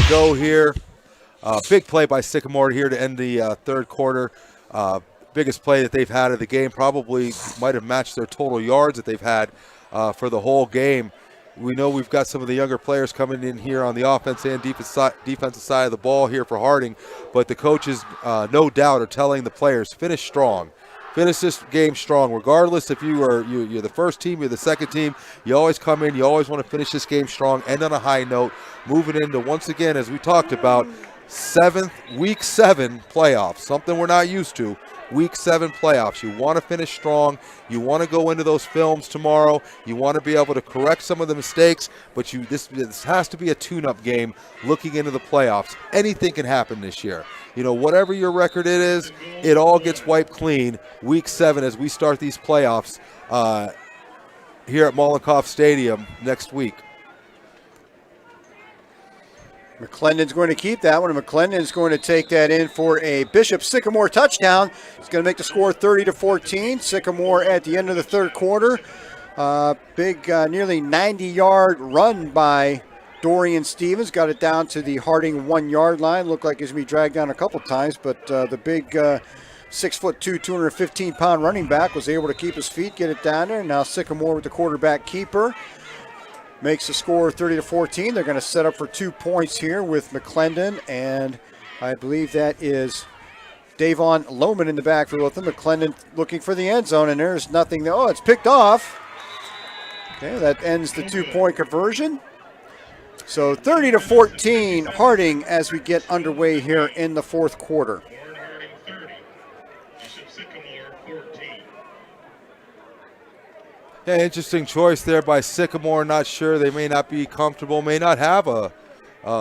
Go here. Big play by Sycamore here to end the third quarter. Biggest play that they've had of the game. Probably might have matched their total yards that they've had for the whole game. We know we've got some of the younger players coming in here on the offense and defensive side of the ball here for Harding, but the coaches, no doubt, are telling the players, finish strong. Finish this game strong, regardless if you're the first team, you're the second team. You always come in, you always want to finish this game strong, end on a high note, moving into, once again, as we talked about, week 7 playoffs, something we're not used to. Week 7 playoffs. You want to finish strong. You want to go into those films tomorrow. You want to be able to correct some of the mistakes, but this has to be a tune-up game looking into the playoffs. Anything can happen this year. You know, whatever your record it is, it all gets wiped clean week 7 as we start these playoffs here at Mollenkoff Stadium next week. McClendon's going to keep that one, and McClendon's going to take that in for a Bishop Sycamore touchdown. It's going to make the score 30-14. Sycamore at the end of the third quarter. Big, nearly 90-yard run by Dorian Stevens. Got it down to the Harding 1-yard line. Looked like he's going to be dragged down a couple times, but the big 6'2", 215-pound running back was able to keep his feet, get it down there. Now Sycamore with the quarterback keeper. Makes the score 30-14. They're going to set up for 2 points here with McClendon, and I believe that is Davon Lohman in the backfield with them. McClendon looking for the end zone, and there's nothing there. Oh, it's picked off. Okay, that ends the 2-point conversion. So 30-14 Harding as we get underway here in the fourth quarter. Yeah, interesting choice there by Sycamore. Not sure. They may not be comfortable, may not have a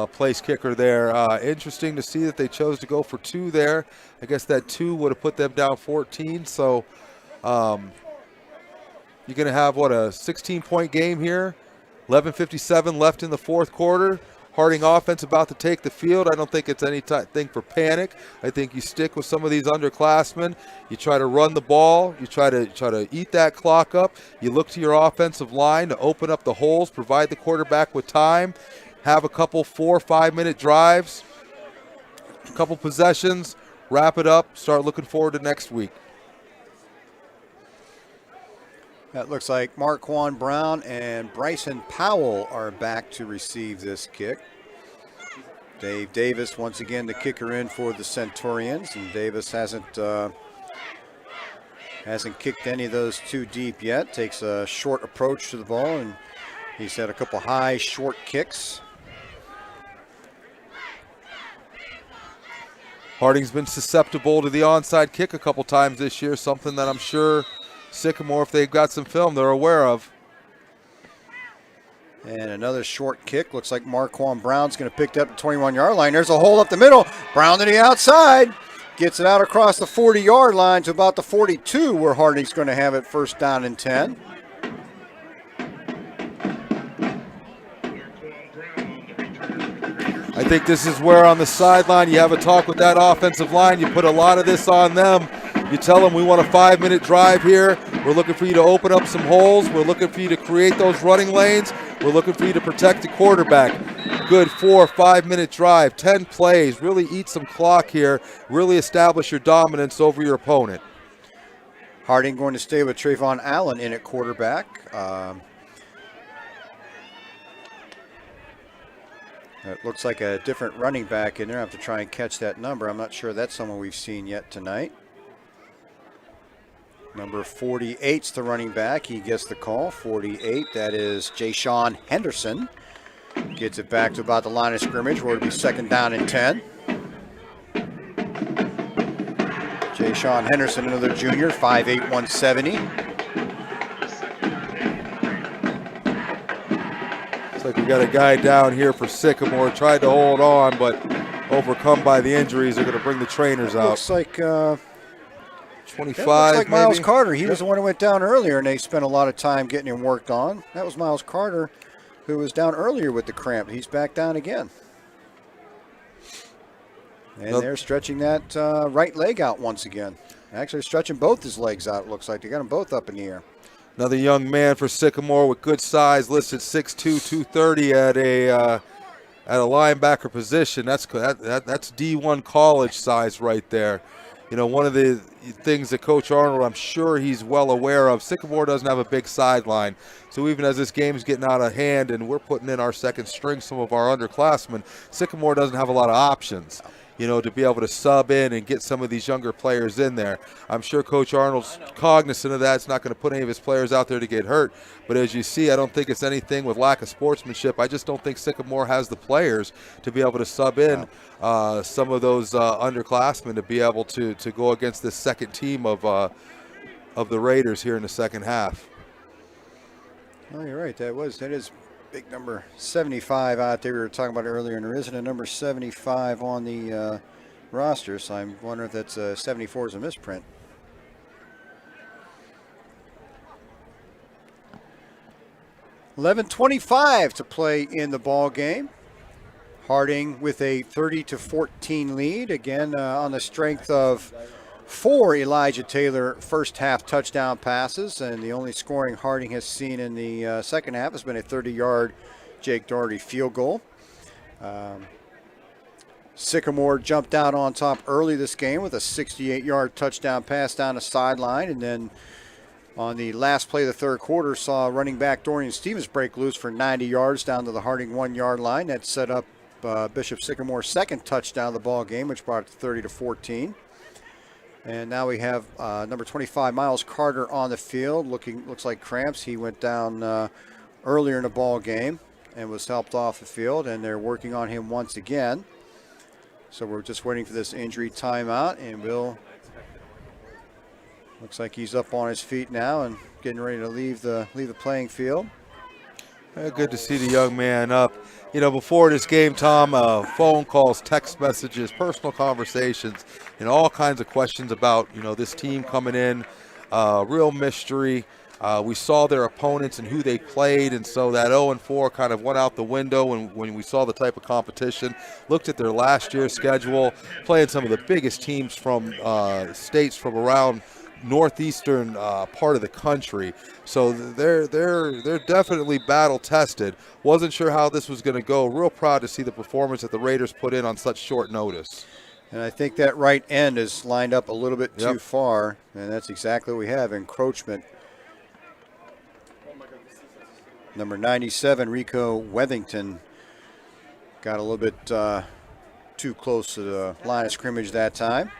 place kicker there. Interesting to see that they chose to go for 2 there. I guess that 2 would have put them down 14. So you're going to have, what, a 16-point game here? 11:57 left in the fourth quarter. Harding offense about to take the field. I don't think it's anything for panic. I think you stick with some of these underclassmen. You try to run the ball. You try to eat that clock up. You look to your offensive line to open up the holes, provide the quarterback with time, have a couple 4 or 5 minute drives, a couple possessions, wrap it up, start looking forward to next week. That looks like Marquand Brown and Bryson Powell are back to receive this kick. Dave Davis, once again, the kicker in for the Centurions, and Davis hasn't kicked any of those too deep yet. Takes a short approach to the ball, and he's had a couple high, short kicks. Harding's been susceptible to the onside kick a couple times this year, something that I'm sure Sycamore, if they've got some film, they're aware of. And another short kick. Looks like Marquand Brown's going to pick it up the 21-yard line. There's a hole up the middle. Brown to the outside. Gets it out across the 40-yard line to about the 42, where Harding's going to have it first down and 10. I think this is where on the sideline you have a talk with that offensive line. You put a lot of this on them. You tell them we want a 5-minute drive here. We're looking for you to open up some holes. We're looking for you to create those running lanes. We're looking for you to protect the quarterback. Good 4 or 5 minute drive, 10 plays. Really eat some clock here. Really establish your dominance over your opponent. Harding going to stay with Trevor Allen in at quarterback. It looks like a different running back in there. I have to try and catch that number. I'm not sure that's someone we've seen yet tonight. Number 48's the running back. He gets the call. 48, that is Ja'Shawn Henderson. Gets it back to about the line of scrimmage where it'll be second down and 10. Ja'Shawn Henderson, another junior, 5'8", 170. Looks like we got a guy down here for Sycamore. Tried to hold on, but overcome by the injuries. They're going to bring the trainers out. Looks like 25, looks like Miles maybe? Carter. He was the one who went down earlier, and they spent a lot of time getting him worked on. That was Miles Carter, who was down earlier with the cramp. He's back down again. And they're stretching that right leg out once again. Actually stretching both his legs out, it looks like. They got them both up in the air. Another young man for Sycamore with good size, listed 6'2", 230 at a linebacker position. That's D1 college size right there. You know, one of the things that Coach Arnold, I'm sure he's well aware of, Sycamore doesn't have a big sideline. So even as this game's getting out of hand and we're putting in our second string, some of our underclassmen, Sycamore doesn't have a lot of options, you know, to be able to sub in and get some of these younger players in there. I'm sure Coach Arnold's cognizant of that. It's not going to put any of his players out there to get hurt. But as you see, I don't think it's anything with lack of sportsmanship. I just don't think Sycamore has the players to be able to sub in some of those underclassmen to be able to go against this second team of the Raiders here in the second half. Oh, you're right. That is big number 75 out there. We were talking about it earlier, and there isn't a number 75 on the roster, so I'm wondering if that's 74 is a misprint. $11:25 to play in the ball game. Harding with a 30-14 lead, again on the strength of 4 Elijah Taylor first half touchdown passes, and the only scoring Harding has seen in the second half has been a 30-yard Jake Doherty field goal. Sycamore jumped out on top early this game with a 68-yard touchdown pass down the sideline, and then on the last play of the third quarter saw running back Dorian Stevens break loose for 90 yards down to the Harding 1-yard line. That set up Bishop Sycamore's second touchdown of the ball game, which brought it to 30-14. And now we have number 25, Miles Carter, on the field. Looks like cramps. He went down earlier in the ball game and was helped off the field, and they're working on him once again. So we're just waiting for this injury timeout, and looks like he's up on his feet now and getting ready to leave the playing field. Good to see the young man up. You know, before this game, Tom, phone calls, text messages, personal conversations, and all kinds of questions about, you know, this team coming in. Real mystery. We saw their opponents and who they played, and so that 0-4 kind of went out the window when we saw the type of competition. Looked at their last year's schedule, playing some of the biggest teams from states from around northeastern part of the country. So they're definitely battle tested. Wasn't sure how this was going to go. Real proud to see the performance that the Raiders put in on such short notice. And I think that right end is lined up a little bit too far, and that's exactly what we have, encroachment. Number 97, Rico Wethington, got a little bit too close to the line of scrimmage that time.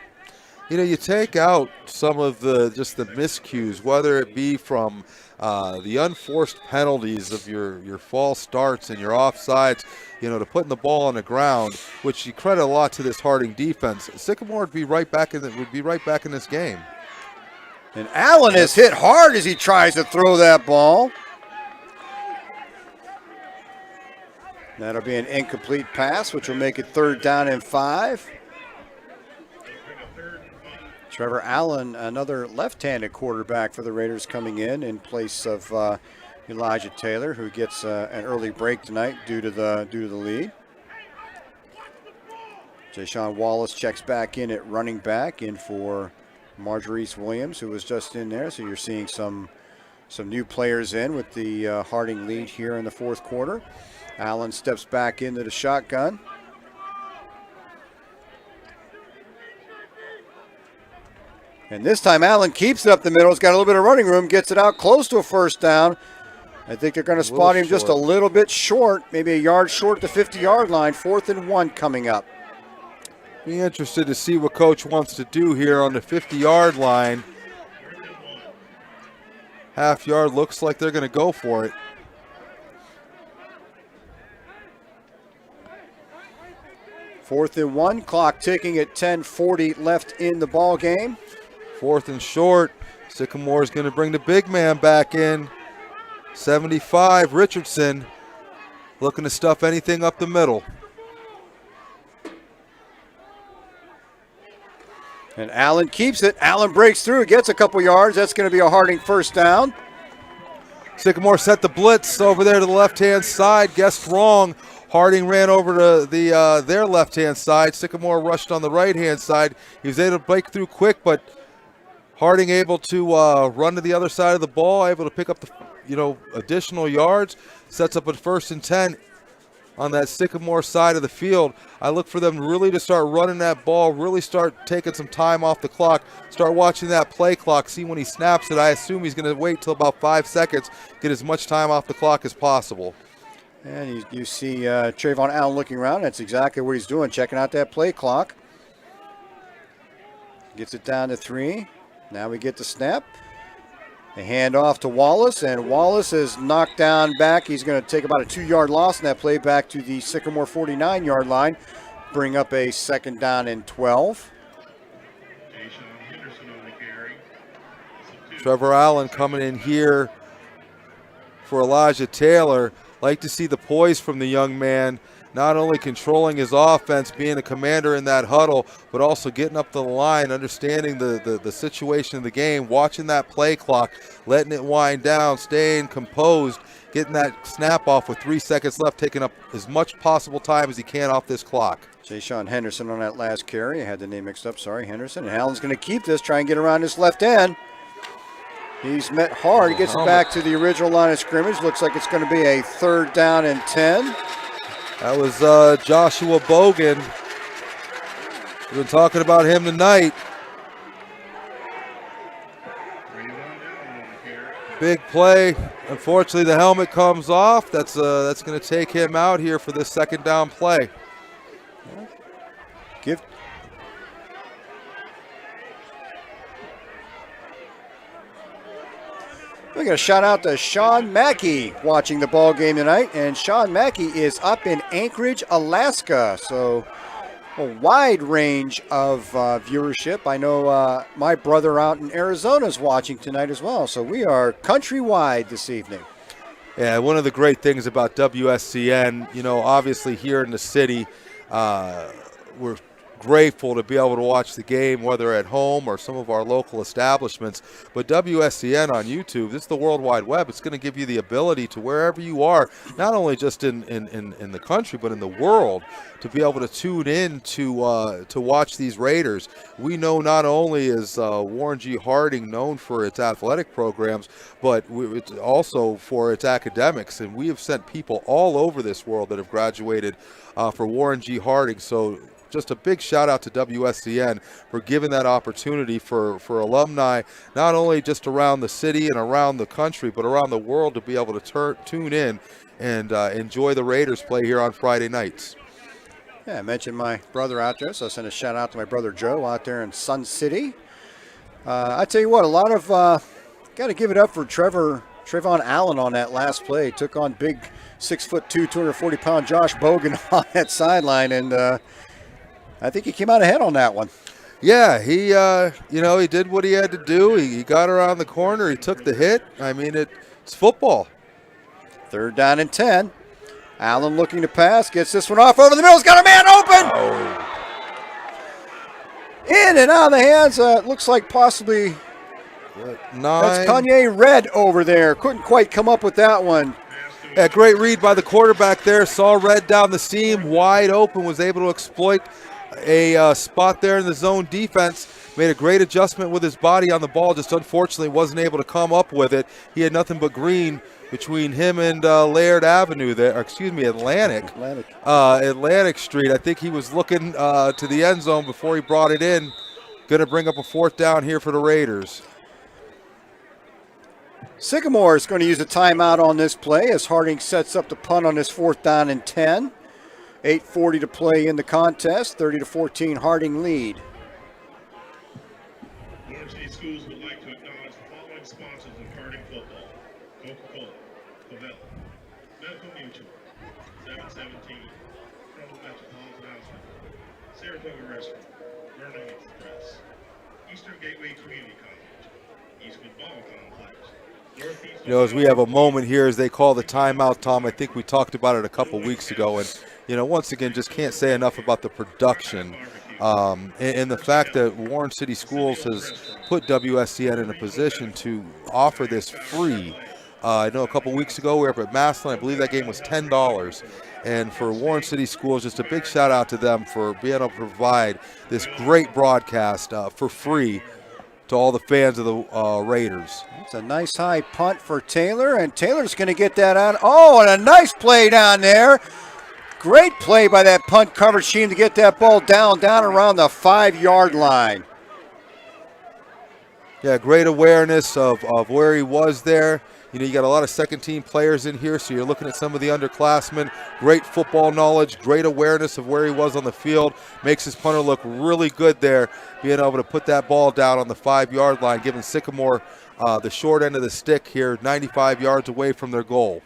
You take out some of just the miscues, whether it be from the unforced penalties of your false starts and your offsides, to putting the ball on the ground, which you credit a lot to this Harding defense. Sycamore would be right back in this game. And Allen is hit hard as he tries to throw that ball. That'll be an incomplete pass, which will make it 3rd down and 5. Trevor Allen, another left-handed quarterback for the Raiders, coming in place of Elijah Taylor, who gets an early break tonight due to the lead. Jashawn Wallace checks back in at running back, in for Marjorie Williams, who was just in there. So you're seeing some new players in with the Harding lead here in the 4th quarter. Allen steps back into the shotgun. And this time Allen keeps it up the middle. He's got a little bit of running room, gets it out close to a 1st down. I think they're going to spot him just a little bit short, maybe a yard short the 50-yard line. 4th and 1 coming up. Be interested to see what Coach wants to do here on the 50-yard line. Half yard, looks like they're going to go for it. 4th and 1, clock ticking at 10:40 left in the ball game. 4th and short. Sycamore is going to bring the big man back in. 75, Richardson, looking to stuff anything up the middle. And Allen keeps it. Allen breaks through, gets a couple yards. That's going to be a Harding 1st down. Sycamore set the blitz over there to the left-hand side. Guessed wrong. Harding ran over to their left-hand side. Sycamore rushed on the right-hand side. He was able to break through quick, but Harding able to run to the other side of the ball, able to pick up the additional yards. Sets up a 1st and 10 on that Sycamore side of the field. I look for them really to start running that ball, really start taking some time off the clock, start watching that play clock, see when he snaps it. I assume he's going to wait till about 5 seconds, get as much time off the clock as possible. And you see Trayvon Allen looking around. That's exactly what he's doing, checking out that play clock. Gets it down to 3. Now we get the snap. A handoff to Wallace, and Wallace is knocked down back. He's going to take about a 2-yard loss in that play back to the Sycamore 49-yard line. Bring up a 2nd down and 12. Trevor Allen coming in here for Elijah Taylor. Like to see the poise from the young man, not only controlling his offense, being a commander in that huddle, but also getting up the line, understanding the situation of the game, watching that play clock, letting it wind down, staying composed, getting that snap off with 3 seconds left, taking up as much possible time as he can off this clock. Jashawn Henderson on that last carry. I had the name mixed up, sorry, Henderson. And Allen's going to keep this, try and get around this left end. He's met hard, gets it back to the original line of scrimmage. Looks like it's going to be a 3rd down and 10. That was Joshua Bogan. We've been talking about him tonight. Big play. Unfortunately, the helmet comes off. That's going to take him out here for this 2nd down play. We got a shout out to Sean Mackey watching the ball game tonight, and Sean Mackey is up in Anchorage, Alaska. So a wide range of viewership. I know my brother out in Arizona is watching tonight as well. So we are countrywide this evening. Yeah, one of the great things about WSCN, obviously here in the city, we're grateful to be able to watch the game, whether at home or some of our local establishments. But WSCN on YouTube, this is the World Wide Web. It's going to give you the ability to, wherever you are, not only just in the country, but in the world, to be able to tune in to watch these Raiders. We know not only is Warren G. Harding known for its athletic programs, but it's also for its academics. And we have sent people all over this world that have graduated for Warren G. Harding. So just a big shout out to WSCN for giving that opportunity for alumni, not only just around the city and around the country, but around the world, to be able to tune in and enjoy the Raiders play here on Friday nights. Yeah, I mentioned my brother out there, so I sent a shout out to my brother Joe out there in Sun City. I tell you what, a lot of got to give it up for Trevor Allen on that last play. Took on big 6'2", 240-pound Josh Bogan on that sideline, and I think he came out ahead on that one. Yeah, he he did what he had to do. He got around the corner. He took the hit. I mean, it's football. 3rd down and 10. Allen looking to pass, gets this one off over the middle. He's got a man open. Oh. In and out of the hands. Looks like possibly 9. that's Kanye Red over there. Couldn't quite come up with that one. Yeah, great read by the quarterback there. Saw Red down the seam, wide open, was able to exploit a spot there in the zone defense. Made a great adjustment with his body on the ball, just unfortunately wasn't able to come up with it. He had nothing but green between him and Laird Avenue there, Atlantic Street. I think he was looking to the end zone before he brought it in. Going to bring up a 4th down here for the Raiders. Sycamore is going to use a timeout on this play as Harding sets up the punt on this 4th down and 10. 8:40 to play in the contest. 30-14 Harding lead. Varsity Schools would like to acknowledge the following sponsors of Harding football: Coca-Cola, Pavel, Medical Mutual, 717, Trouble Metropolitan Hospital, Saratoga Restaurant, Learning Express, Eastern Gateway Community College, Eastwood Ball Complex. As we have a moment here as they call the timeout, Tom, I think we talked about it a couple weeks ago, and once again, just can't say enough about the production and the fact that Warren City Schools has put WSCN in a position to offer this free. I know a couple weeks ago we were up at Massillon. I believe that game was $10. And for Warren City Schools, just a big shout out to them for being able to provide this great broadcast for free to all the fans of the Raiders. It's a nice high punt for Taylor, and Taylor's going to get that on. Oh, and a nice play down there. Great play by that punt coverage team to get that ball down around the 5-yard line. Yeah, great awareness of where he was there. You got a lot of second-team players in here, so you're looking at some of the underclassmen. Great football knowledge, great awareness of where he was on the field. Makes his punter look really good there, being able to put that ball down on the 5-yard line, giving Sycamore the short end of the stick here, 95 yards away from their goal.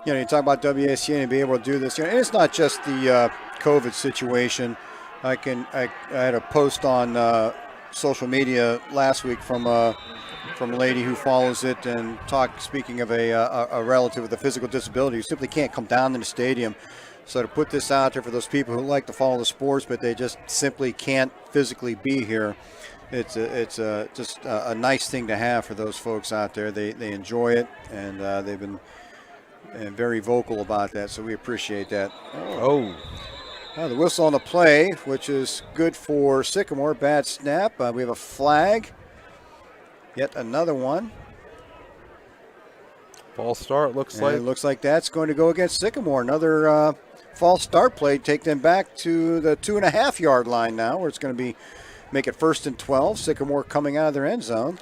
You talk about WSCN and be able to do this. And it's not just the COVID situation. I had a post on social media last week from a lady who follows it and speaking of a relative with a physical disability who simply can't come down to the stadium. So to put this out there for those people who like to follow the sports but they just simply can't physically be here, it's just a nice thing to have for those folks out there. They enjoy it, and they've been very vocal about that, so we appreciate that. Oh. The whistle on the play, which is good for Sycamore. Bad snap. We have a flag. Yet another one. False start, looks like. It looks like that's going to go against Sycamore. Another false start play. Take them back to the 2.5-yard line now, where it's going to make it 1st and 12. Sycamore coming out of their end zone.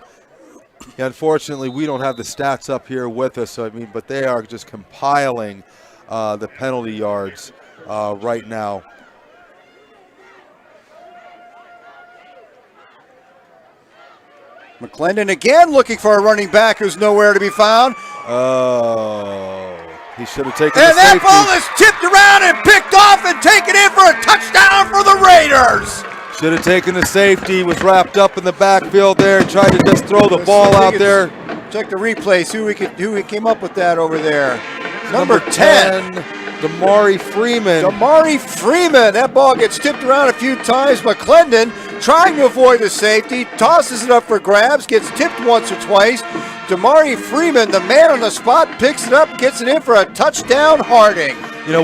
Yeah, unfortunately, we don't have the stats up here with us, but they are just compiling the penalty yards right now. McClendon again looking for a running back who's nowhere to be found. Oh, he should have taken and the safety. And that ball is tipped around and picked off and taken in for a touchdown for the Raiders. Should have taken the safety, was wrapped up in the backfield there, and tried to just throw the ball out there. Check the replays, who we came up with that over there. Number 10. Damari Freeman. Damari Freeman. That ball gets tipped around a few times. McClendon trying to avoid the safety, tosses it up for grabs, gets tipped once or twice. Damari Freeman, the man on the spot, picks it up, gets it in for a touchdown, Harding.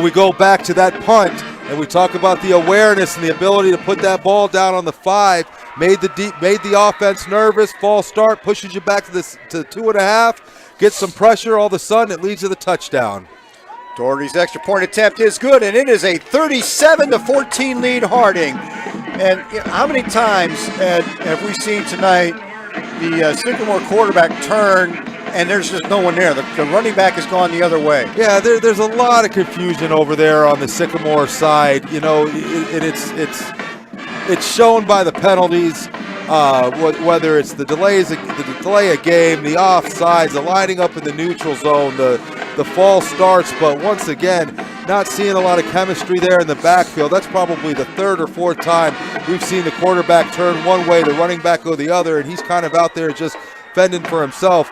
We go back to that punt, and we talk about the awareness and the ability to put that ball down on the 5. Made the offense nervous. False start pushes you back to 2.5. Gets some pressure. All of a sudden, it leads to the touchdown. Doherty's extra point attempt is good, and it is a 37-14 lead, Harding. And how many times have we seen tonight the Sycamore quarterback turn and there's just no one there. The running back has gone the other way. Yeah, there's a lot of confusion over there on the Sycamore side. You know, it's shown by the penalties, whether it's the delay a game, the offsides, the lining up in the neutral zone, the false starts. But once again, not seeing a lot of chemistry there in the backfield. That's probably the third or fourth time we've seen the quarterback turn one way, the running back go the other, and he's kind of out there just fending for himself.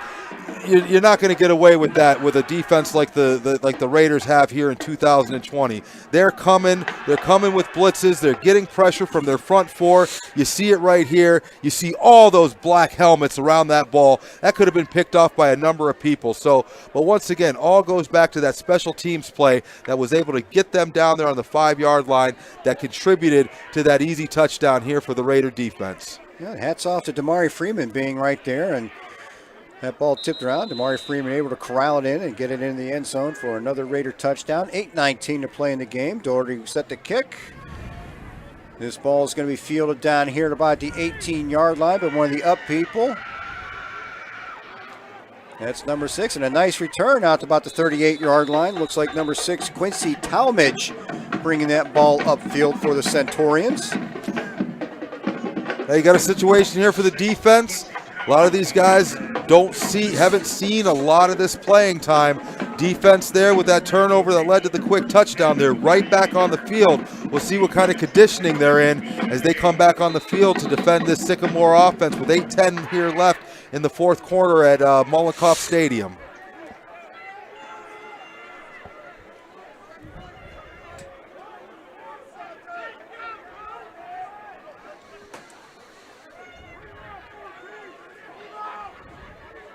You're not going to get away with that with a defense like the Raiders have here in 2020. They're coming with blitzes. They're getting pressure from their front four. You see it right here. You see all those black helmets around that ball. That could have been picked off by a number of people. But once again, all goes back to that special teams play that was able to get them down there on the 5-yard line that contributed to that easy touchdown here for the Raider defense. Yeah, hats off to Damari Freeman being right there, and that ball tipped around. Damari Freeman able to corral it in and get it in the end zone for another Raider touchdown. 8:19 to play in the game. Doherty set the kick. This ball is going to be fielded down here at about the 18-yard line by one of the up people. That's number 6, and a nice return out to about the 38-yard line. Looks like number 6, Quincy Talmadge, bringing that ball upfield for the Centurions. Now you got a situation here for the defense. A lot of these guys haven't seen a lot of this playing time. Defense there with that turnover that led to the quick touchdown. They're right back on the field. We'll see what kind of conditioning they're in as they come back on the field to defend this Sycamore offense with 8:10 here left in the fourth quarter at Mollenkoff Stadium.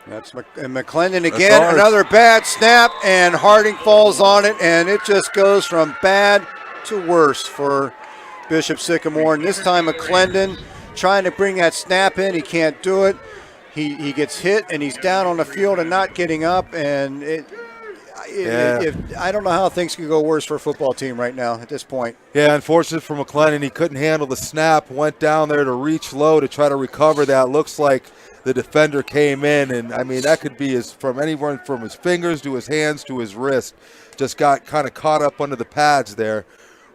That's McClendon again, another bad snap, and Harding falls on it, and it just goes from bad to worse for Bishop Sycamore. And this time McClendon trying to bring that snap in, he can't do it. He gets hit, and he's down on the field and not getting up, and I don't know how things could go worse for a football team right now at this point. Yeah, unfortunate for McClendon. He couldn't handle the snap, went down there to reach low to try to recover that. Looks like the defender came in, and I mean, that could be from anywhere from his fingers to his hands to his wrist. Just got kind of caught up under the pads there.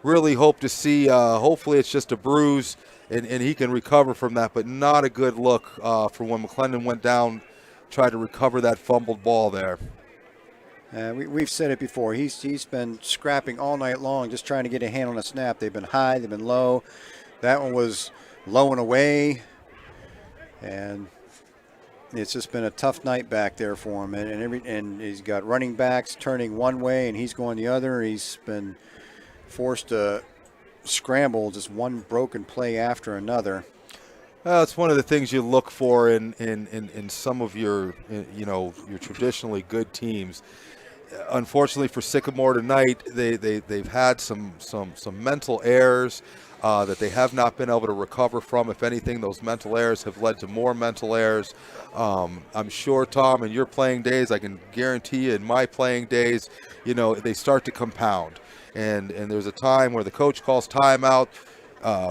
Really hope to see, hopefully it's just a bruise and he can recover from that, but not a good look for when McClendon went down, tried to recover that fumbled ball there. We've said it before. He's been scrapping all night long, just trying to get a hand on a snap. They've been high, they've been low. That one was low and away, and it's just been a tough night back there for him. And he's got running backs turning one way, and he's going the other. He's been forced to scramble, just one broken play after another. It's one of the things you look for in some of your traditionally good teams. Unfortunately for Sycamore tonight, they've had some mental errors that they have not been able to recover from. If anything, those mental errors have led to more mental errors. I'm sure, Tom, in your playing days, I can guarantee you in my playing days, they start to compound. And there's a time where the coach calls timeout,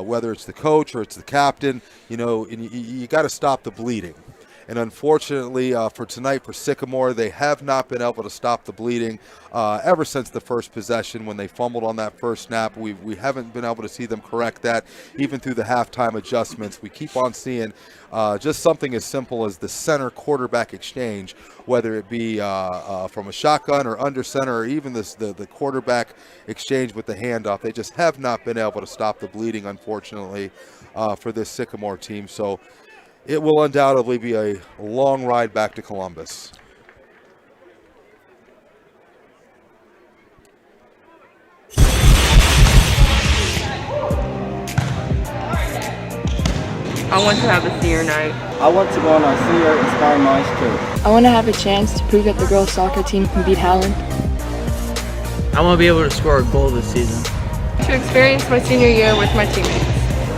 whether it's the coach or it's the captain, and you got to stop the bleeding. And unfortunately for tonight for Sycamore, they have not been able to stop the bleeding ever since the first possession when they fumbled on that first snap. We haven't been able to see them correct that even through the halftime adjustments. We keep on seeing just something as simple as the center quarterback exchange, whether it be from a shotgun or under center or even the quarterback exchange with the handoff. They just have not been able to stop the bleeding, unfortunately, for this Sycamore team. So it will undoubtedly be a long ride back to Columbus. I want to have a senior night. I want to go on a senior Inspire Minds trip. I want to have a chance to prove that the girls' soccer team can beat Howland. I want to be able to score a goal this season. To experience my senior year with my teammates.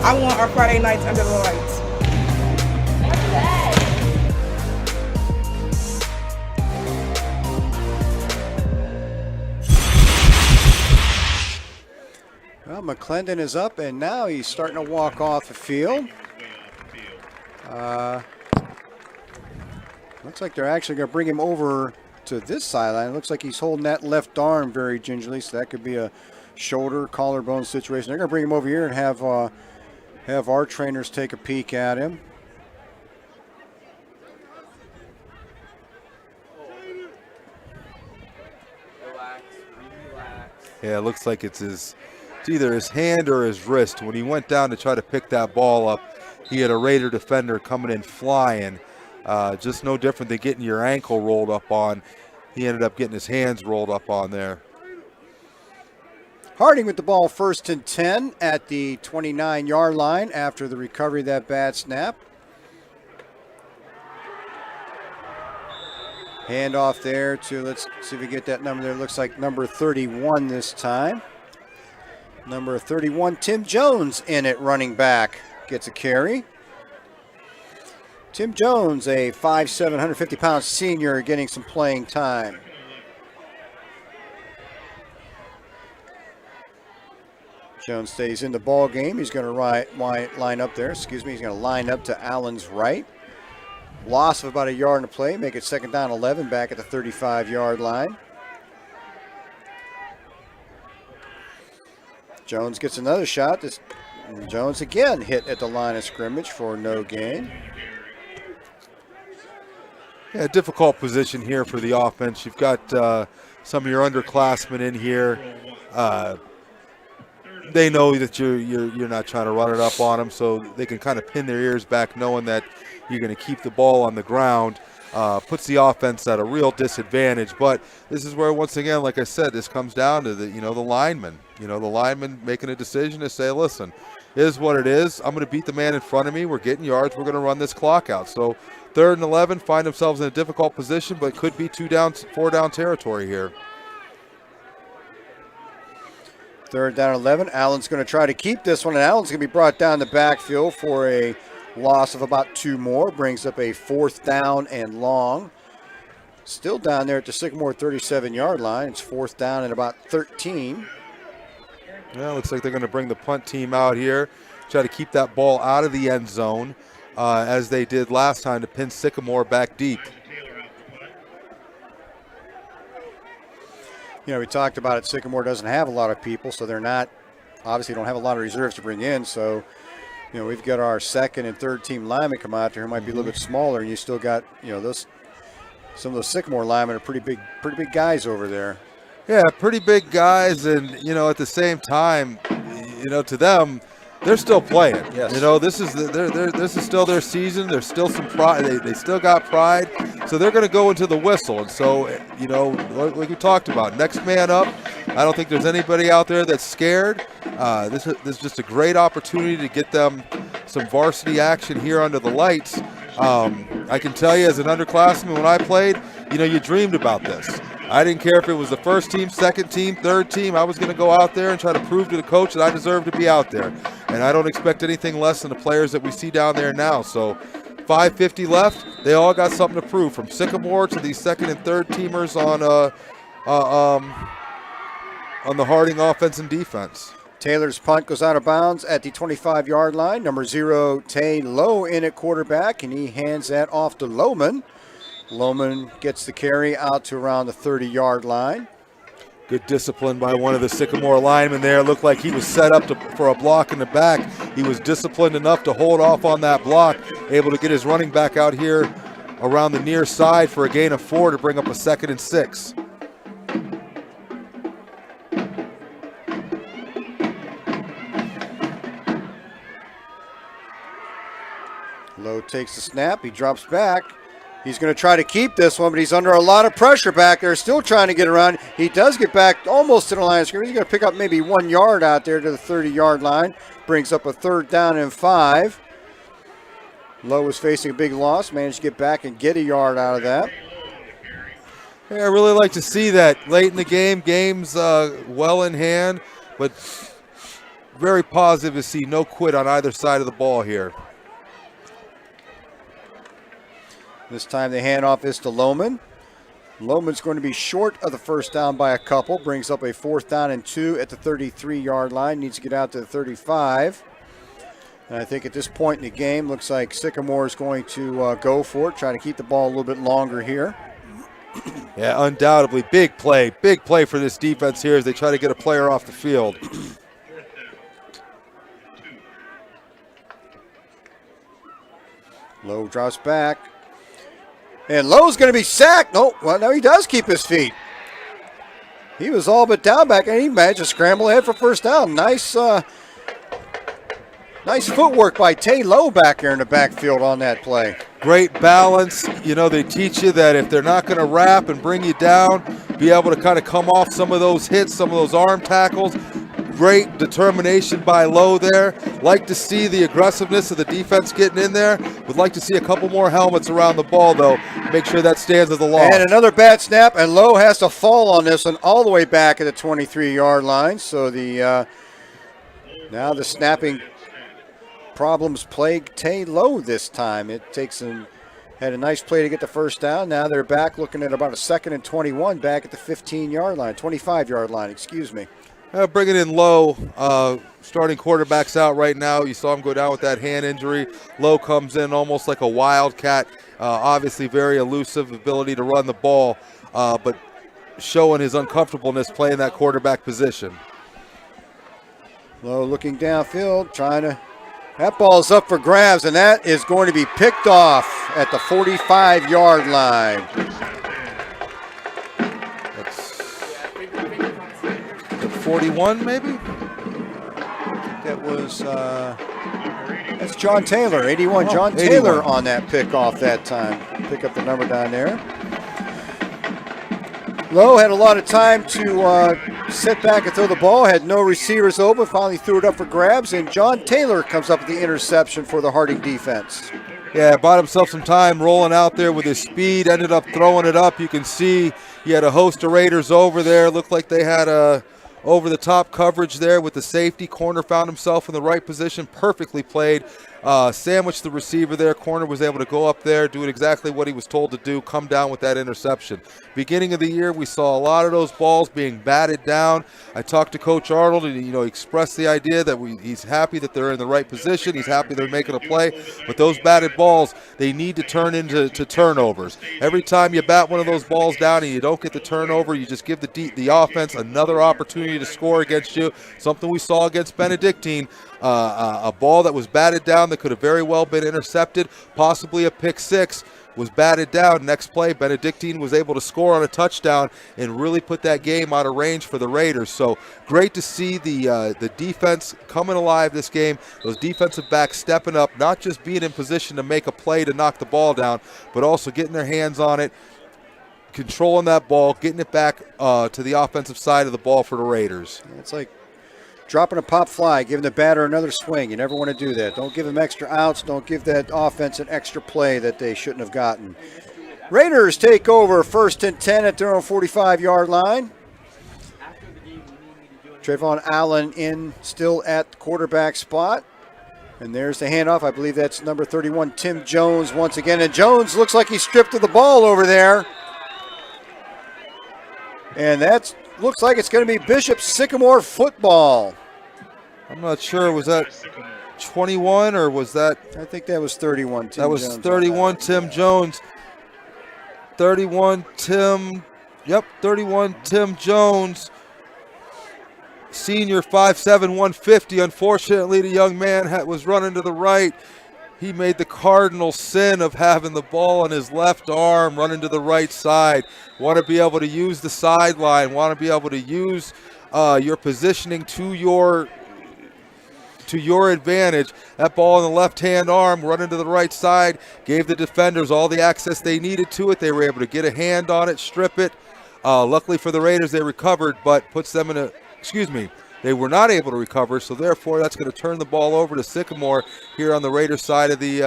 I want our Friday nights under the lights. Well, McClendon is up, and now he's starting to walk off the field. Looks like they're actually going to bring him over to this sideline. Looks like he's holding that left arm very gingerly, so that could be a shoulder, collarbone situation. They're going to bring him over here and have our trainers take a peek at him. Yeah, it looks like it's either his hand or his wrist. When he went down to try to pick that ball up, he had a Raider defender coming in flying. Just no different than getting your ankle rolled up on. He ended up getting his hands rolled up on there. Harding with the ball, 1st and 10 at the 29-yard line after the recovery of that bad snap. Handoff there to, let's see if we get that number there. Looks like number 31 this time. Number 31, Tim Jones in at running back. Gets a carry. Tim Jones, a 5'7", 150-pound senior, getting some playing time. Jones stays in the ball game. He's going to line up there. He's going to line up to Allen's right. Loss of about a yard in the play. Make it 2nd down 11 back at the 35-yard line. Jones gets another shot. Jones again hit at the line of scrimmage for no gain. Yeah, difficult position here for the offense. You've got some of your underclassmen in here. They know that you're not trying to run it up on them, so they can kind of pin their ears back knowing that you're going to keep the ball on the ground. Puts the offense at a real disadvantage. But this is where, once again, like I said, this comes down to the lineman. The lineman making a decision to say, listen, it is what it is. I'm going to beat the man in front of me. We're getting yards. We're going to run this clock out. So 3rd and 11, find themselves in a difficult position, but could be 4 down territory here. 3rd down 11. Allen's going to try to keep this one, and Allen's going to be brought down the backfield for a loss of about 2 more. Brings up a 4th down and long. Still down there at the Sycamore 37-yard line. It's 4th down and about 13. Yeah, looks like they're going to bring the punt team out here, try to keep that ball out of the end zone, as they did last time to pin Sycamore back deep. We talked about it. Sycamore doesn't have a lot of people, so they're not, obviously don't have a lot of reserves to bring in. So, we've got our 2nd and 3rd team linemen come out there who might be a little bit smaller, and you still got, some of those Sycamore linemen are pretty big guys over there. Yeah, pretty big guys, and at the same time, to them, they're still playing. Yes. This is still their season. There's still some pride. They still got pride, so they're going to go into the whistle. And so, like we talked about, next man up. I don't think there's anybody out there that's scared. This is just a great opportunity to get them some varsity action here under the lights. I can tell you, as an underclassman, when I played, you dreamed about this. I didn't care if it was the 1st team, 2nd team, 3rd team. I was going to go out there and try to prove to the coach that I deserve to be out there. And I don't expect anything less than the players that we see down there now. So 5:50 left. They all got something to prove, from Sycamore to these 2nd and 3rd teamers on the Harding offense and defense. Taylor's punt goes out of bounds at the 25-yard line. Number 0, Tay Lowe in at quarterback, and he hands that off to Lohman. Lohman gets the carry out to around the 30-yard line. Good discipline by one of the Sycamore linemen there. Looked like he was set up for a block in the back. He was disciplined enough to hold off on that block, able to get his running back out here around the near side for a gain of 4 to bring up a 2nd and 6. Lowe takes the snap. He drops back. He's going to try to keep this one, but he's under a lot of pressure back there, still trying to get around. He does get back almost to the line of scrimmage. He's going to pick up maybe 1 yard out there to the 30-yard line. Brings up a 3rd down and 5. Lowe was facing a big loss, managed to get back and get a yard out of that. Yeah, I really like to see that late in the game. Game's well in hand, but very positive to see no quit on either side of the ball here. This time the handoff is to Lohman. Lohman's going to be short of the 1st down by a couple. Brings up a 4th down and 2 at the 33-yard line. Needs to get out to the 35. And I think at this point in the game, looks like Sycamore is going to go for it, try to keep the ball a little bit longer here. Yeah, undoubtedly. Big play for this defense here as they try to get a player off the field. Lowe drops back. And Lowe's going to be sacked. No, well, no, he does keep his feet. He was all but down back, and he managed to scramble ahead for first down. Nice footwork by Tay Lowe back there in the backfield on that play. Great balance. You know, they teach you that if they're not going to wrap and bring you down, be able to kind of come off some of those hits, some of those arm tackles. Great determination by Lowe there. Like to see the aggressiveness of the defense getting in there. Would like to see a couple more helmets around the ball, though. Make sure that stands as a loss. And another bad snap, and Lowe has to fall on this one all the way back at the 23-yard line. So now the snapping problems plague Tay Lowe this time. It takes him, had a nice play to get the first down. Now they're back looking at about a 2nd and 21 back at the 15-yard line, 25-yard line, excuse me. Bringing in Lowe, starting quarterbacks out right now. You saw him go down with that hand injury. Lowe comes in almost like a wildcat. Obviously very elusive ability to run the ball, but showing his uncomfortableness playing that quarterback position. Lowe looking downfield, trying to, that ball's up for grabs, and that is going to be picked off at the 45-yard line. 41 maybe? That was, that's John Taylor, 81. John 81. Taylor on that pickoff that time. Pick up the number down there. Lowe had a lot of time to sit back and throw the ball, had no receivers open, finally threw it up for grabs, and John Taylor comes up with the interception for the Harding defense. Yeah, bought himself some time rolling out there with his speed, ended up throwing it up. You can see he had a host of Raiders over there. Looked like they had a over-the-top coverage there with the safety. Corner found himself in the right position, perfectly played. Sandwiched the receiver there. Corner was able to go up there, do exactly what he was told to do, come down with that interception. Beginning of the year, we saw a lot of those balls being batted down. I talked to Coach Arnold, and he expressed the idea that he's happy that they're in the right position. He's happy they're making a play. But those batted balls, they need to turn into turnovers. Every time you bat one of those balls down and you don't get the turnover, you just give the offense another opportunity to score against you. Something we saw against Benedictine. A ball that was batted down that could have very well been intercepted, possibly a pick six, was batted down. Next play, Benedictine was able to score on a touchdown and really put that game out of range for the Raiders. So great to see the defense coming alive this game. Those defensive backs stepping up, not just being in position to make a play to knock the ball down, but also getting their hands on it, controlling that ball, getting it back to the offensive side of the ball for the Raiders. It's like dropping a pop fly, giving the batter another swing. You never want to do that. Don't give them extra outs. Don't give that offense an extra play that they shouldn't have gotten. Raiders take over 1st and 10 at their own 45-yard line. Trevor Allen in still at the quarterback spot. And there's the handoff. I believe that's number 31, Tim Jones once again. And Jones looks like he stripped of the ball over there. And that's looks like it's going to be Bishop Sycamore football. I'm not sure. Was that 21 or was that? I think that was 31. That was Jones 31, Tim Jones. 31, Tim. Yep, 31, Tim Jones. Senior, 5'7", 150. Unfortunately, the young man was running to the right. He made the cardinal sin of having the ball on his left arm, running to the right side. Want to be able to use the sideline. Want to be able to use your positioning to your advantage. That ball on the left-hand arm, running to the right side, gave the defenders all the access they needed to it. They were able to get a hand on it, strip it. Luckily for the Raiders, they recovered, but puts them in a, they were not able to recover, so therefore that's going to turn the ball over to Sycamore here on the Raiders side of the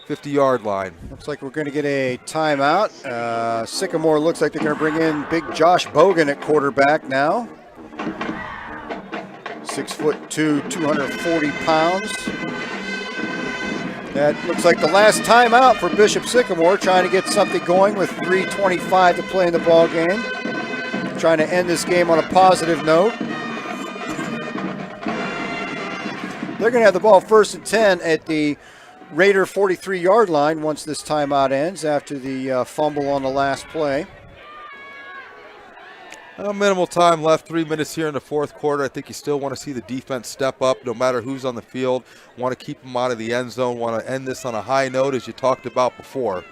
50-yard line. Looks like we're going to get a timeout. Sycamore looks like they're going to bring in big Josh Bogan at quarterback now. 6'2", 240 pounds. That looks like the last timeout for Bishop Sycamore, trying to get something going with 3:25 to play in the ball game. Trying to end this game on a positive note. They're going to have the ball 1st and 10 at the Raider 43-yard line once this timeout ends after the fumble on the last play. Minimal time left, 3 minutes here in the fourth quarter. I think you still want to see the defense step up no matter who's on the field. Want to keep them out of the end zone. Want to end this on a high note as you talked about before.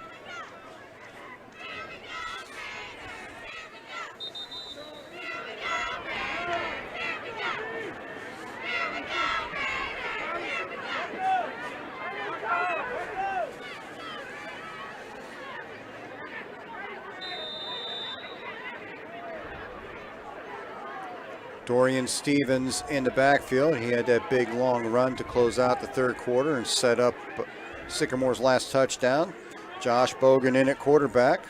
Dorian Stevens in the backfield. He had that big long run to close out the third quarter and set up Sycamore's last touchdown. Josh Bogan in at quarterback.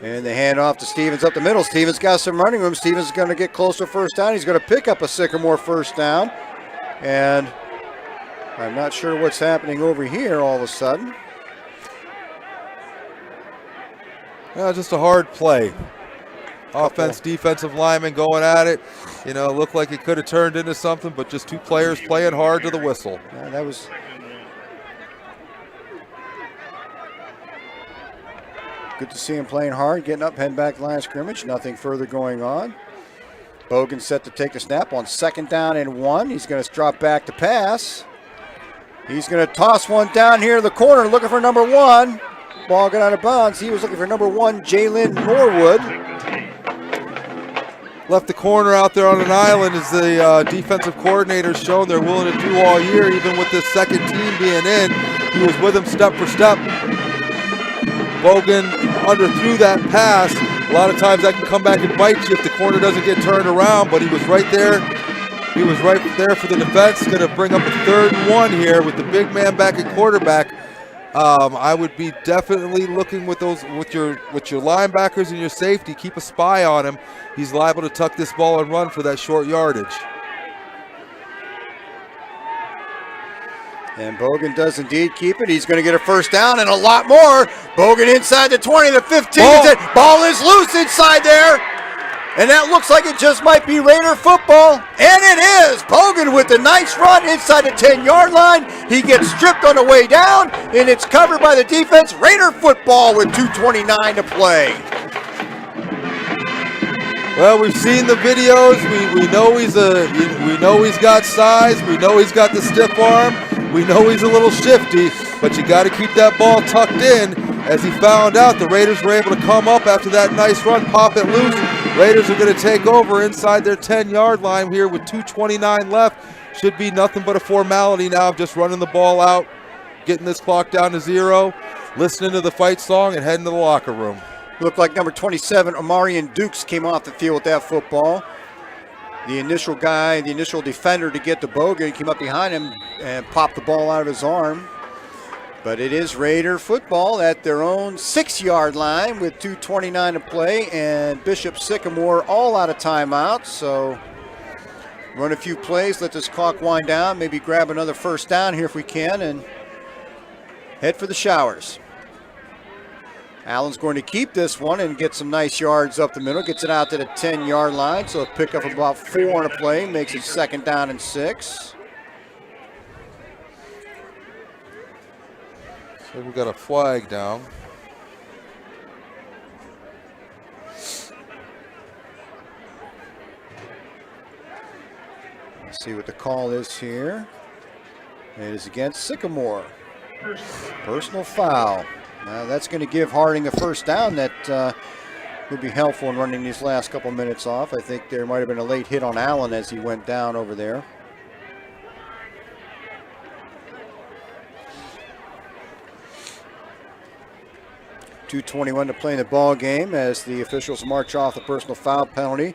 And they hand off to Stevens up the middle. Stevens got some running room. Stevens is going to get close to first down. He's going to pick up a Sycamore first down. And I'm not sure what's happening over here all of a sudden. Just a hard play. Offense, defensive lineman going at it. You know, looked like it could have turned into something, but just two players playing hard to the whistle. Yeah, that was good to see him playing hard, getting up, heading back to the line of scrimmage. Nothing further going on. Bogan set to take the snap on 2nd down and 1. He's going to drop back to pass. He's going to toss one down here in the corner, looking for number 1. Ball got out of bounds. He was looking for number 1, Jalen Norwood. Left the corner out there on an island as the defensive coordinator's shown they're willing to do all year, even with this second team being in. He was with him step for step. Bogan underthrew that pass. A lot of times that can come back and bite you if the corner doesn't get turned around, but he was right there. He was right there for the defense. Going to bring up a 3rd and 1 here with the big man back at quarterback. I would be definitely looking with your linebackers and your safety. Keep a spy on him. He's liable to tuck this ball and run for that short yardage. And Bogan does indeed keep it. He's going to get a first down and a lot more. Bogan inside the 20, the 15. Ball is loose inside there. And that looks like it just might be Raider football. And it is. Bogan with a nice run inside the 10-yard line. He gets stripped on the way down, and it's covered by the defense. Raider football with 2:29 to play. Well, we've seen the videos. We know he's got size. We know he's got the stiff arm. We know he's a little shifty, but you got to keep that ball tucked in. As he found out, the Raiders were able to come up after that nice run, pop it loose. Raiders are going to take over inside their 10-yard line here with 2:29 left. Should be nothing but a formality now of just running the ball out, getting this clock down to 0, listening to the fight song, and heading to the locker room. Looked like number 27, Amarian Dukes, came off the field with that football. The initial guy, the initial defender to get to Bogan, came up behind him and popped the ball out of his arm. But it is Raider football at their own 6-yard line with 2:29 to play, and Bishop Sycamore all out of timeout. So run a few plays, let this clock wind down, maybe grab another first down here if we can, and head for the showers. Allen's going to keep this one and get some nice yards up the middle. Gets it out to the 10-yard line, so a pickup of about 4 on a play. Makes it 2nd down and 6. So we've got a flag down. Let's see what the call is here. It is against Sycamore. Personal foul. Now that's going to give Harding a first down that will be helpful in running these last couple minutes off. I think there might have been a late hit on Allen as he went down over there. .221 to play in the ball game as the officials march off the personal foul penalty.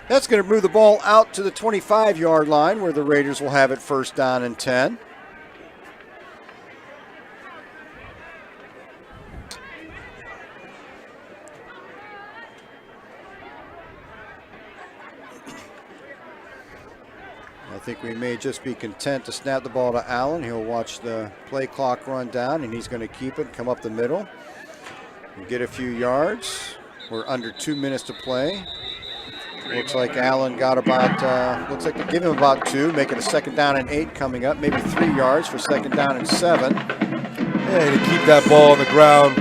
That's going to move the ball out to the 25-yard line where the Raiders will have it 1st down and 10. I think we may just be content to snap the ball to Allen. He'll watch the play clock run down, and he's going to keep it, come up the middle, and get a few yards. We're under 2 minutes to play. Looks like Allen got about, looks like they give him about 2, making a 2nd down and 8 coming up, maybe 3 yards for 2nd down and 7. Yeah, to keep that ball on the ground,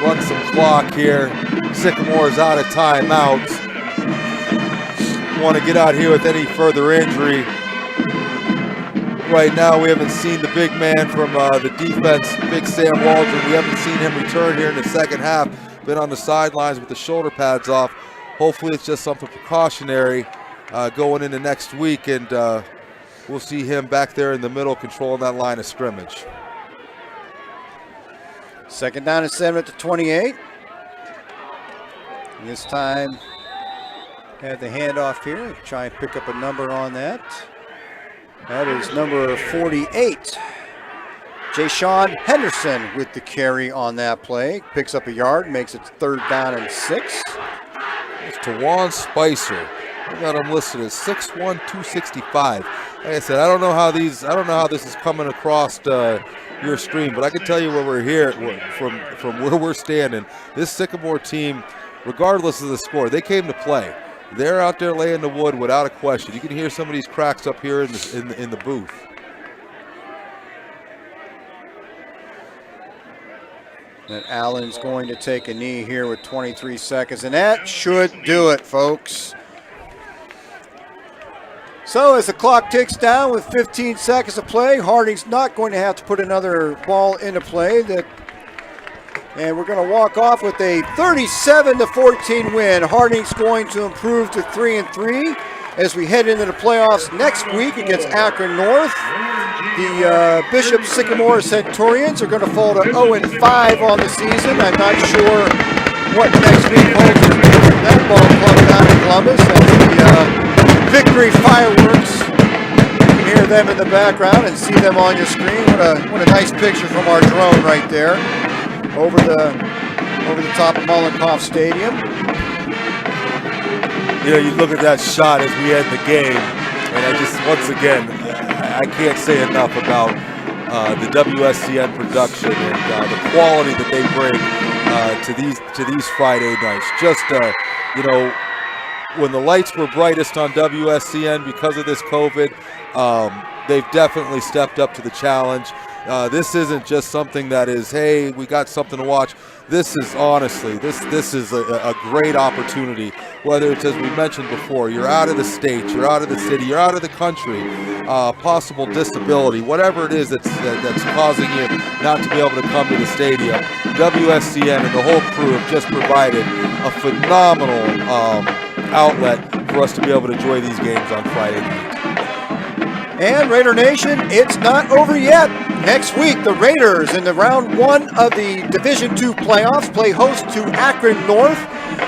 run some clock here. Sycamore is out of timeouts. Want to get out here with any further injury. Right now, we haven't seen the big man from the defense, Big Sam Waldron. We haven't seen him return here in the second half. Been on the sidelines with the shoulder pads off. Hopefully, it's just something precautionary going into next week, and we'll see him back there in the middle controlling that line of scrimmage. 2nd down and 7 at the 28. This time, had the handoff here. Try and pick up a number on that. That is number 48. Ja'Shawn Henderson with the carry on that play. Picks up a yard, makes it 3rd down and 6. It's Tawan Spicer. We got him listed as 6'1", 265. Like I said, I don't know how this is coming across your screen, but I can tell you where we're here from where we're standing. This Sycamore team, regardless of the score, they came to play. They're out there laying the wood without a question. You can hear some of these cracks up here in the booth. And Allen's going to take a knee here with 23 seconds, and that should do it, folks. So as the clock ticks down with 15 seconds to play, Harding's not going to have to put another ball into play. And we're going to walk off with a 37-14 win. Harding's going to improve to 3-3 as we head into the playoffs next week against Akron North. The Bishop Sycamore Centurions are going to fall to 0-5 on the season. I'm not sure what next week holds for that ball club down in Columbus. And the victory fireworks, you can hear them in the background and see them on your screen. What a nice picture from our drone right there over the top of Mollenkoff Stadium. You know, you look at that shot as we end the game, and I just, once again, I can't say enough about the WSCN production and the quality that they bring to these Friday nights. Just, you know, when the lights were brightest on WSCN because of this COVID, they've definitely stepped up to the challenge. This isn't just something that is, hey, we got something to watch. This is honestly, this is a great opportunity. Whether it's, as we mentioned before, you're out of the state, you're out of the city, you're out of the country, possible disability, whatever it is that's causing you not to be able to come to the stadium. WSCN and the whole crew have just provided a phenomenal outlet for us to be able to enjoy these games on Friday night. And Raider Nation, it's not over yet. Next week, the Raiders in the round 1 of the Division II playoffs play host to Akron North.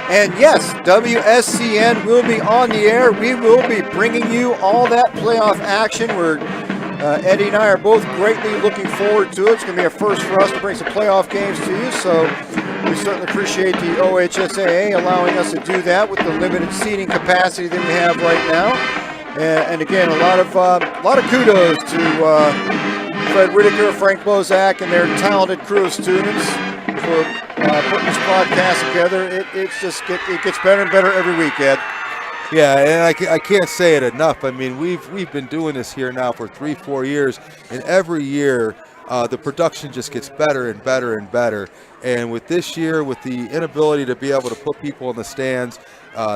And yes, WSCN will be on the air. We will be bringing you all that playoff action. Eddie and I are both greatly looking forward to it. It's going to be a first for us to bring some playoff games to you. So we certainly appreciate the OHSAA allowing us to do that with the limited seating capacity that we have right now. And again, a lot of kudos to Fred Whitaker, Frank Bozak, and their talented crew of students for putting this podcast together. It gets better and better every week, Ed. Yeah, and I can't say it enough. I mean, we've been doing this here now for 3-4 years, and every year the production just gets better and better and better. And with this year, with the inability to be able to put people in the stands,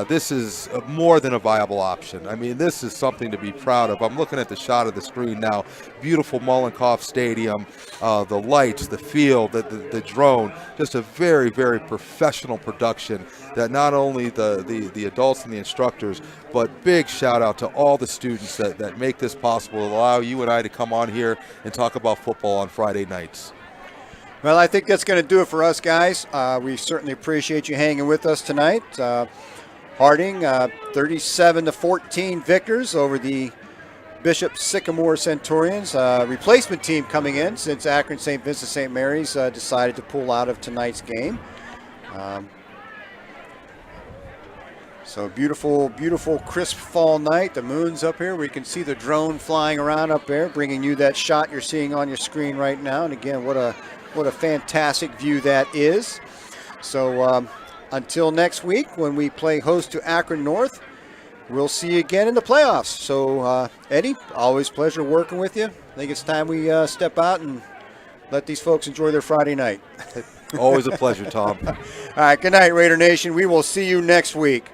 this is more than a viable option. I mean, this is something to be proud of. I'm looking at the shot of the screen now. Beautiful Mollenkoff Stadium, the lights, the field, the drone. Just a very, very professional production that not only the adults and the instructors, but big shout out to all the students that make this possible, allow you and I to come on here and talk about football on Friday nights. Well, I think that's going to do it for us, guys. We certainly appreciate you hanging with us tonight. Harding, 37-14 victors over the Bishop Sycamore Centurions. Replacement team coming in since Akron St. Vincent St. Mary's decided to pull out of tonight's game. So beautiful, beautiful, crisp fall night. The moon's up here. We can see the drone flying around up there, bringing you that shot you're seeing on your screen right now. And again, what a fantastic view that is. So until next week when we play host to Akron North, we'll see you again in the playoffs. So, Eddie, always pleasure working with you. I think it's time we step out and let these folks enjoy their Friday night. Always a pleasure, Tom. All right, good night, Raider Nation. We will see you next week.